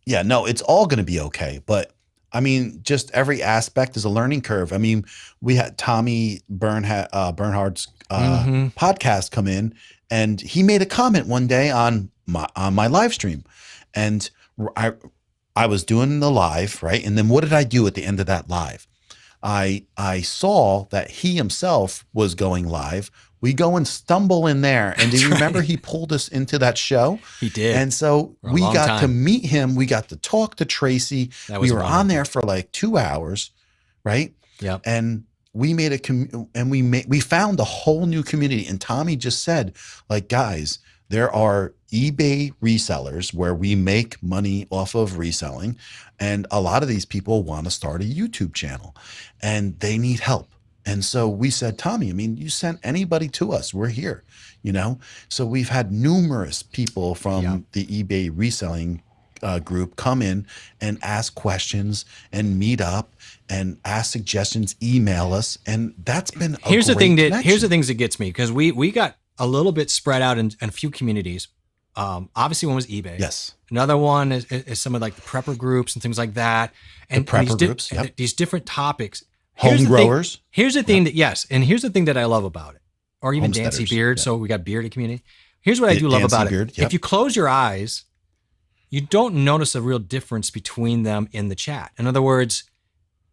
it's all going to be okay. But I mean, just every aspect is a learning curve. I mean, we had Tommy Bernhard's podcast come in, and he made a comment one day on my live stream, and I was doing the live, right? And then what did I do at the end of that live? I saw that he himself was going live. We go and stumble in there. And do you remember he pulled us into that show? He did. And so we got to meet him. We got to talk to Tracy. We were on there for like 2 hours, right? Yeah. And we made we found a whole new community. And Tommy just said, like, guys, there are eBay resellers where we make money off of reselling. And a lot of these people want to start a YouTube channel, and they need help. And so we said, Tommy, I mean, you sent anybody to us. We're here, So we've had numerous people from the eBay reselling group come in and ask questions and meet up and ask suggestions, email us. And that's been here's the things that gets me, because we got a little bit spread out in a few communities. Obviously one was eBay. Yes. Another one is some of like the prepper groups and things like that. And the prepper groups, these different topics. Home growers. Here's the thing and here's the thing that I love about it. Or even Dancy Beard. Yeah. So we got bearded community. Here's what I do love about it. Beard, yep. If you close your eyes you don't notice a real difference between them in the chat. In other words,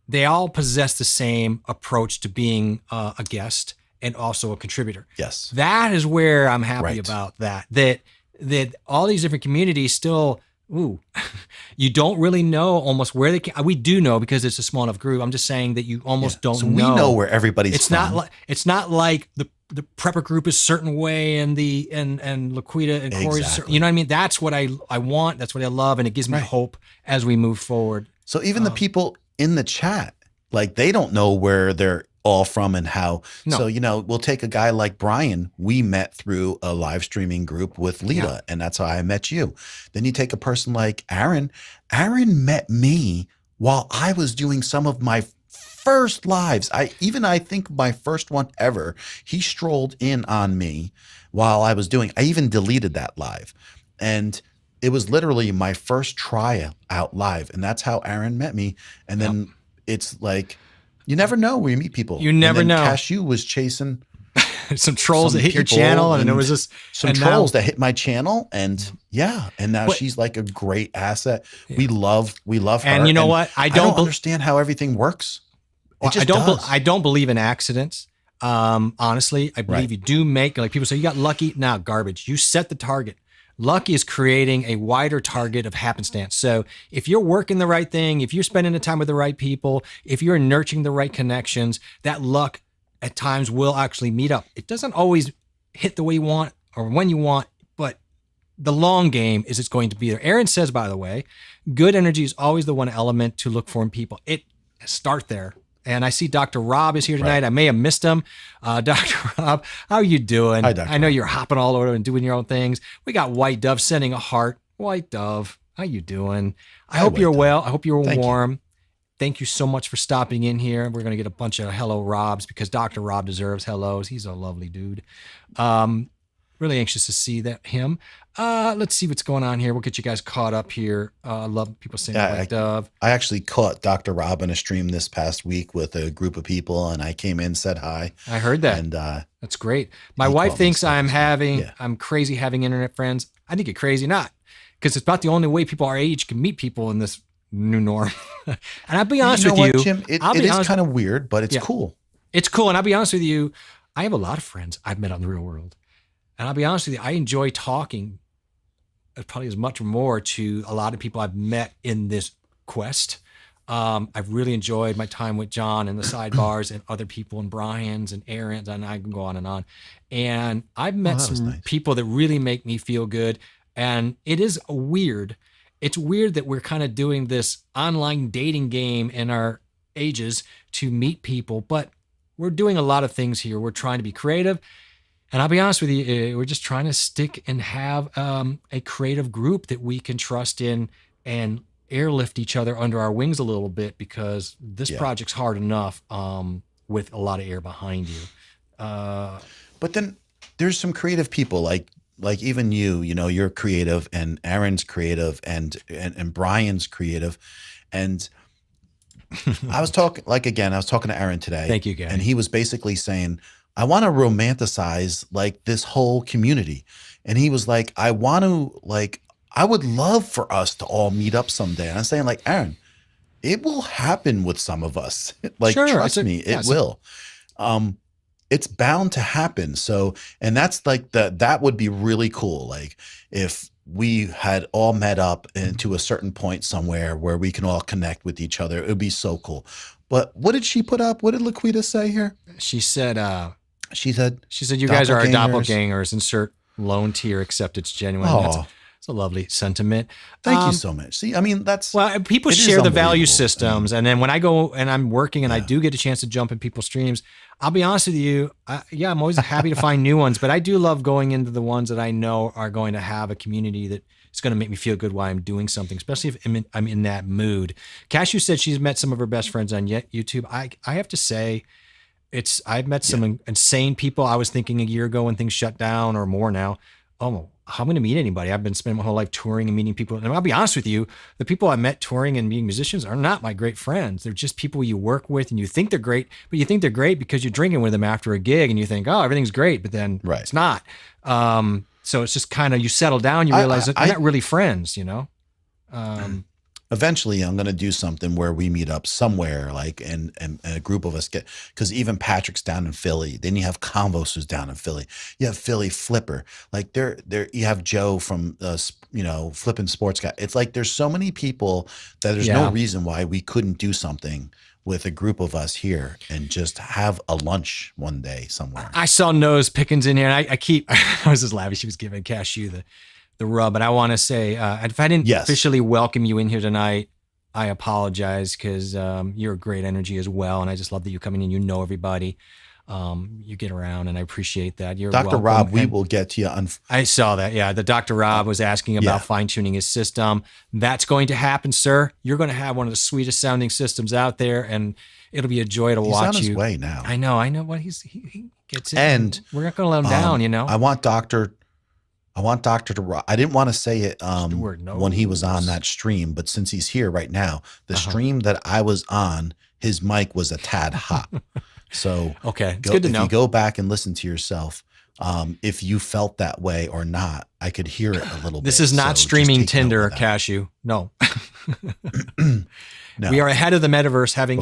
they all possess the same approach to being a guest and also a contributor. Yes. That is where I'm happy Right. about that. That all these different communities still, you don't really know almost where they can. We do know because it's a small enough group. I'm just saying that you almost don't So know. we know where everybody's It's from. not like the prepper group is a certain way and Laquita and Corey's, Exactly. you know what I mean? That's what I want. That's what I love. And it gives me Right. hope as we move forward. So even the people in the chat, like they don't know where they're all from and how. No. So, we'll take a guy like Brian. We met through a live streaming group with Lita, Yeah. and that's how I met you. Then you take a person like Aaron. Aaron met me while I was doing some of my first lives. I think my first one ever, he strolled in on me while I was doing, I even deleted that live. And it was literally my first try out live. And that's how Aaron met me. And then it's like, you never know where you meet people. You never and then know. Cashew was chasing Some trolls some that hit your people channel and it was just some and trolls now, that hit my channel. And and now But- she's like a great asset. We love her. And you know what? I don't understand how everything works. It just does. I don't believe in accidents. Honestly, I believe Right. you do make, like people say, you got lucky. Now, garbage. You set the target. Luck is creating a wider target of happenstance. So if you're working the right thing, if you're spending the time with the right people, if you're nurturing the right connections, that luck at times will actually meet up. It doesn't always hit the way you want or when you want, but the long game is it's going to be there. Aaron says, by the way, good energy is always the one element to look for in people. Start there. And I see Dr. Rob is here tonight. Right. I may have missed him. Dr. Rob, how are you doing? Hi, Dr. I know you're hopping all over and doing your own things. We got White Dove sending a heart. White Dove, how you doing? I Hi, hope White you're Dove. well. I hope you're Thank you. warm. Thank you so much for stopping in here. We're going to get a bunch of hello Robs because Dr. Rob deserves hellos. He's a lovely dude. Really anxious to see him. Let's see what's going on here. We'll get you guys caught up here. I love people saying Yeah, White Dove. I actually caught Dr. Rob in a stream this past week with a group of people, and I came in, said hi. I heard that. And That's great. My He wife called me thinks stuff I'm as well. Yeah. I'm crazy having internet friends. I think you're crazy not, because it's about the only way people our age can meet people in this new norm. And I'll be honest you know with what, you, Jim? It I'll be is honest- kind of weird, but it's Yeah. cool. It's cool. And I'll be honest with you, I have a lot of friends I've met out in the real world. And I'll be honest with you, I enjoy talking probably as much or more to a lot of people I've met in this quest. I've really enjoyed my time with John and the sidebars and other people and Brian's and Aaron's, and I can go on and on. And I've met that was some nice. people that really make me feel good. And it is weird. It's weird that we're kind of doing this online dating game in our ages to meet people, but we're doing a lot of things here. We're trying to be creative. And I'll be honest with you, we're just trying to stick and have a creative group that we can trust in and airlift each other under our wings a little bit, because this Yeah. project's hard enough with a lot of air behind you. But then there's some creative people like even you're creative, and Aaron's creative, and Brian's creative. And I was talking to Aaron today. Thank you, guys. And he was basically saying, I want to romanticize like this whole community. And he was like, I would love for us to all meet up someday. And I'm saying, like, Aaron, it will happen with some of us. Like, Sure, trust it's a- me, yeah, it it's a- will. It's bound to happen. So, and that's like that would be really cool. Like if we had all met up into a certain point somewhere where we can all connect with each other, it would be so cool. But what did she put up? What did Laquita say here? She said, She said, you guys are our Doppelgangers. doppelgangers. Insert lone tier, except it's genuine. Oh. That's a lovely sentiment. Thank you so much. See, I mean, that's Well, people it is share the value unbelievable. systems. And then when I go and I'm working and I Yeah. do get a chance to jump in people's streams, I'll be honest with you. I'm always happy to find new ones, but I do love going into the ones that I know are going to have a community that is going to make me feel good while I'm doing something, especially if I'm in that mood. Cashew said she's met some of her best friends on YouTube. I have to say, I've met some insane people. I was thinking a year ago when things shut down, or more now, oh, how am I going to meet anybody? I've been spending my whole life touring and meeting people. And I'll be honest with you, the people I met touring and meeting musicians are not my great friends. They're just people you work with and you think they're great, but you think they're great because you're drinking with them after a gig and you think, oh, everything's great, but then Right. it's not. So it's just kind of, you settle down, you realize that they're not really friends, you know? Eventually I'm going to do something where we meet up somewhere, like, and a group of us get, because even Patrick's down in Philly. Then you have Convos who's down in Philly. You have Philly Flipper. Like there, you have Joe from, Flippin' Sports Guy. It's like, there's so many people that there's no reason why we couldn't do something with a group of us here and just have a lunch one day somewhere. I saw Nose Pickens in here, and I was just laughing. She was giving Cashew the rub, but I want to say, if I didn't officially welcome you in here tonight, I apologize, because you're a great energy as well, and I just love that you come in and you know everybody. You get around, and I appreciate that. You're Dr. welcome. Rob, we will get to you. I saw that. Yeah, the Dr. Rob was asking about fine-tuning his system. That's going to happen, sir. You're going to have one of the sweetest sounding systems out there, and it'll be a joy to watch you. He's on his way now. I know. What he gets in. And we're not going to let him down, you know. I want Dr. to, I didn't want to say it when he was on that stream, but since he's here right now, the stream that I was on, his mic was a tad hot. So okay, it's good to know. If you go back and listen to yourself, if you felt that way or not, I could hear it a little bit. This is not streaming Tinder or Cashew. No. No. We are ahead of the metaverse having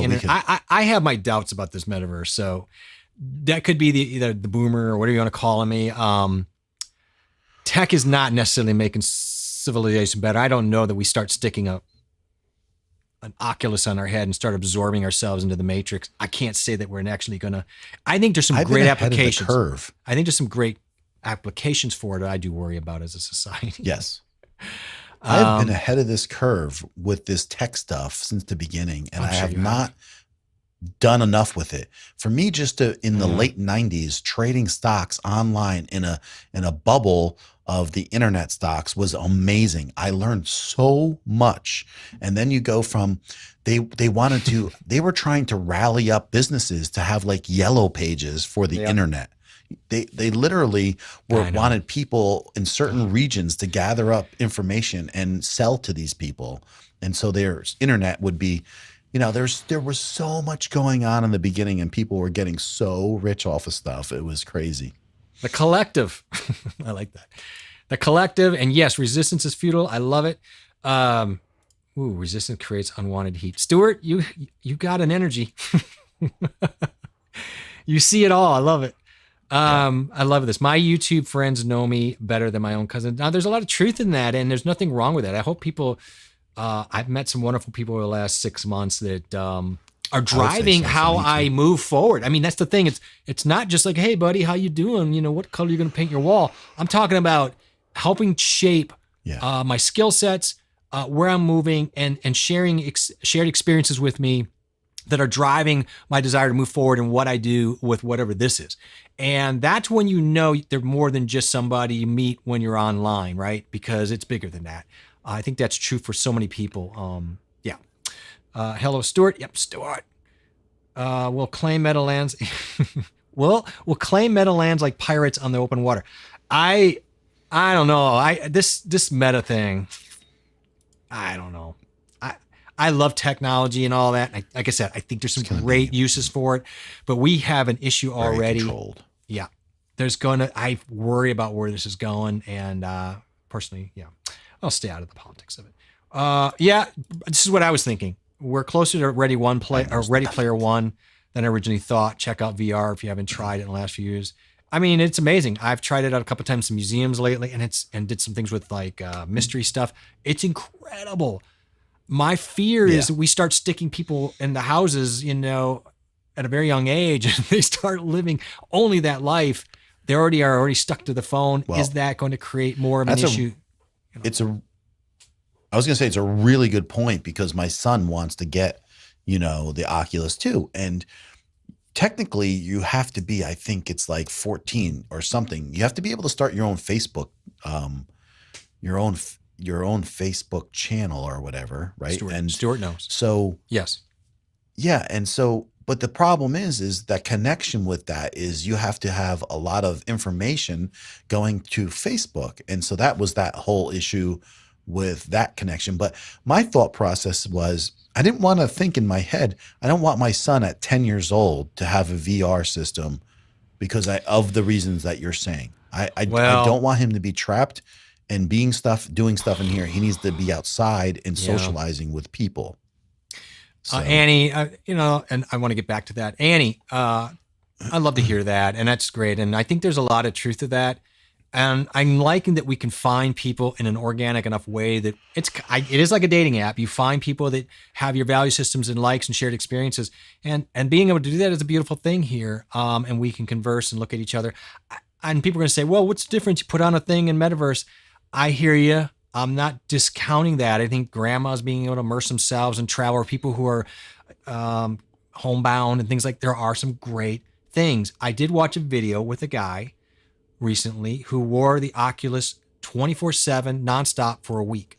I have my doubts about this metaverse. So that could be either the boomer or whatever you want to call me. Tech is not necessarily making civilization better. I don't know that we start sticking an Oculus on our head and start absorbing ourselves into the matrix. I can't say that we're actually going to. I think there's some great applications. I think there's some great applications for it that I do worry about as a society. Yes. I've been ahead of this curve with this tech stuff since the beginning, and I have not done enough with it. For me, just in the late 90s, trading stocks online in a bubble of the internet stocks was amazing. I learned so much. And then you go from, they were trying to rally up businesses to have like yellow pages for the internet. They literally wanted people in certain regions to gather up information and sell to these people. And so their internet would be, there was so much going on in the beginning, and people were getting so rich off of stuff. It was crazy. The collective. I like that. The collective. And yes, resistance is futile. I love it. Resistance creates unwanted heat. Stuart, you got an energy. You see it all. I love it. I love this. My YouTube friends know me better than my own cousin. Now, there's a lot of truth in that, and there's nothing wrong with that. I hope people, I've met some wonderful people over the last 6 months that are driving how I move forward. I mean, that's the thing. It's not just like, hey, buddy, how you doing? What color are you going to paint your wall? I'm talking about helping shape my skill sets, where I'm moving, and sharing shared experiences with me that are driving my desire to move forward in what I do with whatever this is. And that's when they're more than just somebody you meet when you're online, right? Because it's bigger than that. I think that's true for so many people. Hello, Stuart. Yep, Stuart. We'll claim Meadowlands. We'll claim Meadowlands like pirates on the open water. I don't know. This meta thing, I don't know. I love technology and all that. Like I said, I think there's some great uses for it, but we have an issue already. Controlled. Yeah. I worry about where this is going. And personally, I'll stay out of the politics of it. This is what I was thinking. We're closer to Ready Player One than I originally thought. Check out VR if you haven't tried it in the last few years. I mean, it's amazing. I've tried it out a couple of times in museums lately, and did some things with like mystery stuff. It's incredible. My fear is we start sticking people in the houses, at a very young age, and they start living only that life. They are already stuck to the phone. Well, is that going to create more of an issue? I was going to say it's a really good point, because my son wants to get, the Oculus too. And technically you have to be, I think it's like 14 or something. You have to be able to start your own Facebook, your own Facebook channel or whatever, right? Stuart knows. So yes. Yeah. And so, but the problem is that connection with that is you have to have a lot of information going to Facebook. And so that was that whole issue with that connection. But my thought process was, I didn't want to think in my head, I don't want my son at 10 years old to have a VR system, because of the reasons that you're saying. I don't want him to be trapped and doing stuff in here. He needs to be outside and socializing with people. So. Annie, and I want to get back to that. Annie, I love to hear that, and that's great. And I think there's a lot of truth to that. And I'm liking that we can find people in an organic enough way that it is like a dating app. You find people that have your value systems and likes and shared experiences, and being able to do that is a beautiful thing here. And we can converse and look at each other. And people are going to say, well, what's the difference? You put on a thing in metaverse. I hear you. I'm not discounting that. I think grandmas being able to immerse themselves in travel, or people who are homebound and things like, there are some great things. I did watch a video with a guy recently who wore the Oculus 24/7 nonstop for a week.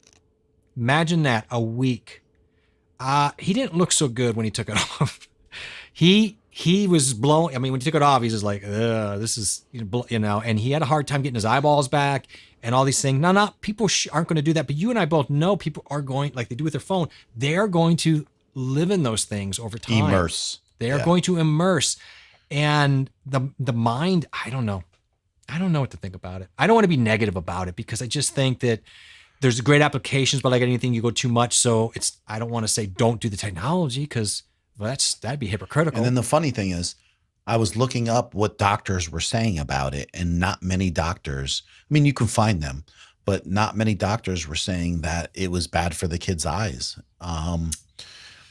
Imagine that, a week. He didn't look so good when he took it off. He was blown. I mean, when he took it off, he's just like, this is, and he had a hard time getting his eyeballs back and all these things. Now, not people aren't going to do that, but you and I both know people are going, like they do with their phone, they're going to live in those things over time. Immerse. They are going to immerse. And the mind, I don't know what to think about it. I don't want to be negative about it, because I just think that there's great applications, but like anything, you go too much. So I don't want to say don't do the technology, because that'd be hypocritical. And then the funny thing is, I was looking up what doctors were saying about it, and not many doctors, I mean, you can find them, but not many doctors were saying that it was bad for the kids' eyes,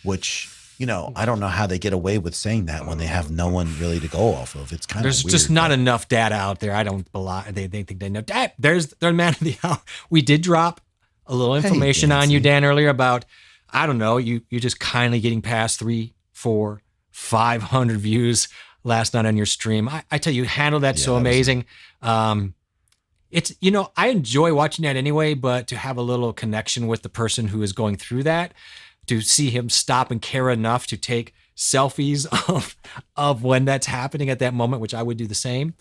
which, I don't know how they get away with saying that when they have no one really to go off of. It's kind of There's just not enough data out there. I don't believe they think they know. There's man of the hour. We did drop a little information on you, Dan, earlier about, I don't know, you just kindly getting past 300, 400, 500 views last night on your stream. I tell you, handled that so amazing. It's, I enjoy watching that anyway, but to have a little connection with the person who is going through that, to see him stop and care enough to take selfies of when that's happening at that moment, which I would do the same.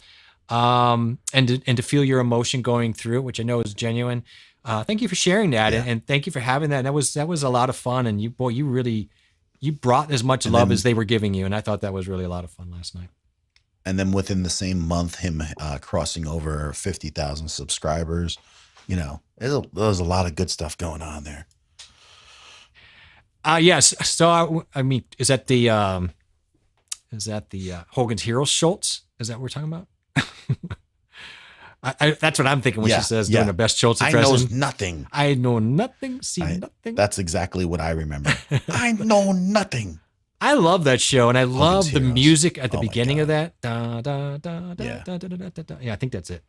And to feel your emotion going through it, which I know is genuine. Thank you for sharing that. And thank you for having that. And that was a lot of fun. And you brought as much love as they were giving you. And I thought that was really a lot of fun last night. And then within the same month, him crossing over 50,000 subscribers, there's a lot of good stuff going on there. Yes. So I mean, is that the Hogan's Heroes Schultz? Is that what we're talking about? That's what I'm thinking when she says doing the best Schultz impression. I know nothing. I know nothing. See nothing. That's exactly what I remember. I know nothing. I love that show, and I love the Heroes. music at the beginning of that. Da, da, da, da, da, da, da, da, da. Yeah, I think that's it.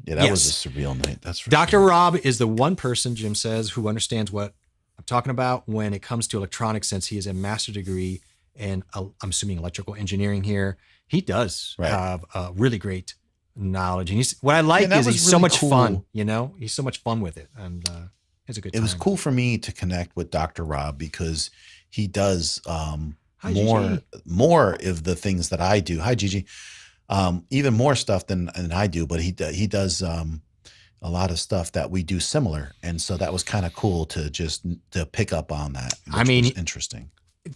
Yeah, that was a surreal night. That's for Dr. sure. Rob is the one person, Jim says, who understands what I'm talking about when it comes to electronics, since he has a master's degree in, I'm assuming, electrical engineering here. He does have a really great knowledge. And what I like is he's so much fun, he's so much fun with it. And it's a good time. It was cool for me to connect with Dr. Rob, because he does more of the things that I do. Hi, Gigi. Even more stuff than I do, but he does a lot of stuff that we do similar, and so that was kind of cool to pick up on that. I mean, was interesting.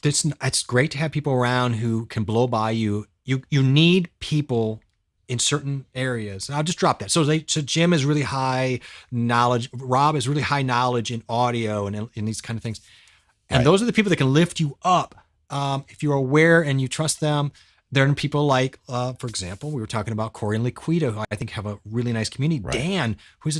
It's great to have people around who can blow by you. You need people in certain areas. And I'll just drop that. So Jim is really high knowledge. Rob is really high knowledge in audio and in these kind of things. And those are the people that can lift you up. If you're aware and you trust them, there are people like, for example, we were talking about Corey and Liquida, who I think have a really nice community. Right. Dan,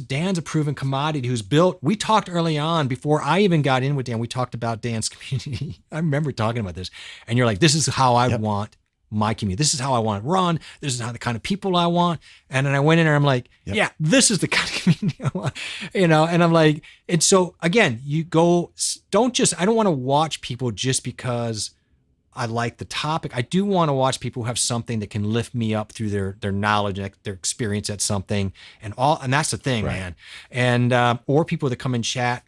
Dan's a proven commodity who's built. We talked early on, before I even got in with Dan, we talked about Dan's community. I remember talking about this. And you're like, this is how I want my community. This is how I want it run. This is how the kind of people I want. And then I went in there, I'm like, yeah, this is the kind of community I want, and I'm like, and so again, I don't want to watch people just because I like the topic. I do want to watch people who have something that can lift me up through their knowledge and their experience at something, and that's the thing, man. And or people that come and chat,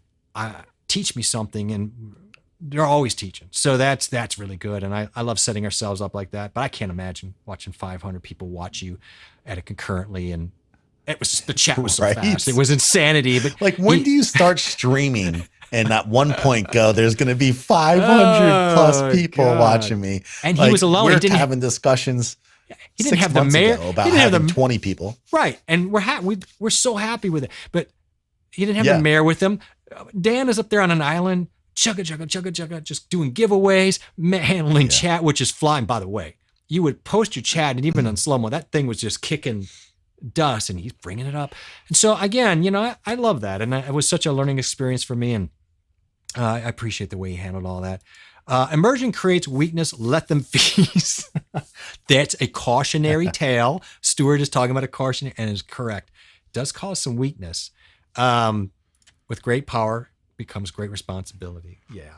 teach me something, and they're always teaching. So that's really good, and I love setting ourselves up like that. But I can't imagine watching 500 people watch you at it concurrently, and the chat was so fast. It was insanity. But like, when do you start streaming? And at one point there's going to be 500 plus people watching me. And he was alone. We're having discussions He didn't 6 have the months mayor. ago about He didn't have having the 20 people. right, and we're so happy with it. But he didn't have Yeah. the mayor with him. Dan is up there on an island, chugga, just doing giveaways, handling chat, which is flying. By the way, you would post your chat, and even on slow mo, that thing was just kicking dust, and he's bringing it up. And so again, you know, I love that, and it was such a learning experience for me, and I appreciate the way he handled all that. Immersion creates weakness. Let them feast. That's a cautionary tale. Stuart is talking about a cautionary, and is correct. It does cause some weakness. With great power becomes great responsibility. Yeah.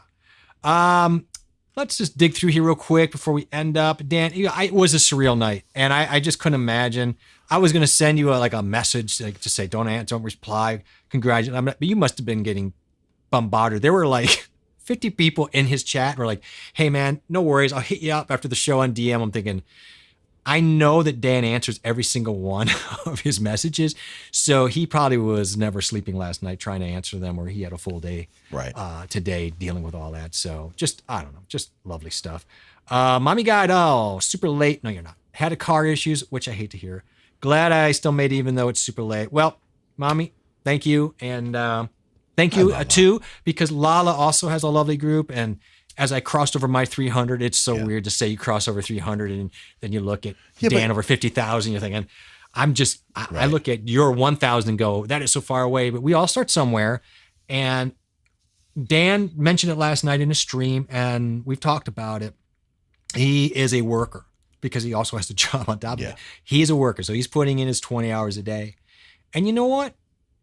Let's just dig through here real quick before we end up. Dan, it was a surreal night, and I just couldn't imagine. I was going to send you a message to say, don't reply, congratulate. But you must have been getting bombarded. There were like 50 people in his chat were like, hey man, no worries. I'll hit you up after the show on DM. I'm thinking, I know that Dan answers every single one of his messages. So he probably was never sleeping last night trying to answer them, or he had a full day today dealing with all that. So I don't know, just lovely stuff. Mommy Guide, super late. No, you're not. Had a car issues, which I hate to hear. Glad I still made it even though it's super late. Well, Mommy, thank you. And thank you too, because Lala also has a lovely group. And as I crossed over my 300, it's so weird to say you cross over 300 and then you look at Dan over 50,000. You're thinking, I look at your 1,000 and go, that is so far away. But we all start somewhere. And Dan mentioned it last night in a stream, and we've talked about it. He is a worker because he also has a job on top of it. He's a worker. So he's putting in his 20 hours a day. And you know what?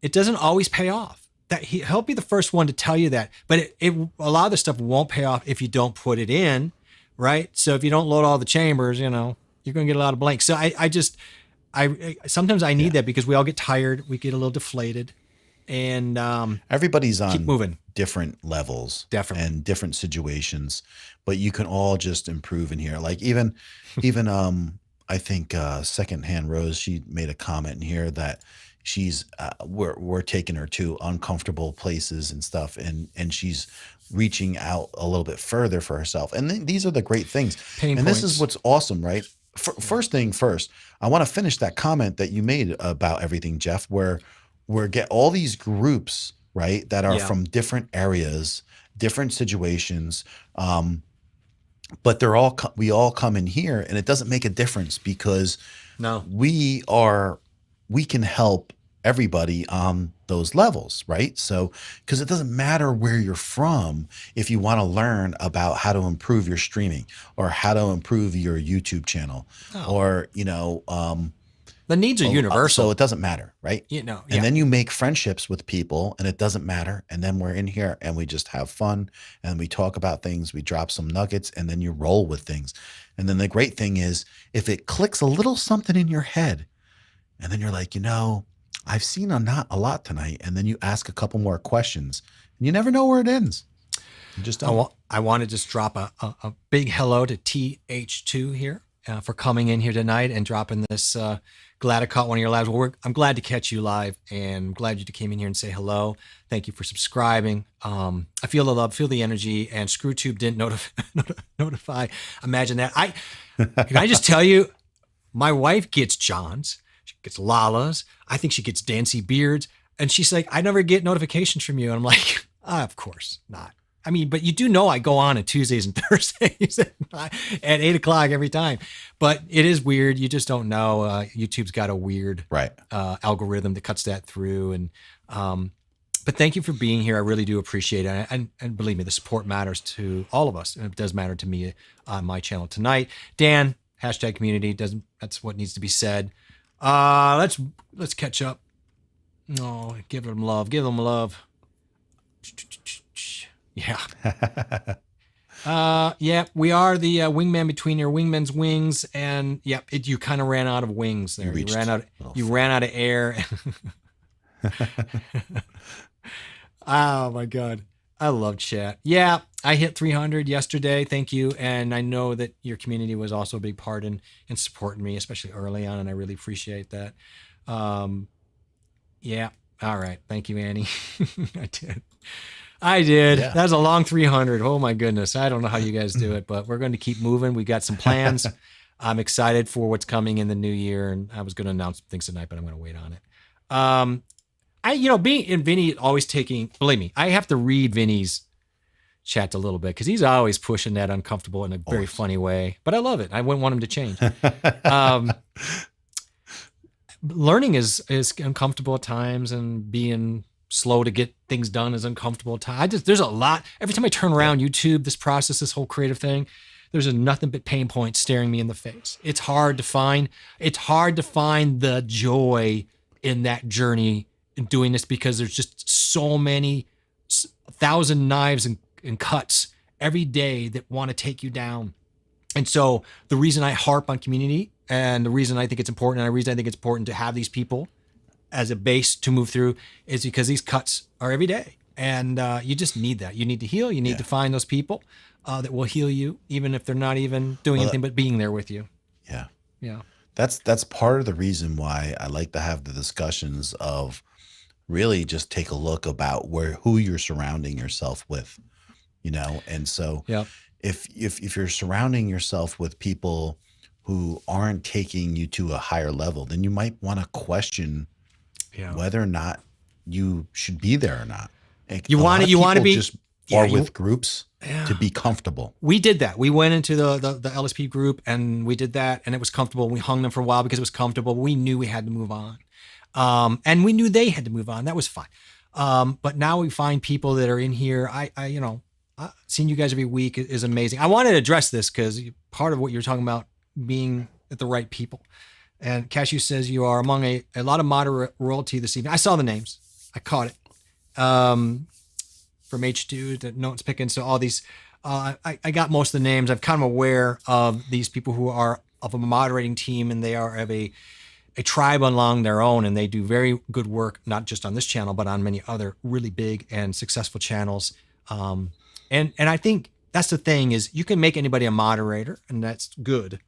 It doesn't always pay off. He'll be the first one to tell you that, but a lot of the stuff won't pay off if you don't put it in, right? So if you don't load all the chambers, you know, you're going to get a lot of blanks. So I sometimes I need that because we all get tired, we get a little deflated, and everybody's on keep moving. Different levels, Definitely. and different situations, but you can all just improve in here. Like even I think Secondhand Rose, she made a comment in here that she's we're taking her to uncomfortable places and stuff, and she's reaching out a little bit further for herself. And these are the great things. Pain and points. This is what's awesome, right? First thing first, I want to finish that comment that you made about everything, Jeff, where we get all these groups, right, that are from different areas, different situations, but we all come in here, and it doesn't make a difference because we can help everybody on those levels, right? So, because it doesn't matter where you're from, if you want to learn about how to improve your streaming or how to improve your YouTube channel, or, you know, the needs are universal. So it doesn't matter, right? And then you make friendships with people, and it doesn't matter. And then we're in here and we just have fun, and we talk about things, we drop some nuggets, and then you roll with things. And then the great thing is, if it clicks a little something in your head, and then you're like, you know, I've seen not a lot tonight. And then you ask a couple more questions, and you never know where it ends. You just don't. I want to just drop a big hello to TH2 here for coming in here tonight and dropping this. Glad I caught one of your lives. Well, I'm glad to catch you live, and I'm glad you came in here and say hello. Thank you for subscribing. I feel the love, feel the energy, and ScrewTube didn't notify. Imagine that. Can I just tell you, my wife gets John's. She gets Lala's. I think she gets Dancy Beards. And she's like, I never get notifications from you. And I'm like, of course not. I mean, but you do know I go on Tuesdays and Thursdays at 8 o'clock every time. But it is weird. You just don't know. YouTube's got a weird algorithm that cuts that through. And but thank you for being here. I really do appreciate it. And believe me, the support matters to all of us. And it does matter to me on my channel tonight. Dan, #community, that's what needs to be said. Let's catch up. No, give them love. Give them love. Yeah. We are the wingman between your wingman's wings, and you kind of ran out of wings there. You ran out of air. Oh my God. I love chat. Yeah, I hit 300 yesterday. Thank you. And I know that your community was also a big part in supporting me, especially early on. And I really appreciate that. Yeah. All right. Thank you, Annie. I did. Yeah. That was a long 300. Oh my goodness. I don't know how you guys do it, but we're going to keep moving. We got some plans. I'm excited for what's coming in the new year, and I was going to announce some things tonight, but I'm going to wait on it. Being in Vinny always believe me, I have to read Vinny's chat a little bit because he's always pushing that uncomfortable in a very funny way, but I love it. I wouldn't want him to change. Learning is uncomfortable at times, and being slow to get things done is uncomfortable at times. There's a lot. Every time I turn around YouTube, this process, this whole creative thing, there's just nothing but pain points staring me in the face. It's hard to find the joy in that journey in doing this because there's just so many 1,000 knives and cuts every day that want to take you down. And so the reason I harp on community, and the reason I think it's important, and the reason I think it's important to have these people as a base to move through, is because these cuts are every day. And you just need that. You need to heal. You need to find those people that will heal you, even if they're not even doing anything but being there with you. Yeah. Yeah. That's part of the reason why I like to have the discussions of really just take a look about who you're surrounding yourself with, And so if you're surrounding yourself with people who aren't taking you to a higher level, then you might want to question whether or not you should be there or not. You want to be just are with groups to be comfortable. We did that. We went into the LSP group and we did that, and it was comfortable. We hung them for a while because it was comfortable. We knew we had to move on. And we knew they had to move on. That was fine. But now we find people that are in here. Seeing you guys every week is amazing. I wanted to address this because part of what you're talking about being at the right people. And Cashew says you are among a lot of moderate royalty this evening. I saw the names. I caught it. From H2 to Notes Picking. So all these, I got most of the names. I'm kind of aware of these people who are of a moderating team, and they are of a tribe along their own, and they do very good work, not just on this channel, but on many other really big and successful channels. And I think that's the thing is you can make anybody a moderator, and that's good.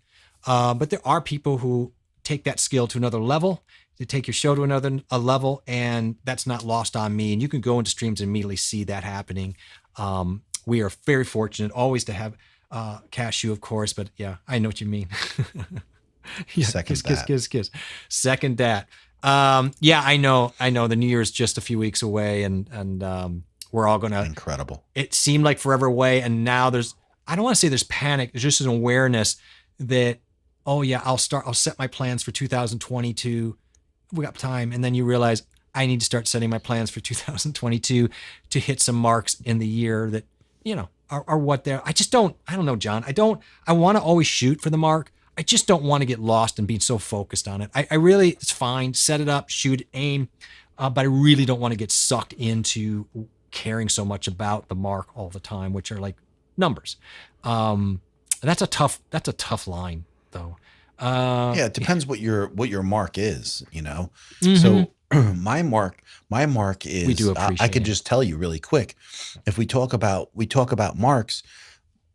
But there are people who take that skill to another level. They take your show to another level, and that's not lost on me. And you can go into streams and immediately see that happening. We are very fortunate always to have Cashew, of course, but yeah, I know what you mean. Second that. Kiss. Second that. I know. The New Year's just a few weeks away, and we're all gonna. Incredible. It seemed like forever away, and now I don't want to say there's panic. There's just an awareness that, I'll set my plans for 2022. We got time, and then you realize I need to start setting my plans for 2022 to hit some marks in the year that are what they're. I don't know, John. I want to always shoot for the mark. I just don't want to get lost and be so focused on it. I really, it's fine. Set it up, shoot, aim. But I really don't want to get sucked into caring so much about the mark all the time, which are like numbers. That's a tough line though. It depends what your mark is, Mm-hmm. So my mark is, we do appreciate I could just tell you really quick. If we talk about marks,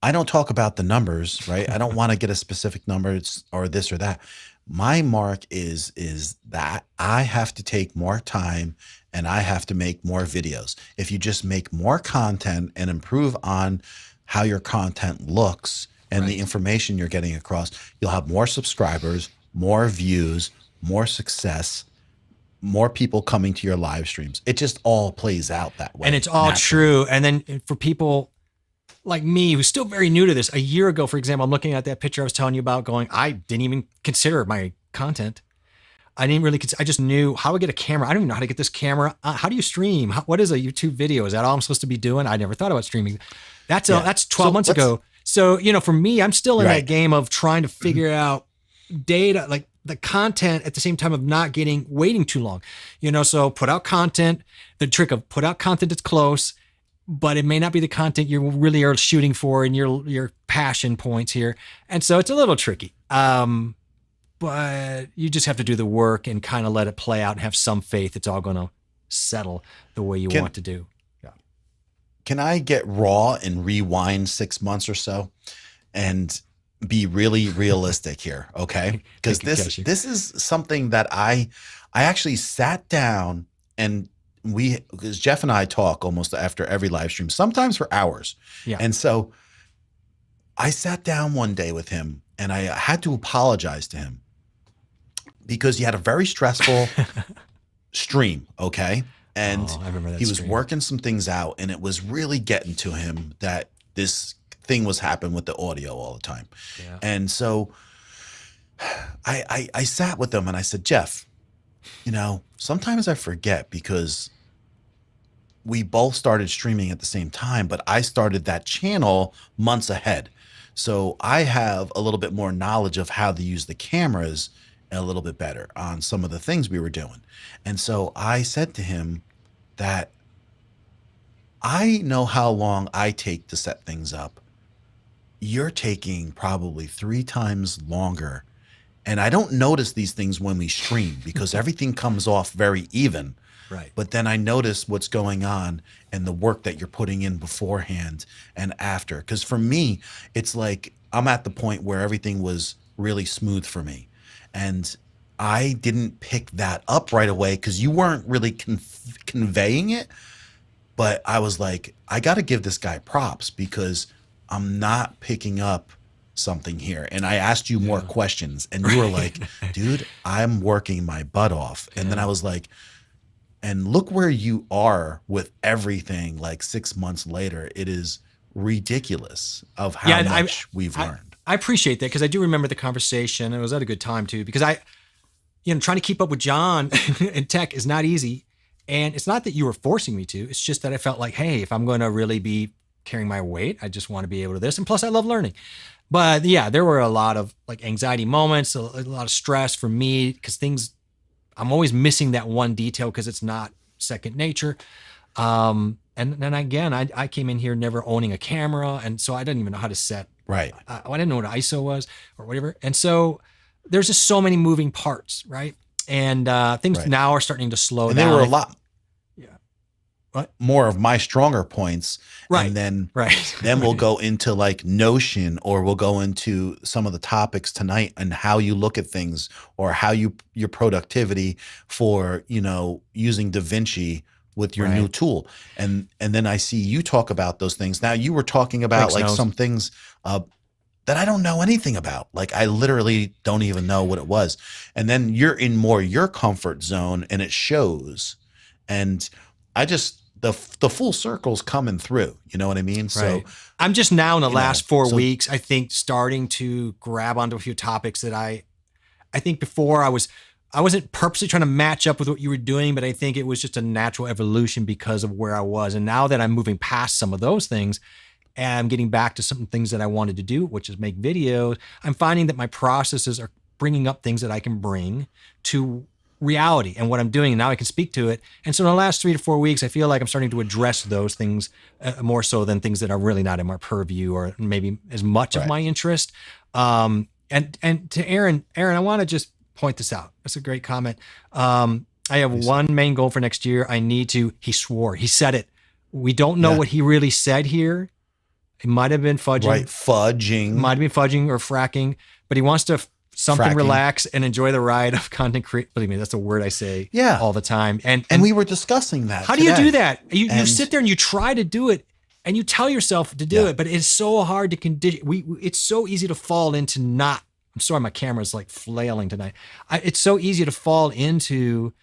I don't talk about the numbers, right? I don't want to get a specific number or this or that. My mark is that I have to take more time and I have to make more videos. If you just make more content and improve on how your content looks and the information you're getting across, you'll have more subscribers, more views, more success, more people coming to your live streams. It just all plays out that way. And it's all true. And then for people like me, who's still very new to this, a year ago, for example, I'm looking at that picture I was telling you about going, I didn't even consider my content. I didn't really I just knew how to get a camera. I don't even know how to get this camera. How do you stream? What is a YouTube video? Is that all I'm supposed to be doing? I never thought about streaming. That's 12 months ago. So, for me, I'm still in that game of trying to figure out data, like the content at the same time of not waiting too long, so put out content, the trick of put out content that's close, but it may not be the content you really are shooting for and your passion points here. And so it's a little tricky. But you just have to do the work and kind of let it play out and have some faith it's all going to settle the way you want to do. Yeah. Can I get raw and rewind 6 months or so and be really realistic here? Okay. Because this is something that I actually sat down and because Jeff and I talk almost after every live stream, sometimes for hours. Yeah. And so I sat down one day with him and I had to apologize to him because he had a very stressful stream. Okay. And I remember that he was stream. working some things out and it was really getting to him that this thing was happening with the audio all the time. Yeah. And so I sat with him and I said, Jeff, you know, sometimes I forget because we both started streaming at the same time, but I started that channel months ahead. So I have a little bit more knowledge of how to use the cameras a little bit better on some of the things we were doing. And so I said to him that I know how long I take to set things up. You're taking probably 3 times longer. And I don't notice these things when we stream because everything comes off very even. Right. But then I notice what's going on and the work that you're putting in beforehand and after. Because for me, it's like I'm at the point where everything was really smooth for me. And I didn't pick that up right away because you weren't really conveying it. But I was like, I got to give this guy props because I'm not picking up something here. And I asked you more questions and you were like, dude, I'm working my butt off. And then I was like, and look where you are with everything like 6 months later. It is ridiculous of how much we've learned. I appreciate that because I do remember the conversation. It was at a good time too, because trying to keep up with John in tech is not easy. And it's not that you were forcing me to, it's just that I felt like, hey, if I'm going to really be carrying my weight, I just want to be able to this. And plus I love learning. But yeah, there were a lot of like anxiety moments, a lot of stress for me because I'm always missing that one detail because it's not second nature. And then again, I came in here never owning a camera. And so I didn't even know how to set. Right. I didn't know what ISO was or whatever. And so there's just so many moving parts, right? And things now are starting to slow down. And there were a lot What? more of my stronger points. Right. And then, Right. then we'll go into like Notion, or we'll go into some of the topics tonight and how you look at things, or how your productivity for, using DaVinci with your new tool. And then I see you talk about those things. Now you were talking about some things that I don't know anything about. Like I literally don't even know what it was. And then you're in more your comfort zone and it shows. And I just, the full circle's coming through. You know what I mean? So I'm just now in the last 4 weeks, I think, starting to grab onto a few topics that I think before I wasn't purposely trying to match up with what you were doing, but I think it was just a natural evolution because of where I was. And now that I'm moving past some of those things and I'm getting back to some things that I wanted to do, which is make videos, I'm finding that my processes are bringing up things that I can bring to reality and what I'm doing. And now I can speak to it. And so in the last 3 to 4 weeks, I feel like I'm starting to address those things more so than things that are really not in my purview or maybe as much of my interest. And to Aaron, I want to just point this out. That's a great comment. I have one main goal for next year. He said it. We don't know what he really said here. It might have been fudging. Right, fudging. Might have been fudging or fracking, but he wants to relax and enjoy the ride of content creation. Believe me, that's a word I say all the time. And we were discussing that. How do you do that? You sit there and you try to do it and you tell yourself to do it, but it's so hard to condition. It's so easy to fall into not. I'm sorry, my camera's like flailing tonight. It's so easy to fall into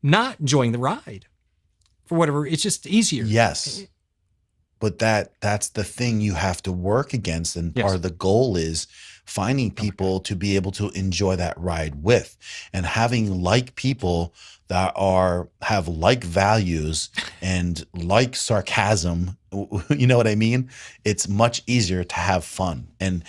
not enjoying the ride for whatever. It's just easier. Yes. But that's the thing you have to work against. And part of the goal is finding people to be able to enjoy that ride with, and having like people that have like values and like sarcasm. You know what I mean? It's much easier to have fun. And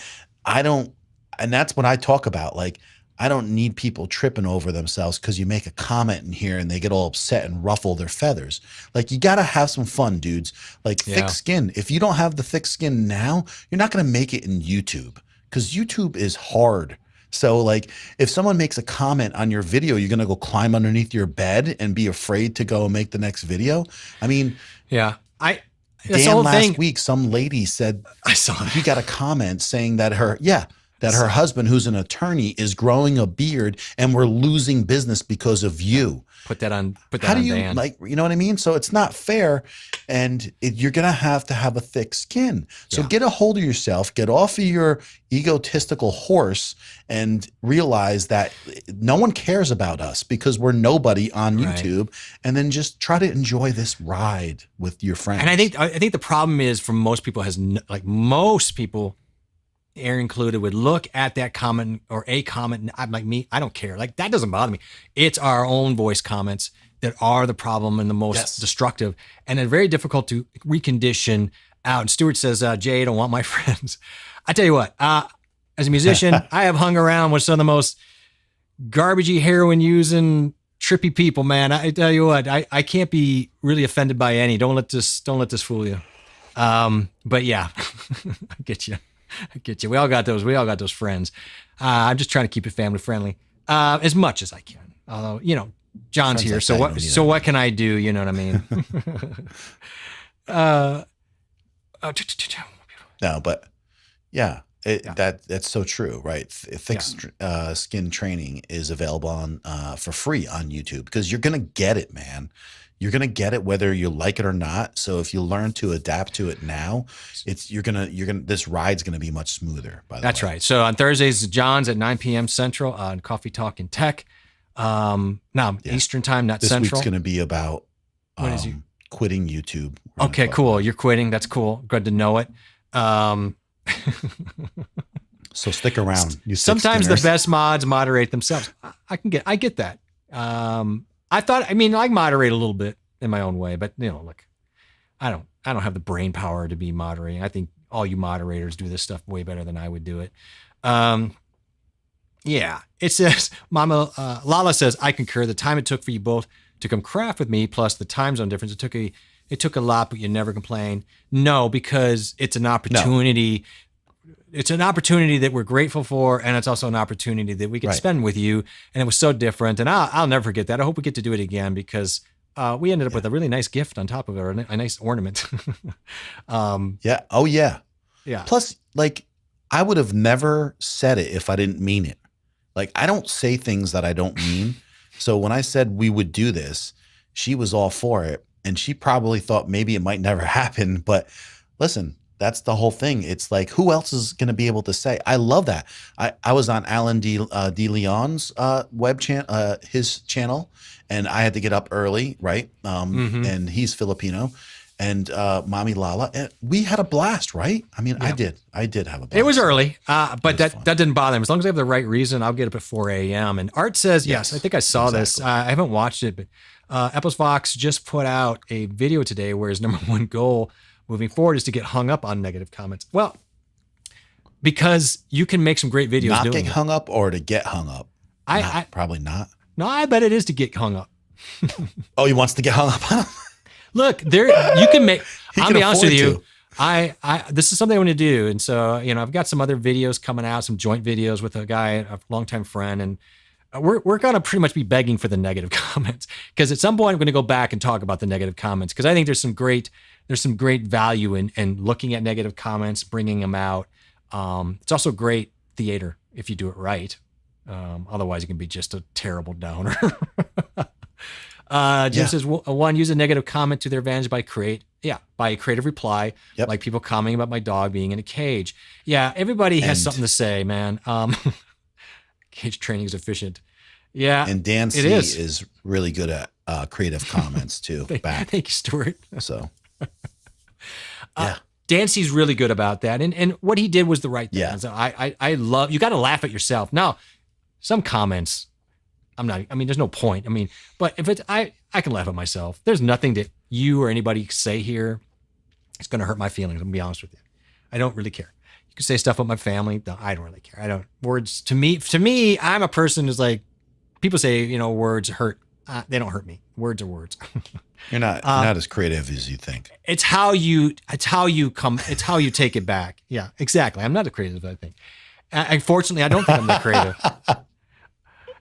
that's what I talk about. Like, I don't need people tripping over themselves because you make a comment in here and they get all upset and ruffle their feathers. Like, you got to have some fun, dudes. Like thick skin. If you don't have the thick skin now, you're not going to make it in YouTube, because YouTube is hard. So like, if someone makes a comment on your video, you're going to go climb underneath your bed and be afraid to go and make the next video. I mean, Dan, last week, some lady said, I saw that. he got a comment saying that that her husband, who's an attorney, is growing a beard and we're losing business because of you. Put that on How do on you band. like, you know what I mean? So it's not fair, and you're going to have a thick skin. So Yeah. get a hold of yourself, get off of your egotistical horse, and realize that no one cares about us because we're nobody on Right. YouTube, and then just try to enjoy this ride with your friends. And I think the problem is for most people most people, Aaron included, would look at that comment or a comment, and I'm like, me, I don't care. Like, that doesn't bother me. It's our own voice comments that are the problem and the most Yes. destructive, and they're very difficult to recondition out. And Stuart says, Jay, I don't want my friends. I tell you what, as a musician, I have hung around with some of the most garbagey, heroin using, trippy people, man. I tell you what, I can't be really offended by any. Don't let this fool you. But yeah, I get you. I get you. We all got those friends. I'm just trying to keep it family friendly, as much as I can. Although, John's Friends here. like So that, what, you don't need so that what can I do? You know what I mean? No, but yeah, that's so true, right? Thick skin training is available on for free on YouTube because you're gonna get it, man. You're gonna get it whether you like it or not. So if you learn to adapt to it now, this ride's gonna be much smoother. By the way, That's right. So on Thursdays, John's at 9 p.m. Central on Coffee Talk and Tech. Eastern time, not This Central. week's gonna be about What is you? quitting YouTube. We're gonna Okay, talk cool. about- You're quitting. That's cool. Good to know it. So stick around. You Sometimes the thick-skinners. best mods moderate themselves. I get that. I moderate a little bit in my own way, but look, I don't have the brain power to be moderating. I think all you moderators do this stuff way better than I would do it. Yeah, it says, Mama Lala says, I concur. The time it took for you both to come craft with me, plus the time zone difference, it took a lot, but you never complained. No, because it's an opportunity. It's an opportunity that we're grateful for, and it's also an opportunity that we can Right. spend with you. And it was so different, and I'll never forget that. I hope we get to do it again because we ended up with a really nice gift on top of it, or a nice ornament. Yeah. Oh yeah. Yeah. Plus, like, I would have never said it if I didn't mean it. Like, I don't say things that I don't mean. So when I said we would do this, she was all for it. And she probably thought maybe it might never happen. But listen, that's the whole thing. It's like, who else is going to be able to say? I love that. I was on Alan De Leon's web channel, his channel, and I had to get up early, right? And he's Filipino. And Mommy Lala, and we had a blast, right? I mean, I did have a blast. It was early, but was that fun. didn't bother him. As long as I have the right reason, I'll get up at 4 a.m. And Art says, yes, I think I saw this. I haven't watched it, but Apples Fox just put out a video today where his number one goal moving forward is to get hung up on negative comments. Well, because you can make some great videos not doing getting it. hung up or to get hung up. Probably not. No, I bet it is to get hung up. Oh, he wants to get hung up on him? Look, there you can make. I'll can be honest with afford you. to. I this is something I want to do, and so I've got some other videos coming out, some joint videos with a guy, a longtime friend, and we're gonna pretty much be begging for the negative comments because at some point I'm going to go back and talk about the negative comments because I think there's some great value in looking at negative comments, bringing them out. It's also great theater if you do it right. Otherwise, it can be just a terrible downer. Jim says, one, use a negative comment to their advantage by a creative reply, like people commenting about my dog being in a cage. Yeah, everybody has something to say, man. Cage training is efficient. Yeah, And Dan C it is really good at creative comments too. Back. Thank you, Stuart. So Dancy's really good about that. And what he did was the right thing. Yeah. So I love, you got to laugh at yourself. Now, some comments, there's no point. But if it's, I can laugh at myself. There's nothing that you or anybody say here. It's going to hurt my feelings. I'm going to be honest with you. I don't really care. You can say stuff about my family. No, I don't really care. Words to me, I'm a person who's like, people say, words hurt. They don't hurt me. Words are words. you're not as creative as you think. It's how you take it back. Yeah, exactly. I'm not as creative as I think. Unfortunately, I don't think I'm that creative.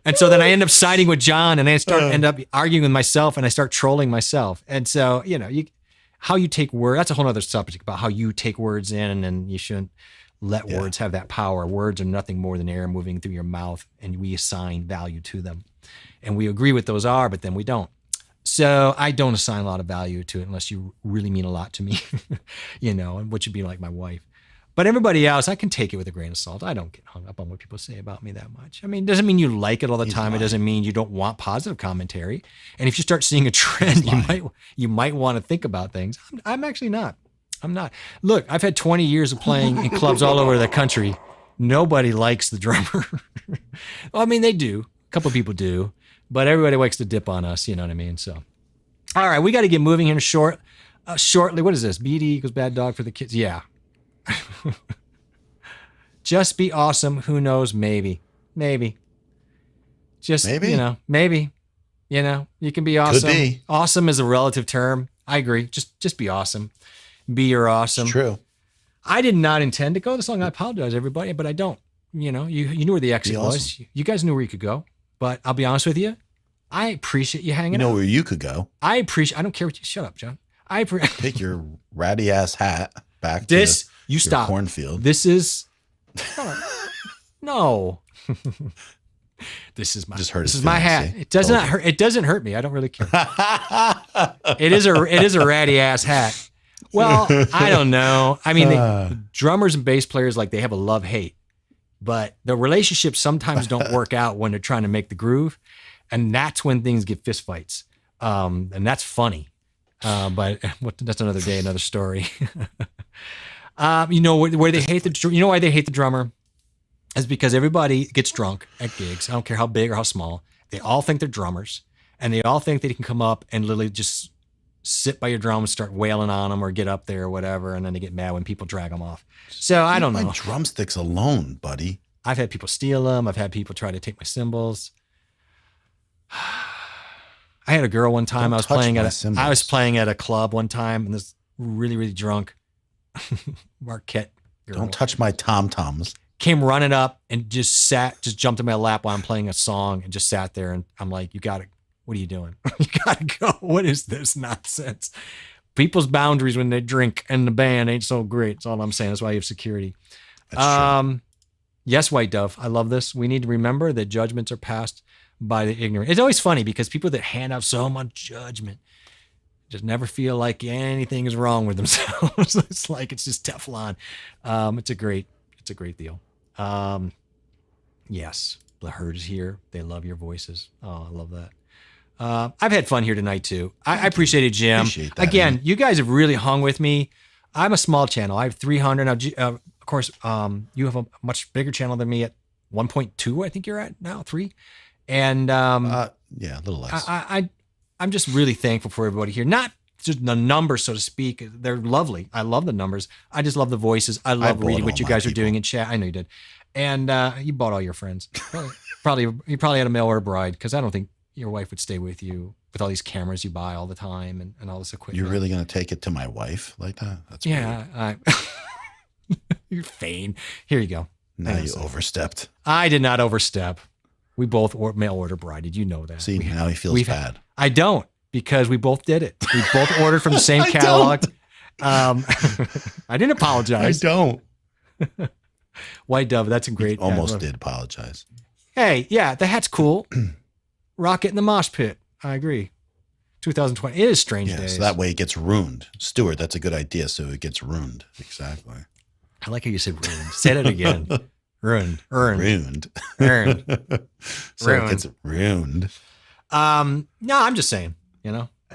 And so then I end up siding with John and I end up arguing with myself and I start trolling myself. And so, how you take words, that's a whole other subject about how you take words in and you shouldn't. let Yeah. words have that power. Words are nothing more than air moving through your mouth, and we assign value to them. And we agree what those are, but then we don't. So I don't assign a lot of value to it unless you really mean a lot to me, and what should be like my wife. But everybody else, I can take it with a grain of salt. I don't get hung up on what people say about me that much. I mean, it doesn't mean you like it all the time. It doesn't mean you don't want positive commentary. And if you start seeing a trend, you might want to think about things. I'm actually not. I'm not. Look, I've had 20 years of playing in clubs all over the country. Nobody likes the drummer. Well, I mean, they do. A couple of people do. But everybody likes to dip on us, you know what I mean? So, all right, we got to get moving here shortly. What is this? BD equals bad dog for the kids. Yeah. Just be awesome. Who knows? Maybe. Just, Maybe. Maybe. You can be awesome. Could be. Awesome is a relative term. I agree. Just be awesome. Be your awesome. It's true. I did not intend to go this long. I apologize, everybody, but I don't. You knew where the exit was. Awesome. You guys knew where you could go. But I'll be honest with you. I appreciate you hanging You know out. where you could go. I don't care what you, shut up, John. Take your ratty ass hat back to This, you your stop. cornfield. This is, no. This is my, Just hurt this his is my feelings, hat. see? It does Told not you. hurt. It doesn't hurt me. I don't really care. It is a ratty ass hat. Well, I don't know. I mean, the drummers and bass players, like, they have a love-hate, but the relationships sometimes don't work out when they're trying to make the groove. And that's when things get fistfights. And that's funny. But that's another day, another story. Where they hate why they hate the drummer is because everybody gets drunk at gigs. I don't care how big or how small. They all think they're drummers, and they all think they can come up and literally just sit by your drum and start wailing on them or get up there or whatever. And then they get mad when people drag them off. So I don't know. My drumsticks alone, buddy. I've had people steal them. I've had people try to take my cymbals. I had a girl one time. Don't I was touch playing my at cymbals. a club one time, and this really, really drunk Marquette girl Don't touch my tom-toms. came running up and just jumped in my lap while I'm playing a song and just sat there. And I'm like, what are you doing? You gotta go. What is this nonsense? People's boundaries when they drink and the band ain't so great. That's all I'm saying. That's why you have security. That's true. Yes, White Dove. I love this. We need to remember that judgments are passed by the ignorant. It's always funny because people that hand out so much judgment just never feel like anything is wrong with themselves. It's like it's just Teflon. It's a great deal. Yes, the herd is here. They love your voices. Oh, I love that. I've had fun here tonight too. I appreciate it, Jim. Appreciate that, Again, man. you guys have really hung with me. I'm a small channel. I have 300 now. Of course, you have a much bigger channel than me at 1.2. I think you're at now 3. And Yeah, a little less. I'm just really thankful for everybody here. Not just the numbers, so to speak. They're lovely. I love the numbers. I just love the voices. I love bought reading what all you my guys are people. doing in chat. I know you did. And you bought all your friends. You probably had a mail order bride, because I don't think your wife would stay with you with all these cameras you buy all the time and all this equipment. You're really going to take it to my wife like that? That's weird. Yeah. You're vain. Here you go. Now Hang on a you second. overstepped. I did not overstep. We both mail order bride. Did you know that? See, now he feels bad. I don't, because we both did it. We both ordered from the same catalog. I didn't apologize. don't. White Dove, that's a great. Almost did apologize. Hey, yeah, the hat's cool. Rocket in the mosh pit. I agree. 2020. It is strange Yeah, days. so that way it gets ruined. Stuart, that's a good idea. So it gets ruined. Exactly. I like how you said ruined. Say that again. Ruined. Ruined. Earned. So Ruined. it gets ruined. No, I'm just saying,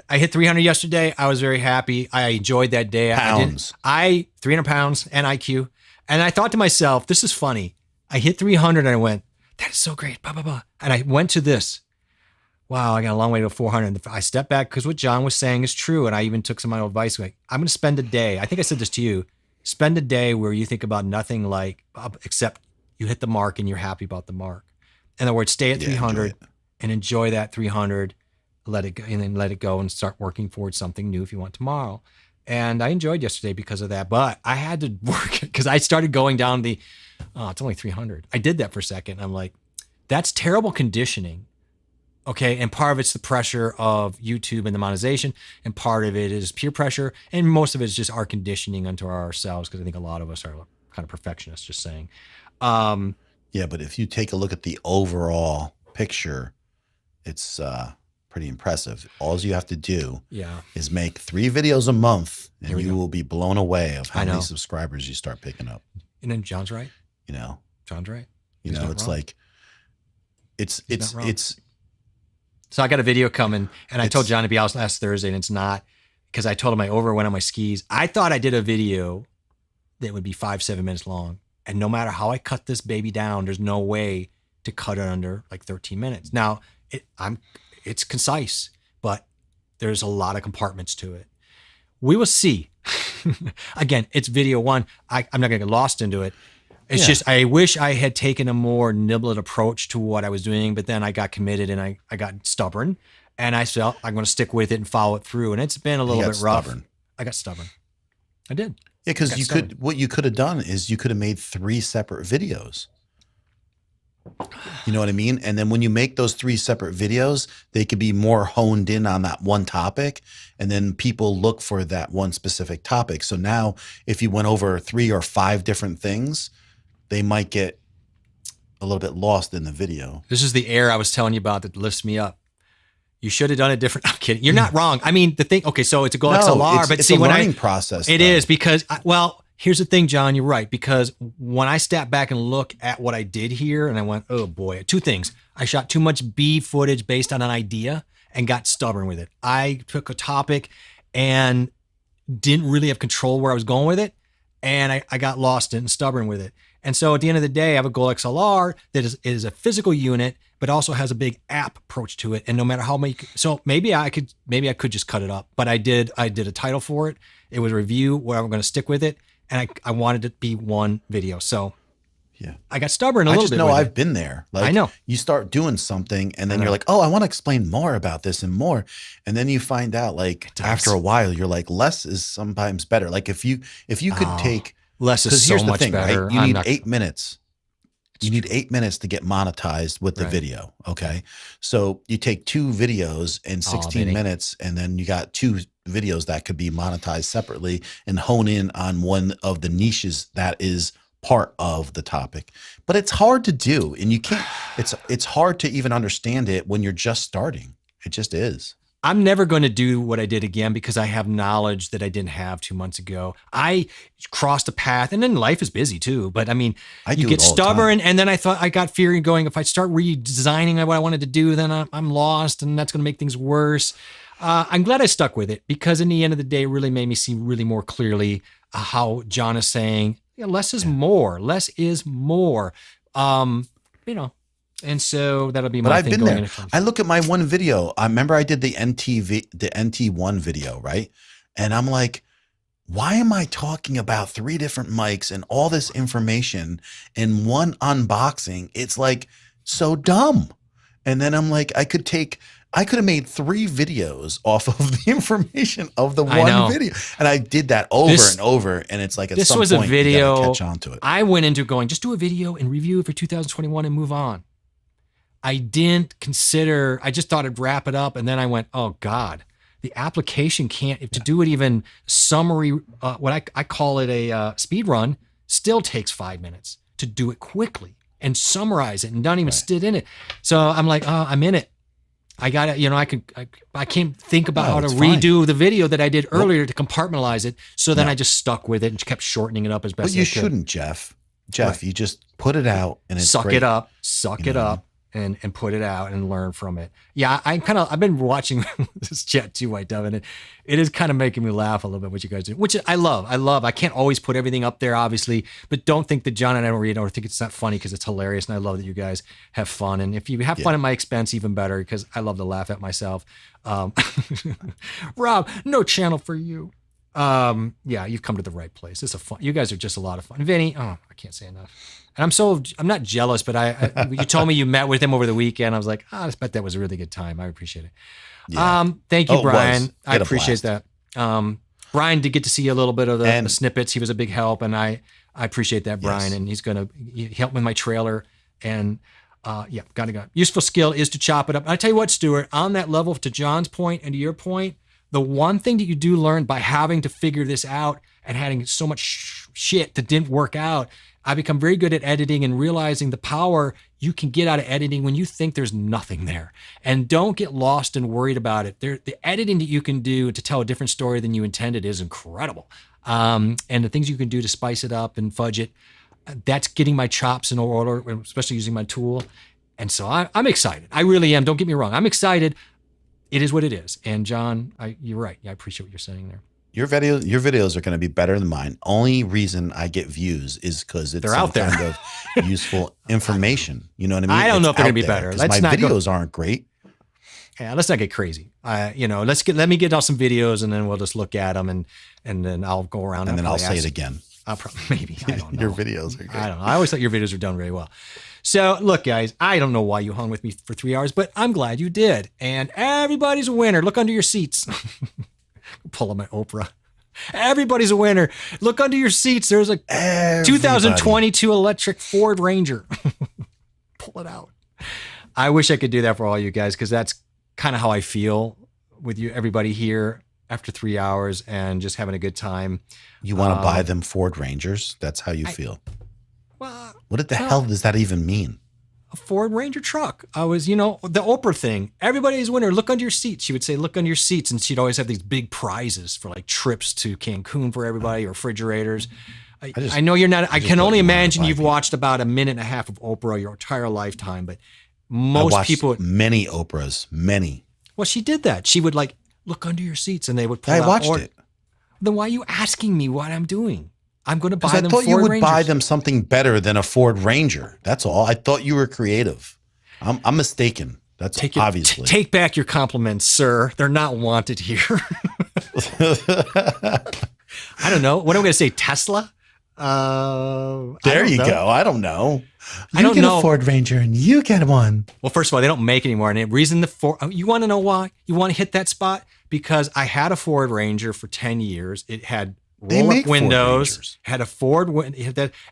I hit 300 yesterday. I was very happy. I enjoyed that day. Pounds. 300 pounds and IQ. And I thought to myself, this is funny. I hit 300 and I went, that is so great. Blah, blah, blah. And I went to this. Wow, I got a long way to 400. I stepped back because what John was saying is true. And I even took some of my advice. Like, I'm going to spend a day. I think I said this to you. Spend a day where you think about nothing except you hit the mark and you're happy about the mark. In other words, stay at Yeah, 300 enjoy it. and enjoy that 300. Let it go, and then let it go and start working towards something new if you want tomorrow. And I enjoyed yesterday because of that, but I had to work because I started going down it's only 300. I did that for a second. I'm like, that's terrible conditioning. Okay. And part of it's the pressure of YouTube and the monetization. And part of it is peer pressure. And most of it is just our conditioning unto ourselves. Cause I think a lot of us are kind of perfectionist, just saying. Yeah, but if you take a look at the overall picture, it's pretty impressive. All you have to do Yeah. is make 3 videos a month, Here and we you go. will be blown away of how I know. many subscribers you start picking up. And then John's right. You know, John's right. you He's know, not it's wrong. like it's not wrong. it's So I got a video coming, and I told It's- John to be out last Thursday, and it's not, because I told him I overwent on my skis. I thought I did a video that would be 5-7 minutes long, and no matter how I cut this baby down, there's no way to cut it under like 13 minutes. Now it's concise, but there's a lot of compartments to it. We will see. Again, it's video 1. I'm not gonna get lost into it. It's Yeah. just, I wish I had taken a more nibbling approach to what I was doing, but then I got committed and I got stubborn, and I felt I'm going to stick with it and follow it through. And it's been a little got bit rough. stubborn. I got stubborn. I did. Yeah, because got you stubborn. what you could have done is you could have made 3 separate videos. You know what I mean? And then when you make those 3 separate videos, they could be more honed in on that one topic. And then people look for that one specific topic. So now if you went over 3 or 5 different things, they might get a little bit lost in the video. This is the air I was telling you about that lifts me up. You should have done it different. I'm kidding. You're not wrong. I mean, the thing, okay, so it's a Go XLR, but it's see, a when learning process. it though. is because, well, here's the thing, John, you're right. Because when I step back and look at what I did here, and I went, oh boy, 2 things. I shot too much B footage based on an idea and got stubborn with it. I took a topic and didn't really have control where I was going with it. And I got lost and stubborn with it. And so at the end of the day, I have a Go XLR that is a physical unit, but also has a big app approach to it. And no matter how many, so maybe I could just cut it up, but I did a title for it. It was a review where I'm going to stick with it. And I wanted it to be 1 video. So Yeah. I got stubborn a I little just bit. know with I've it. been there. Like, I know. You start doing something and then know. you're like, oh, I want to explain more about this and more. And then you find out like does. after a while, you're like, less is sometimes better. Like if you could Oh, take, Less is because so here's the much thing, better. right? You I'm need not- 8 minutes. You need 8 minutes to get monetized with the Right. video. Okay. So you take 2 videos in 16 Vinny. minutes, and then you got 2 videos that could be monetized separately and hone in on one of the niches that is part of the topic. But it's hard to do, and you can't, it's hard to even understand it when you're just starting. It just is. I'm never going to do what I did again because I have knowledge that I didn't have 2 months ago. I crossed a path, and then life is busy too. But I mean, I you do get it all the time. stubborn, and then I thought I got fear going. If I start redesigning what I wanted to do, then I'm lost, and that's going to make things worse. I'm glad I stuck with it because in the end of the day, it really made me see really more clearly how John is saying, yeah, less is more. Less is more. You know. And so that'll be my But I've thing been going there. into I look at my one video. I remember I did the NT1 video, right? And I'm like, why am I talking about 3 different mics and all this information in one unboxing? It's like so dumb. And then I'm like, I could have made 3 videos off of the information of the I know. one video. And I did that over This- and over. And it's like, at this some was a point, you gotta video- catch on to it. I went into going, just do a video and review it for 2021 and move on. I didn't consider, I just thought I'd wrap it up. And then I went, oh God, the application can't, to do it even summary, what I call it a speed run, still takes 5 minutes to do it quickly and summarize it and not even sit in it. So I'm like, oh, I'm in it. I got it. I can't think about No, how to it's fine. redo the video that I did earlier to compartmentalize it. So then No. I just stuck with it and kept shortening it up as best But as you I could. shouldn't, Jeff. Jeff, Right. you just put it out and it's Suck great. it up, You know? and put it out and learn from it. Yeah, I've been watching this chat too, White Dove, and it is kind of making me laugh a little bit what you guys do, which I love. I can't always put everything up there, obviously, but don't think that John and I don't read or think it's not funny because it's hilarious, and I love that you guys have fun. And if you have fun at my expense, even better, because I love to laugh at myself. Rob, no channel for you. Yeah, you've come to the right place. It's you guys are just a lot of fun. Vinny, I can't say enough. And I'm not jealous, but you told me you met with him over the weekend. I was like, I bet that was a really good time. I appreciate it. Yeah. Thank you, Oh, it was. Brian. I Had a appreciate blast. that. Brian did get to see a little bit of the And- snippets. He was a big help, and I appreciate that, Brian. Yes. And he helped with my trailer. And yeah, got useful skill is to chop it up. And I tell you what, Stuart, on that level, to John's point and to your point, the one thing that you do learn by having to figure this out and having so much shit that didn't work out. I become very good at editing and realizing the power you can get out of editing when you think there's nothing there. And don't get lost and worried about it. The editing that you can do to tell a different story than you intended is incredible. And the things you can do to spice it up and fudge it, that's getting my chops in order, especially using my tool. And so I'm excited. I really am. Don't get me wrong. I'm excited. It is what it is. And John, you're right. Yeah, I appreciate what you're saying there. Your videos are going to be better than mine. Only reason I get views is because it's They're out there. kind of useful information. You know what I mean? I don't know if they're going to be out there, better. 'cause Let's my not videos aren't great. Yeah, let's not get crazy. Let me get out some videos and then we'll just look at them and then I'll go around And then I'll say it again. I'll probably, maybe. I don't know. Your videos are great. I don't know. I always thought your videos were done very well. So look, guys, I don't know why you hung with me for 3 hours, but I'm glad you did. And everybody's a winner. Look under your seats. Pull up my Oprah. Everybody's a winner. Look under your seats. There's a 2022 electric Ford Ranger. Pull it out. I wish I could do that for all you guys because that's kind of how I feel with you, everybody here after 3 hours and just having a good time. You want to buy them Ford Rangers? That's how you feel. Well, What the hell does that even mean? a Ford Ranger truck. I was, the Oprah thing. Everybody's a winner. Look under your seats. She would say, look under your seats. And she'd always have these big prizes for like trips to Cancun for everybody or refrigerators. I know you're not, I can only imagine you've watched about a minute and a half of Oprah your entire lifetime, but most I watched people, many Oprahs, many. well, she did that. She would like, look under your seats and they would pull I out watched it. Then why are you asking me what I'm doing? I'm going to buy Because them I thought Ford you would Rangers. buy them something better than a Ford Ranger. That's all. I thought you were creative. I'm mistaken. That's obviously. Take back your compliments, sir. They're not wanted here. I don't know. What am I going to say? Tesla? There you go. I don't know. I don't get know. a Ford Ranger and you get one. Well, first of all, they don't make anymore. And the reason you want to know why? You want to hit that spot? Because I had a Ford Ranger for 10 years. It had They roll-up make Ford windows, Rangers. had a Ford,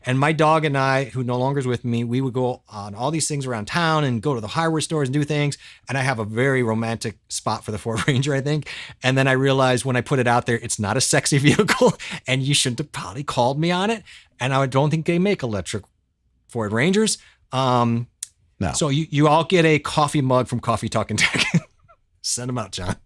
and my dog and I, who no longer is with me, we would go on all these things around town and go to the hardware stores and do things. And I have a very romantic spot for the Ford Ranger, I think. And then I realized when I put it out there, it's not a sexy vehicle and you shouldn't have probably called me on it. And I don't think they make electric Ford Rangers. No. So you all get a coffee mug from Coffee Talk and Tech. Send them out, John.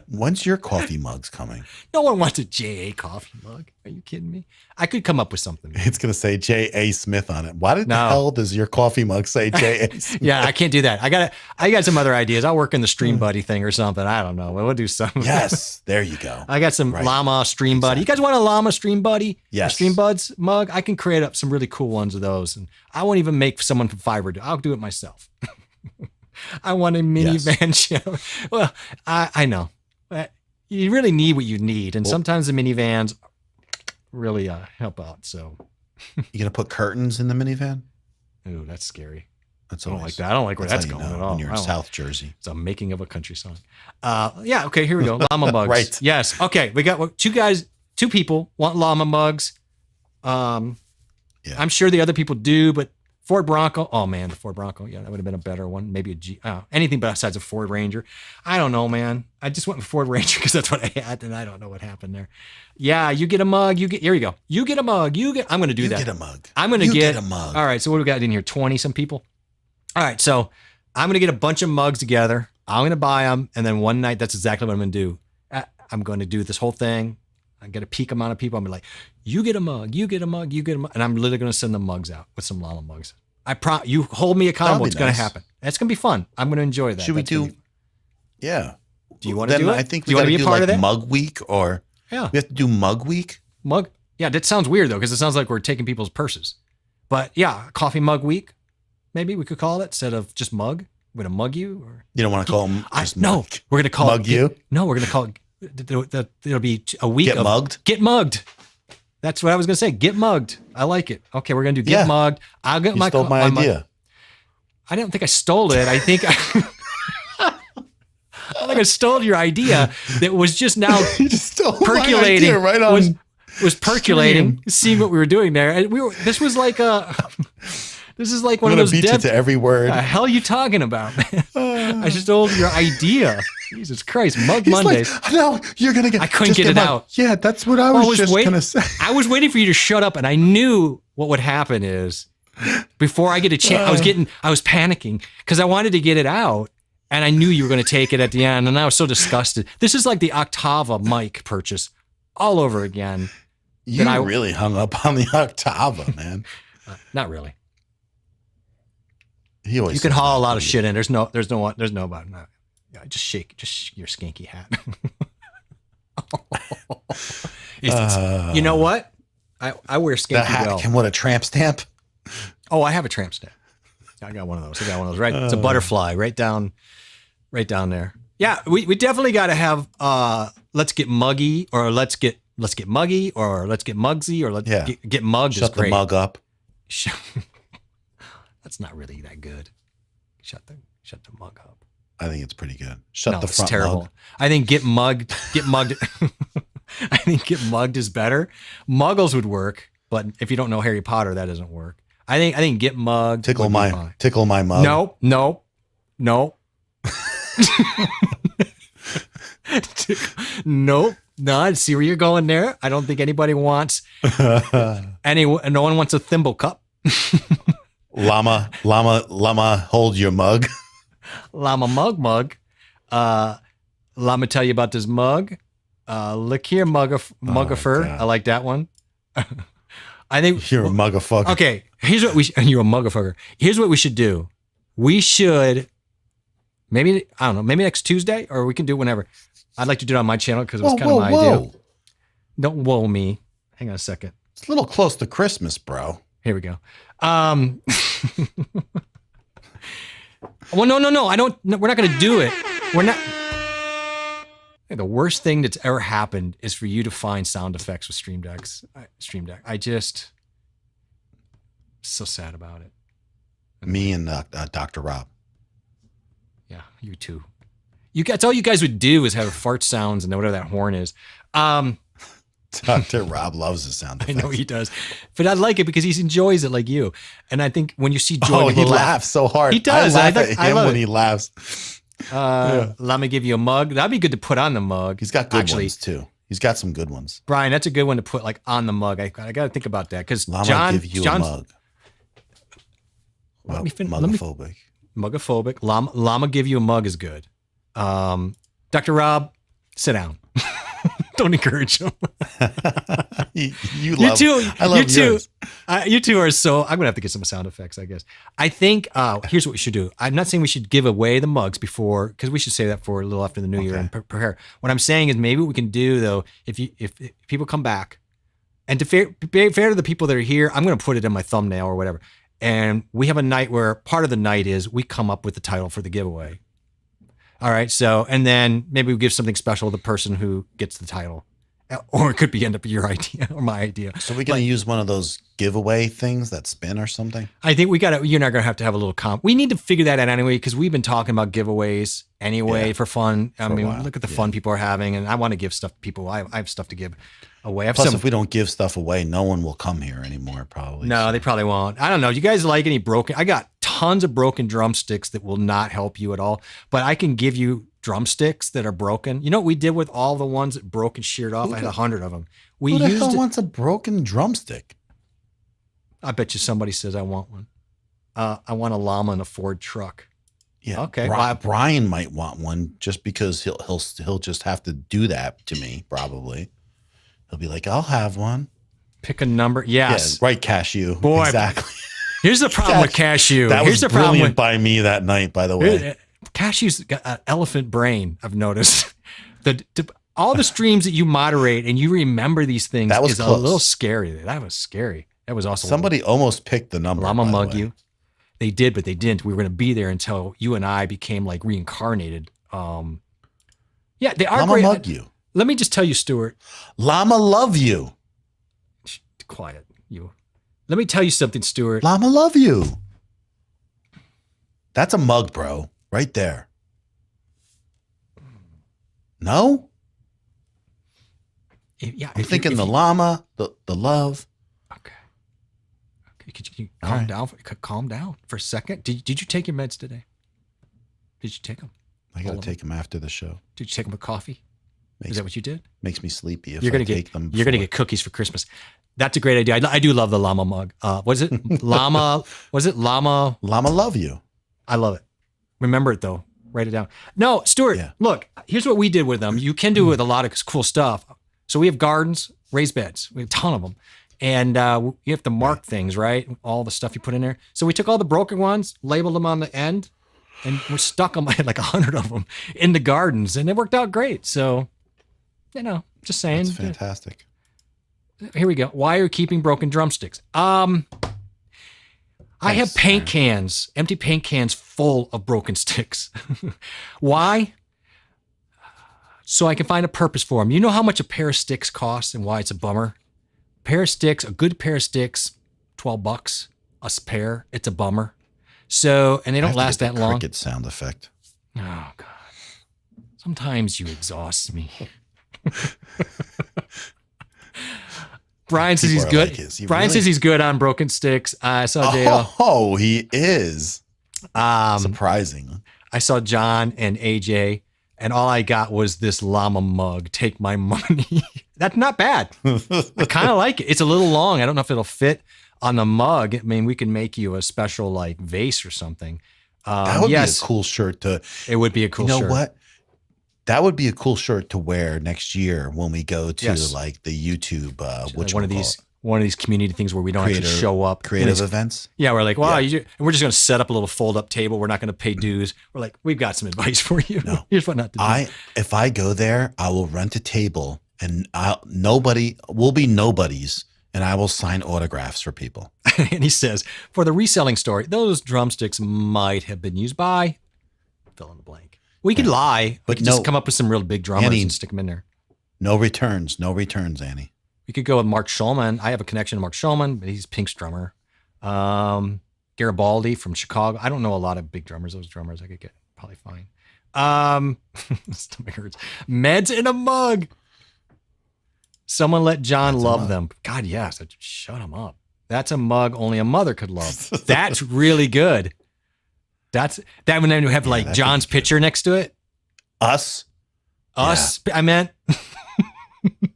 When's your coffee mugs coming? No one wants a JA coffee mug. Are you kidding me? I could come up with something. It's going to say J.A. Smith on it. Why the No. hell does your coffee mug say J.A. Smith? Yeah, I can't do that. I got some other ideas. I'll work in the Stream Buddy thing or something. I don't know. We'll do something. Yes, there you go. I got some Llama Stream Buddy. You guys want a Llama Stream Buddy? Yes. A Stream Buds mug? I can create up some really cool ones of those. And I won't even make someone from Fiverr do it. I'll do it myself. I want a minivan show. Well, I know. You really need what you need. And sometimes the minivans really help out. So You going to put curtains in the minivan? ooh, that's scary. That's I don't always- like that. I don't like where that's how you going know at all. when you're I in don't- South Jersey. It's a making of a country song. Yeah. Okay. Here we go. Llama mugs. Right. Yes. Okay. We got two people want llama mugs. Yeah. I'm sure the other people do, but Ford Bronco. Oh man, the Ford Bronco. Yeah, that would have been a better one. Maybe anything besides a Ford Ranger. I don't know, man. I just went with Ford Ranger because that's what I had, and I don't know what happened there. Yeah, you get a mug. Here you go. You get a mug. I'm going to do You that. get a mug. I'm going to You get a mug. All right. So what do we got in here? 20 some people. All right. So I'm going to get a bunch of mugs together. I'm going to buy them. And then one night, that's exactly what I'm going to do. I'm going to do this whole thing. I get a peak amount of people. I'm like, you get a mug, you get a mug, you get a mug. And I'm literally going to send them mugs out with some llama mugs. You hold me accountable. It's going to happen. It's going to be fun. I'm going to enjoy that. Should we That's gonna do? be- Yeah. Do you want to do it? I think Do we you got want to to be do a part like of that? Mug Week, or Yeah. we have to do Mug Week. Mug. Yeah. That sounds weird though, because it sounds like we're taking people's purses. But yeah, coffee mug week. Maybe we could call it instead of just mug. We're going to mug you or. You don't want to call them just No, mug. we're going to call Mug it. you? No, we're going to call it. It'll be a week Get of mugged? Get mugged. That's what I was going to say. Get mugged. I like it. Okay, we're going to do get Yeah. mugged. I'll get You my stole my idea. I don't think I stole it. I think I think I stole your idea that was just now You just stole percolating. my idea right on. was percolating, seeing what we were doing there. And this was like This is like I'm one of gonna those beat you dead. to every word. The hell are you talking about, man? I just stole your idea. Jesus Christ, Mug He's Mondays. like, no, you're gonna get. I couldn't just get it mug. out. Yeah, that's what I Well, was just waiting, gonna say. I was waiting for you to shut up, and I knew what would happen is before I get a chance, I was panicking because I wanted to get it out, and I knew you were going to take it at the end, and I was so disgusted. This is like the Octava mic purchase all over again. You really hung up on the Octava, man. Not really. He always. You can says haul a that, lot of don't shit in. There's no about no. Yeah, just shake your skanky hat. You know what? I wear skanky that hat well. can what a tramp stamp. Oh, I have a tramp stamp. I got one of those. Right, it's a butterfly right down there. Yeah, we definitely got to have. Let's get muggy, or let's get muggy, or let's get mugsy, or let's get mugged. Shut is great. the mug up. That's not really that good. Shut the mug up. I think it's pretty good. Shut the it's front terrible. mug. I think get mugged. I think get mugged is better. Muggles would work, but if you don't know Harry Potter, that doesn't work. I think get mugged. Tickle my mug. No. Nope. No, I see where you're going there. I don't think anybody wants no one wants a thimble cup. Llama, hold your mug. Llama mug. Llama tell you about this mug. Look here, muggifer. I like that one. I think you're a muggifucker. Okay, here's what you're a muggifucker. Here's what we should do. We should maybe next Tuesday, or we can do it whenever. I'd like to do it on my channel because it was kind of my idea. Don't whoa me. Hang on a second. It's a little close to Christmas, bro. Here we go. Well, no. I don't. No, we're not going to do it. We're not. The worst thing that's ever happened is for you to find sound effects with Stream Deck. I just so sad about it. Me and Dr. Rob. Yeah, you too. That's all you guys would do is have fart sounds and whatever that horn is. Dr. Rob loves the sound effects. I know he does, but I like it because he enjoys it like you. And I think when you see Joy, he laughs so hard. He does. I laugh at him when he laughs. Let me give you a mug. That'd be good to put on the mug. He's got good ones too. He's got some good ones. Brian, that's a good one to put like on the mug. I got to think about that because give you a mug. Well, mugophobic. Mugophobic. Llama give you a mug is good. Dr. Rob, sit down. Don't encourage him. you too. I love yours. You two are so. I'm gonna have to get some sound effects, I guess. I think here's what we should do. I'm not saying we should give away the mugs before, because we should save that for a little after the new year and prepare. What I'm saying is maybe what we can do though, if people come back, and to be fair to the people that are here, I'm gonna put it in my thumbnail or whatever. And we have a night where part of the night is we come up with the title for the giveaway. All right. So, and then maybe we give something special to the person who gets the title, or it could end up your idea or my idea. So we're going to use one of those giveaway things that spin or something. I think you're not going to have a little comp. We need to figure that out anyway, because we've been talking about giveaways anyway for fun. I mean, look at the fun people are having, and I want to give stuff to people. I have stuff to give away. Plus, if we don't give stuff away, no one will come here anymore, probably. No, they probably won't. I don't know. Do you guys like any broken? I got tons of broken drumsticks that will not help you at all, but I can give you drumsticks that are broken. You know what we did with all the ones that broke and sheared off? I had 100 of them. Who the hell wants a broken drumstick? I bet you somebody says I want one. I want a llama in a Ford truck. Yeah. Okay. Brian might want one just because he'll just have to do that to me. Probably. He'll be like, I'll have one. Pick a number. Yes. Yeah, right. Cashew. Boy. Exactly. Here's the problem with cashew. That Here's was brilliant by me that night, by the way. Cashew's got an elephant brain, I've noticed. All the streams that you moderate and you remember these things is close. A little scary. That was scary. That was also somebody almost picked the number. Llama mug you. They did, but they didn't. We were going to be there until you and I became like reincarnated. Yeah, they are Llama great. mug you. Let me just tell you, Stuart. Llama love you. Quiet, you. Let me tell you something, Stuart. Llama love you. That's a mug, bro. Right there. No? Yeah. I'm thinking the llama, the love. Okay. Could you All calm right. down? Calm down for a second. Did you take your meds today? Did you take them? I got All to of take them after the show. Did you take them with coffee? Is that what you did? Makes me sleepy if You're gonna I take them. You're gonna before. get cookies for Christmas. That's a great idea. I do love the llama mug. Was it llama? Was it llama? Llama love you. I love it. Remember it though. Write it down. No, Stuart. Yeah. Look, here's what we did with them. You can do it with a lot of cool stuff. So we have gardens, raised beds. We have a ton of them, and you have to mark things, right? All the stuff you put in there. So we took all the broken ones, labeled them on the end, and we stuck them. I had like 100 of them in the gardens, and it worked out great. So, just saying. That's fantastic. Here we go. Why are you keeping broken drumsticks? I have paint cans, empty paint cans full of broken sticks. Why? So I can find a purpose for them. You know how much a pair of sticks costs and why it's a bummer? A good pair of sticks, $12 a pair. It's a bummer. So, and they I don't have to last get that the long. cricket sound effect. Oh God. Sometimes you exhaust me. Brian says he's People are good. like, "Is he Brian really?" says he's good on broken sticks. I saw JL. Oh, he is. Surprising. I saw John and AJ, and all I got was this llama mug. Take my money. That's not bad. I kind of like it. It's a little long. I don't know if it'll fit on the mug. I mean, we can make you a special like vase or something. That would yes, be a cool shirt to. it would be a cool You know shirt. what? That would be a cool shirt to wear next year when we go to Yes. like the YouTube, Like one of these community things where we don't have to show up. creative When it's- events. Yeah, we're like, wow, Yeah. and we're just going to set up a little fold-up table. We're not going to pay dues. We're like, we've got some advice for you. No. Here's what not to do. If I go there, I will rent a table and we'll be nobodies, and I will sign autographs for people. And he says, for the reselling story, those drumsticks might have been used by fill in the blank. We could lie, but But just no- come up with some real big drummers Annie- and stick them in there. No returns, Annie. We could go with Mark Schulman. I have a connection to Mark Schulman, but he's Pink's drummer. Garibaldi from Chicago. I don't know a lot of big drummers. Those drummers I could get probably fine. Stomach hurts. Meds in a mug. Someone let John That's a love mug. them. God, yes. Shut him up. That's a mug only a mother could love. That's really good. That when you have like that'd John's be good. picture next to it. Us. Us. I meant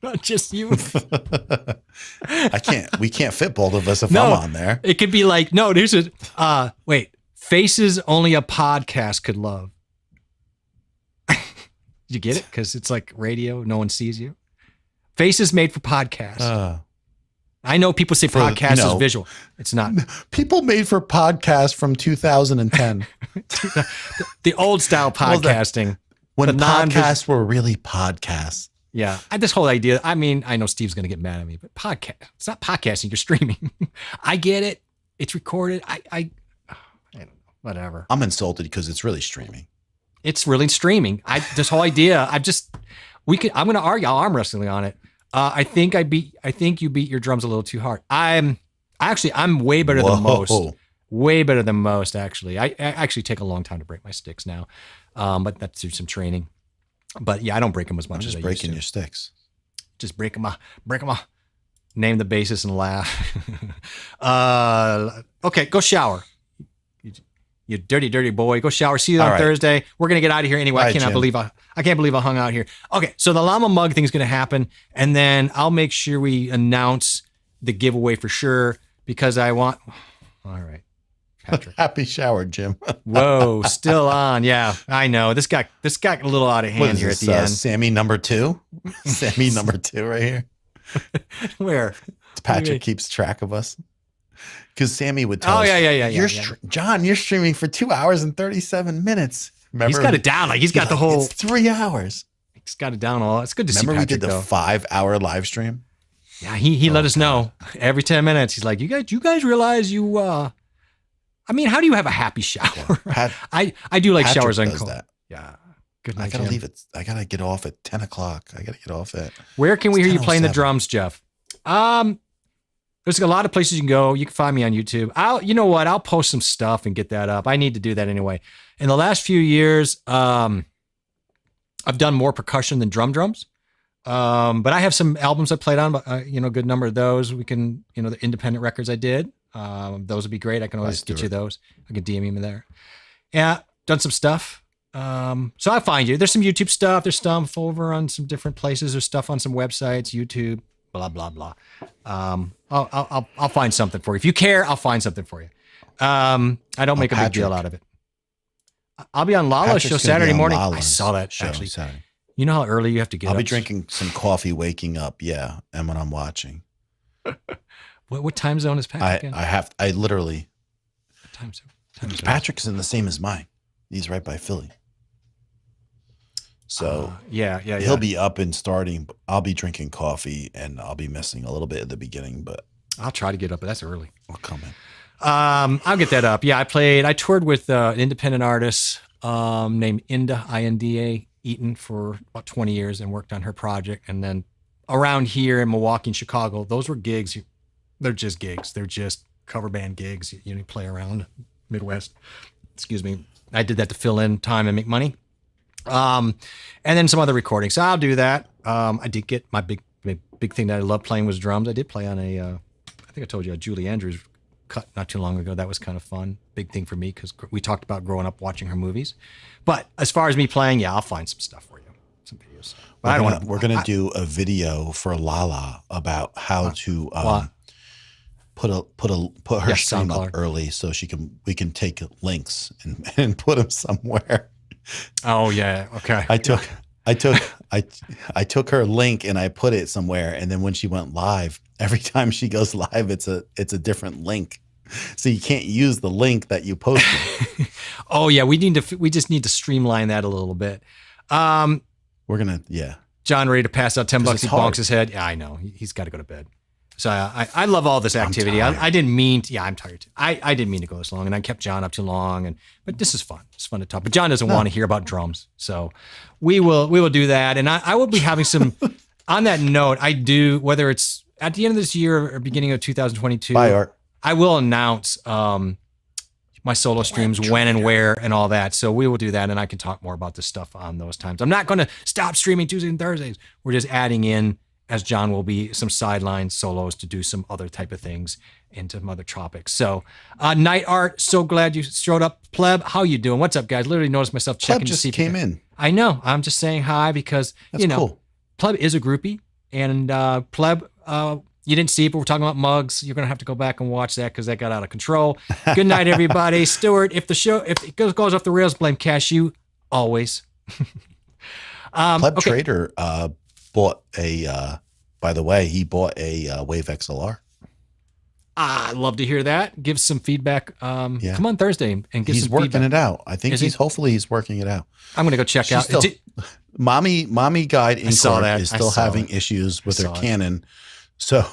not just you. We can't fit both of us if No. I'm on there. It could be like, no, there's a wait, faces only a podcast could love. Did you get it? Because it's like radio, no one sees you. Faces made for podcasts. I know people say For, podcast you know- is visual. It's not. People made for podcasts from 2010 The old style Well, the- podcasting. when The non-vis- podcasts were really podcasts. Yeah. This whole idea, I mean, I know Steve's going to get mad at me, but podcast, it's not podcasting, you're streaming. I get it. It's recorded. I don't know, whatever. I'm insulted because it's really streaming. It's really streaming. This whole idea, I'm going to argue, I'll arm wrestling on it. I think you beat your drums a little too hard. I'm way better than most. Whoa. Way better than most, actually. I actually take a long time to break my sticks now. But that's through some training. But yeah, I don't break them as much I'm as just I breaking your used sticks. to. Just break them. Name the bassist and laugh. Okay, go shower. You dirty, dirty boy. Go shower. See you on All right. Thursday. We're gonna get out of here anyway. All I right, cannot Jim. believe I can't believe I hung out here. Okay, so the llama mug thing is gonna happen, and then I'll make sure we announce the giveaway for sure because I want. All right, Patrick. Happy shower, Jim. Whoa, still on. Yeah, I know. This got a little out of hand What is here this, at the end. Sammy number 2? Sammy number 2 right here. Where? Patrick keeps track of us. Because Sammy would tell Oh us, yeah. John, you're streaming for 2 hours and 37 minutes. Remember? He's got it down. Like he's got the whole. It's 3 hours. He's got it down all. It's good to Remember see we Patrick did the though. 5-hour live stream? Yeah, he let us know every 10 minutes. He's like, you guys realize you. I mean, how do you have a happy shower? Pat- I do like Patrick showers does uncold. that. Yeah. Good I night, gotta Jim. leave it. I gotta get off at 10 o'clock. I gotta get off at. Where can we It's hear you playing the 10:07. drums, Jeff? There's a lot of places you can go. You can find me on YouTube. You know what? I'll post some stuff and get that up. I need to do that anyway. In the last few years, I've done more percussion than drums. But I have some albums I played on, a good number of those. We can, the independent records I did. those would be great. I can always Let's do get you it. those. I can DM you there. Yeah, done some stuff. So I'll find you. There's some YouTube stuff. There's stuff over on some different places. There's stuff on some websites, YouTube, blah, blah, blah. I'll find something for you. If you care, I'll find something for you. I don't make a big deal Patrick. out of it. I'll be on Lala's Patrick's show gonna be Saturday on morning. I Lala's saw that show actually. Saturday. You know how early you have to get I'll up? be drinking some coffee, waking up. Yeah, and when I'm watching, What time zone is Patrick in? I literally. What time zone? Patrick's in the same as mine. He's right by Philly. So Yeah. he'll be up and starting. I'll be drinking coffee and I'll be missing a little bit at the beginning, but I'll try to get up, but that's early. I'll come in. I'll get that up. Yeah, I toured with an independent artist named Inda, Inda Eaton, for about 20 years and worked on her project. And then around here in Milwaukee and Chicago, those were gigs. They're just gigs. They're just cover band gigs. You play around Midwest. Excuse me. I did that to fill in time and make money. And then some other recordings. So I'll do that. I did get my big thing that I love playing was drums. I did play on I think I told you, a Julie Andrews cut not too long ago. That was kind of fun. Big thing for me because we talked about growing up watching her movies. But as far as me playing, yeah, I'll find some stuff for you, some videos. But We're gonna do a video for Lala about how to put her Yeah, stream SoundCloud. up early so we can take links and put them somewhere. Oh yeah, okay. I took her link and I put it somewhere, and then when she went live, every time she goes live, it's a different link. So you can't use the link that you posted. Oh yeah, we just need to streamline that a little bit. We're gonna, yeah. John ready to pass out $10 'Cause he it's hard. bonks his head. Yeah, I know. He's got to go to bed. So I love all this activity. tired. I didn't mean to, yeah, I'm tired too. I didn't mean to go this long, and I kept John up too long, but this is fun. It's fun to talk. But John doesn't want to hear about drums. So we will do that. And I will be having some, on that note, I do, whether it's at the end of this year or beginning of 2022, Bye, Art. I will announce my solo streams, when and where and all that. So we will do that, and I can talk more about this stuff on those times. I'm not going to stop streaming Tuesdays and Thursdays. We're just adding in, as John will be, some sideline solos to do some other type of things into some other topics. So Night Art, so glad you showed up. Pleb, how you doing? What's up, guys? Literally noticed myself checking Pleb to just see if came in. I know. I'm just saying hi because, That's cool. Pleb is a groupie. And Pleb, you didn't see it, but we're talking about mugs. You're going to have to go back and watch that because that got out of control. Good night, everybody. Stuart, if it goes off the rails, blame Cashew. Always. Pleb okay. Trader bought a, by the way, he bought a Wave XLR. I'd love to hear that. Give some feedback. Yeah. Come on Thursday and give He's some working feedback. it out. I think Is he? hopefully he's working it out. I'm going to go check She's out. still, mommy guide in saw court that. is I still saw having it. issues with I her saw it. Canon. So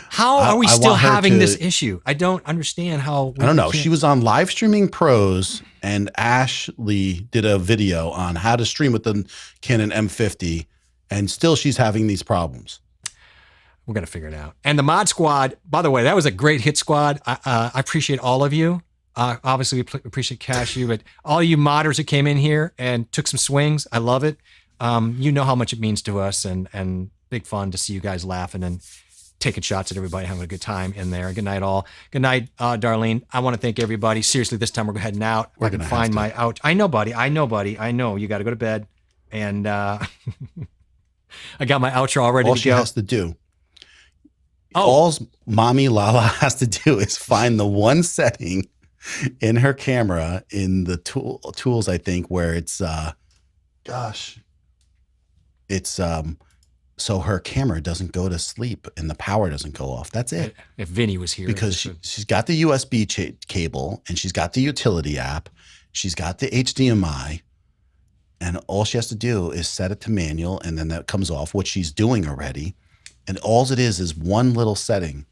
How are we I still want her having to- this issue? I don't understand how. I don't know. we can't- She was on Live Streaming Pros, and Ashley did a video on how to stream with the Canon M50, and still she's having these problems. We're going to figure it out. And the mod squad, by the way, that was a great hit squad. I appreciate all of you. Obviously, we appreciate Cashew, but all you modders that came in here and took some swings, I love it. You know how much it means to us, and big fun to see you guys laughing and taking shots at everybody, having a good time in there. Good night, all. Good night, Darlene. I want to thank everybody. Seriously, this time we're heading out. I can gonna find have my out. I know, buddy. I know. You got to go to bed. And I got my outro all ready All to she go. has to do, Oh. all Mommy Lala has to do is find the one setting in her camera in the tools, I think, where it's, it's so her camera doesn't go to sleep and the power doesn't go off. That's it. If Vinny was here. Because she's got the USB cable, and she's got the utility app. She's got the HDMI, and all she has to do is set it to manual, and then that comes off, which she's doing already. And all it is one little setting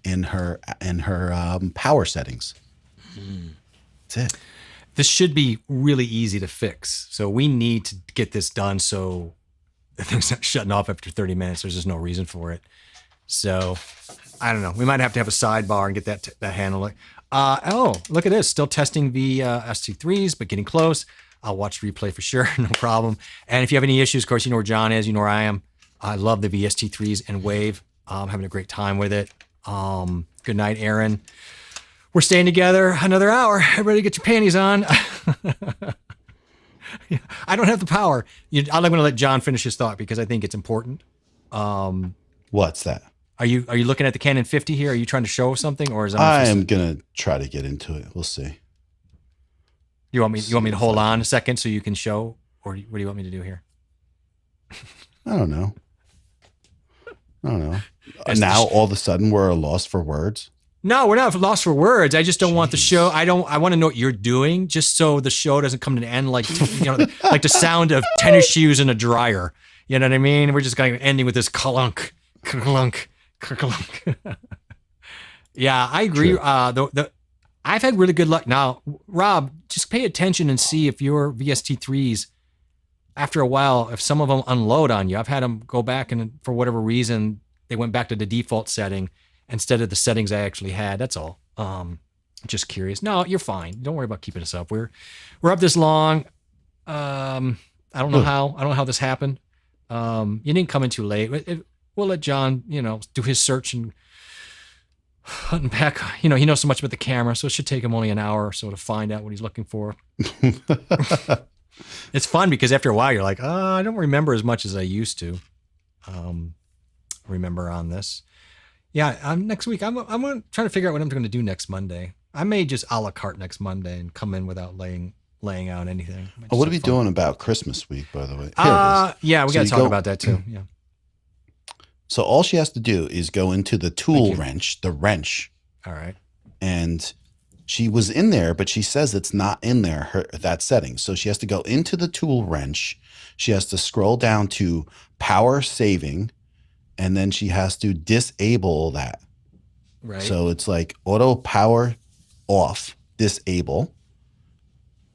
in her power settings. That's it. This should be really easy to fix. So we need to get this done so the thing's not shutting off after 30 minutes. There's just no reason for it. So I don't know. We might have to have a sidebar and get that handle. Oh, look at this. Still testing the ST3s, but getting close. I'll watch replay for sure. No problem. And if you have any issues, of course, you know where John is. You know where I am. I love the VST3s and Wave. I'm having a great time with it. Good night, Aaron. We're staying together another hour. Everybody get your panties on. I don't have the power. I'm going to let John finish his thought because I think it's important. What's that? Are you looking at the Canon 50 here? Are you trying to show something, or is that I am gonna try to get into it. We'll see. You want me to hold on a second so you can show, or what do you want me to do here? I don't know. Now all of a sudden we're lost for words. No, we're not lost for words. I just don't want the show. I want to know what you're doing, just so the show doesn't come to an end like like the sound of tennis shoes in a dryer. You know what I mean? We're just going ending with this clunk, clunk, clunk. Yeah, I agree. I've had really good luck. Now, Rob, just pay attention and see if your VST3s, after a while, if some of them unload on you. I've had them go back and for whatever reason, they went back to the default setting instead of the settings I actually had. That's all. Just curious. No, you're fine. Don't worry about keeping us up. We're up this long. I don't know how this happened. You didn't come in too late. We'll let John, do his search and hunt back. He knows so much about the camera, so it should take him only an hour or so to find out what he's looking for. It's fun because after a while you're like, I don't remember as much as I used to remember on this. Yeah, next week I'm going to try to figure out what I'm going to do next Monday. I may just a la carte next Monday and come in without laying out anything. What are we doing about Christmas week, by the way? Yeah, we got to talk about that too. Yeah. So all she has to do is go into the tool wrench, the wrench. All right. And she was in there, but she says it's not in there, that setting. So she has to go into the tool wrench. She has to scroll down to power saving, and then she has to disable that. Right. So it's like auto power off, disable,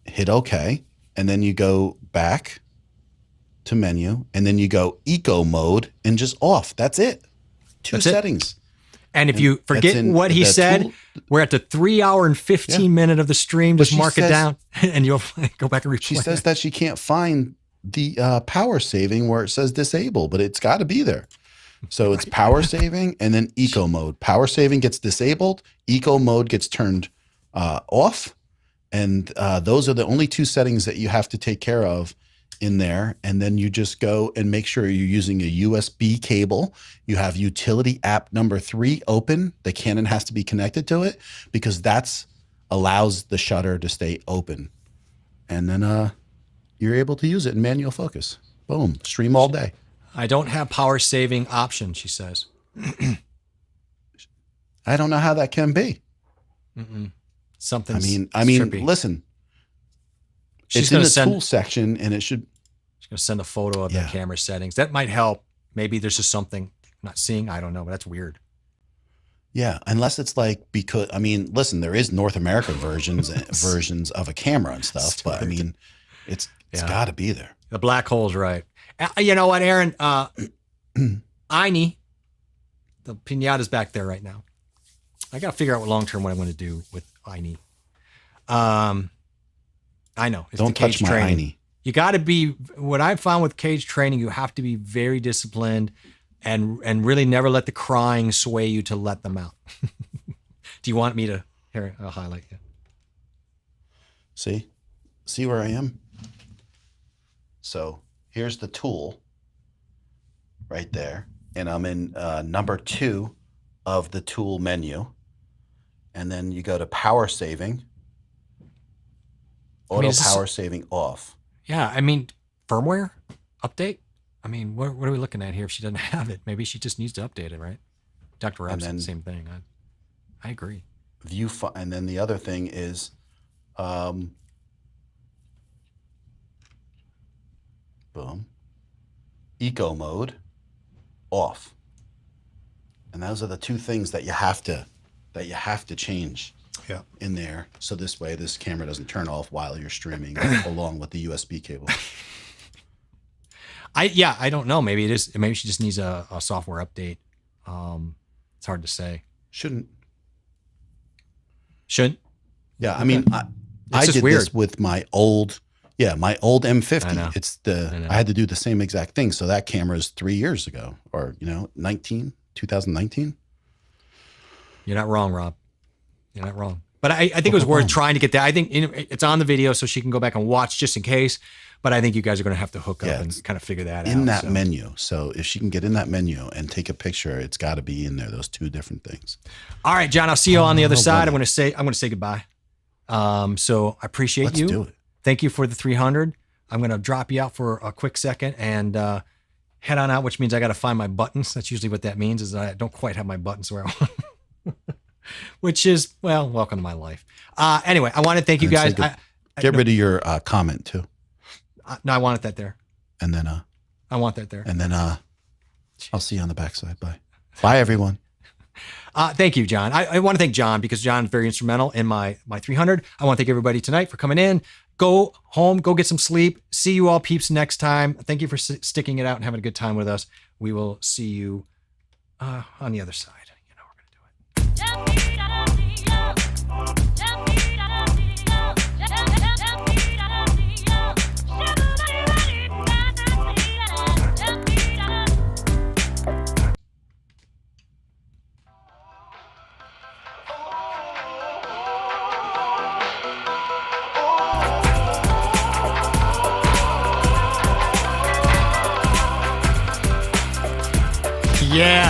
hit OK, and then you go back to menu, and then you go eco mode and just off. That's it. Two settings. And if you forget what he said, we're at the 3 hour and 15 minute of the stream. Just mark it down and you'll go back and replay. She says that she can't find the power saving where it says disable, but it's got to be there. So it's power saving and then eco mode. Power saving gets disabled. Eco mode gets turned off. And those are the only two settings that you have to take care of in there. And then you just go and make sure you're using a USB cable. You have utility app number 3 open. The Canon has to be connected to it because that's allows the shutter to stay open. And then you're able to use it in manual focus. Boom, stream all day. I don't have power saving option, she says. I don't know how that can be. Something. I mean, listen, it's in the tool section and it should. She's going to send a photo of the camera settings. That might help. Maybe there's just something I'm not seeing. I don't know, but that's weird. Yeah, unless it's like because listen, there is North American versions of a camera and stuff, but I mean, it's got to be there. The black hole's right. You know what, Aaron? Einie, the pinata's back there right now. I got to figure out what I'm going to do with Einie. I know. It's Don't touch my training. Einie. You got to be. What I've found with cage training, you have to be very disciplined, and really never let the crying sway you to let them out. Do you want me to? Here, I'll highlight you. See where I am. So here's the tool right there, and I'm in number 2 of the tool menu, and then you go to power saving. Auto power saving off. Yeah, firmware update. What are we looking at here? If she doesn't have it, maybe she just needs to update it, right? Dr. Rob said the same thing. I agree. And then the other thing is, boom, eco mode off, and those are the two things that you have to change. Yeah. In there, so this way this camera doesn't turn off while you're streaming along with the USB cable. I don't know. Maybe it is. Maybe she just needs a software update. It's hard to say. Shouldn't. Yeah, I did this with my old M50. I know. I had to do the same exact thing. So that camera is 3 years ago, or 2019. You're not wrong, Rob. You're not wrong. But I think it was worth trying to get that. I think it's on the video so she can go back and watch just in case. But I think you guys are going to have to hook up and kind of figure that out. In that menu. So if she can get in that menu and take a picture, it's got to be in there, those two different things. All right, John, I'll see you on the other side. I'm going to say goodbye. So I appreciate you. Let's do it. Thank you for the 300. I'm going to drop you out for a quick second and head on out, which means I got to find my buttons. That's usually what that means, is I don't quite have my buttons where I want. Which is, well, welcome to my life. Anyway, I want to thank you guys. Get rid of your comment too. No, I wanted that there. And then I want that there. And then I'll see you on the backside. Bye. Bye, everyone. Thank you, John. I want to thank John because John's very instrumental in my 300. I want to thank everybody tonight for coming in. Go home, go get some sleep. See you all peeps next time. Thank you for sticking it out and having a good time with us. We will see you on the other side. You know, we're going to do it. Yeah.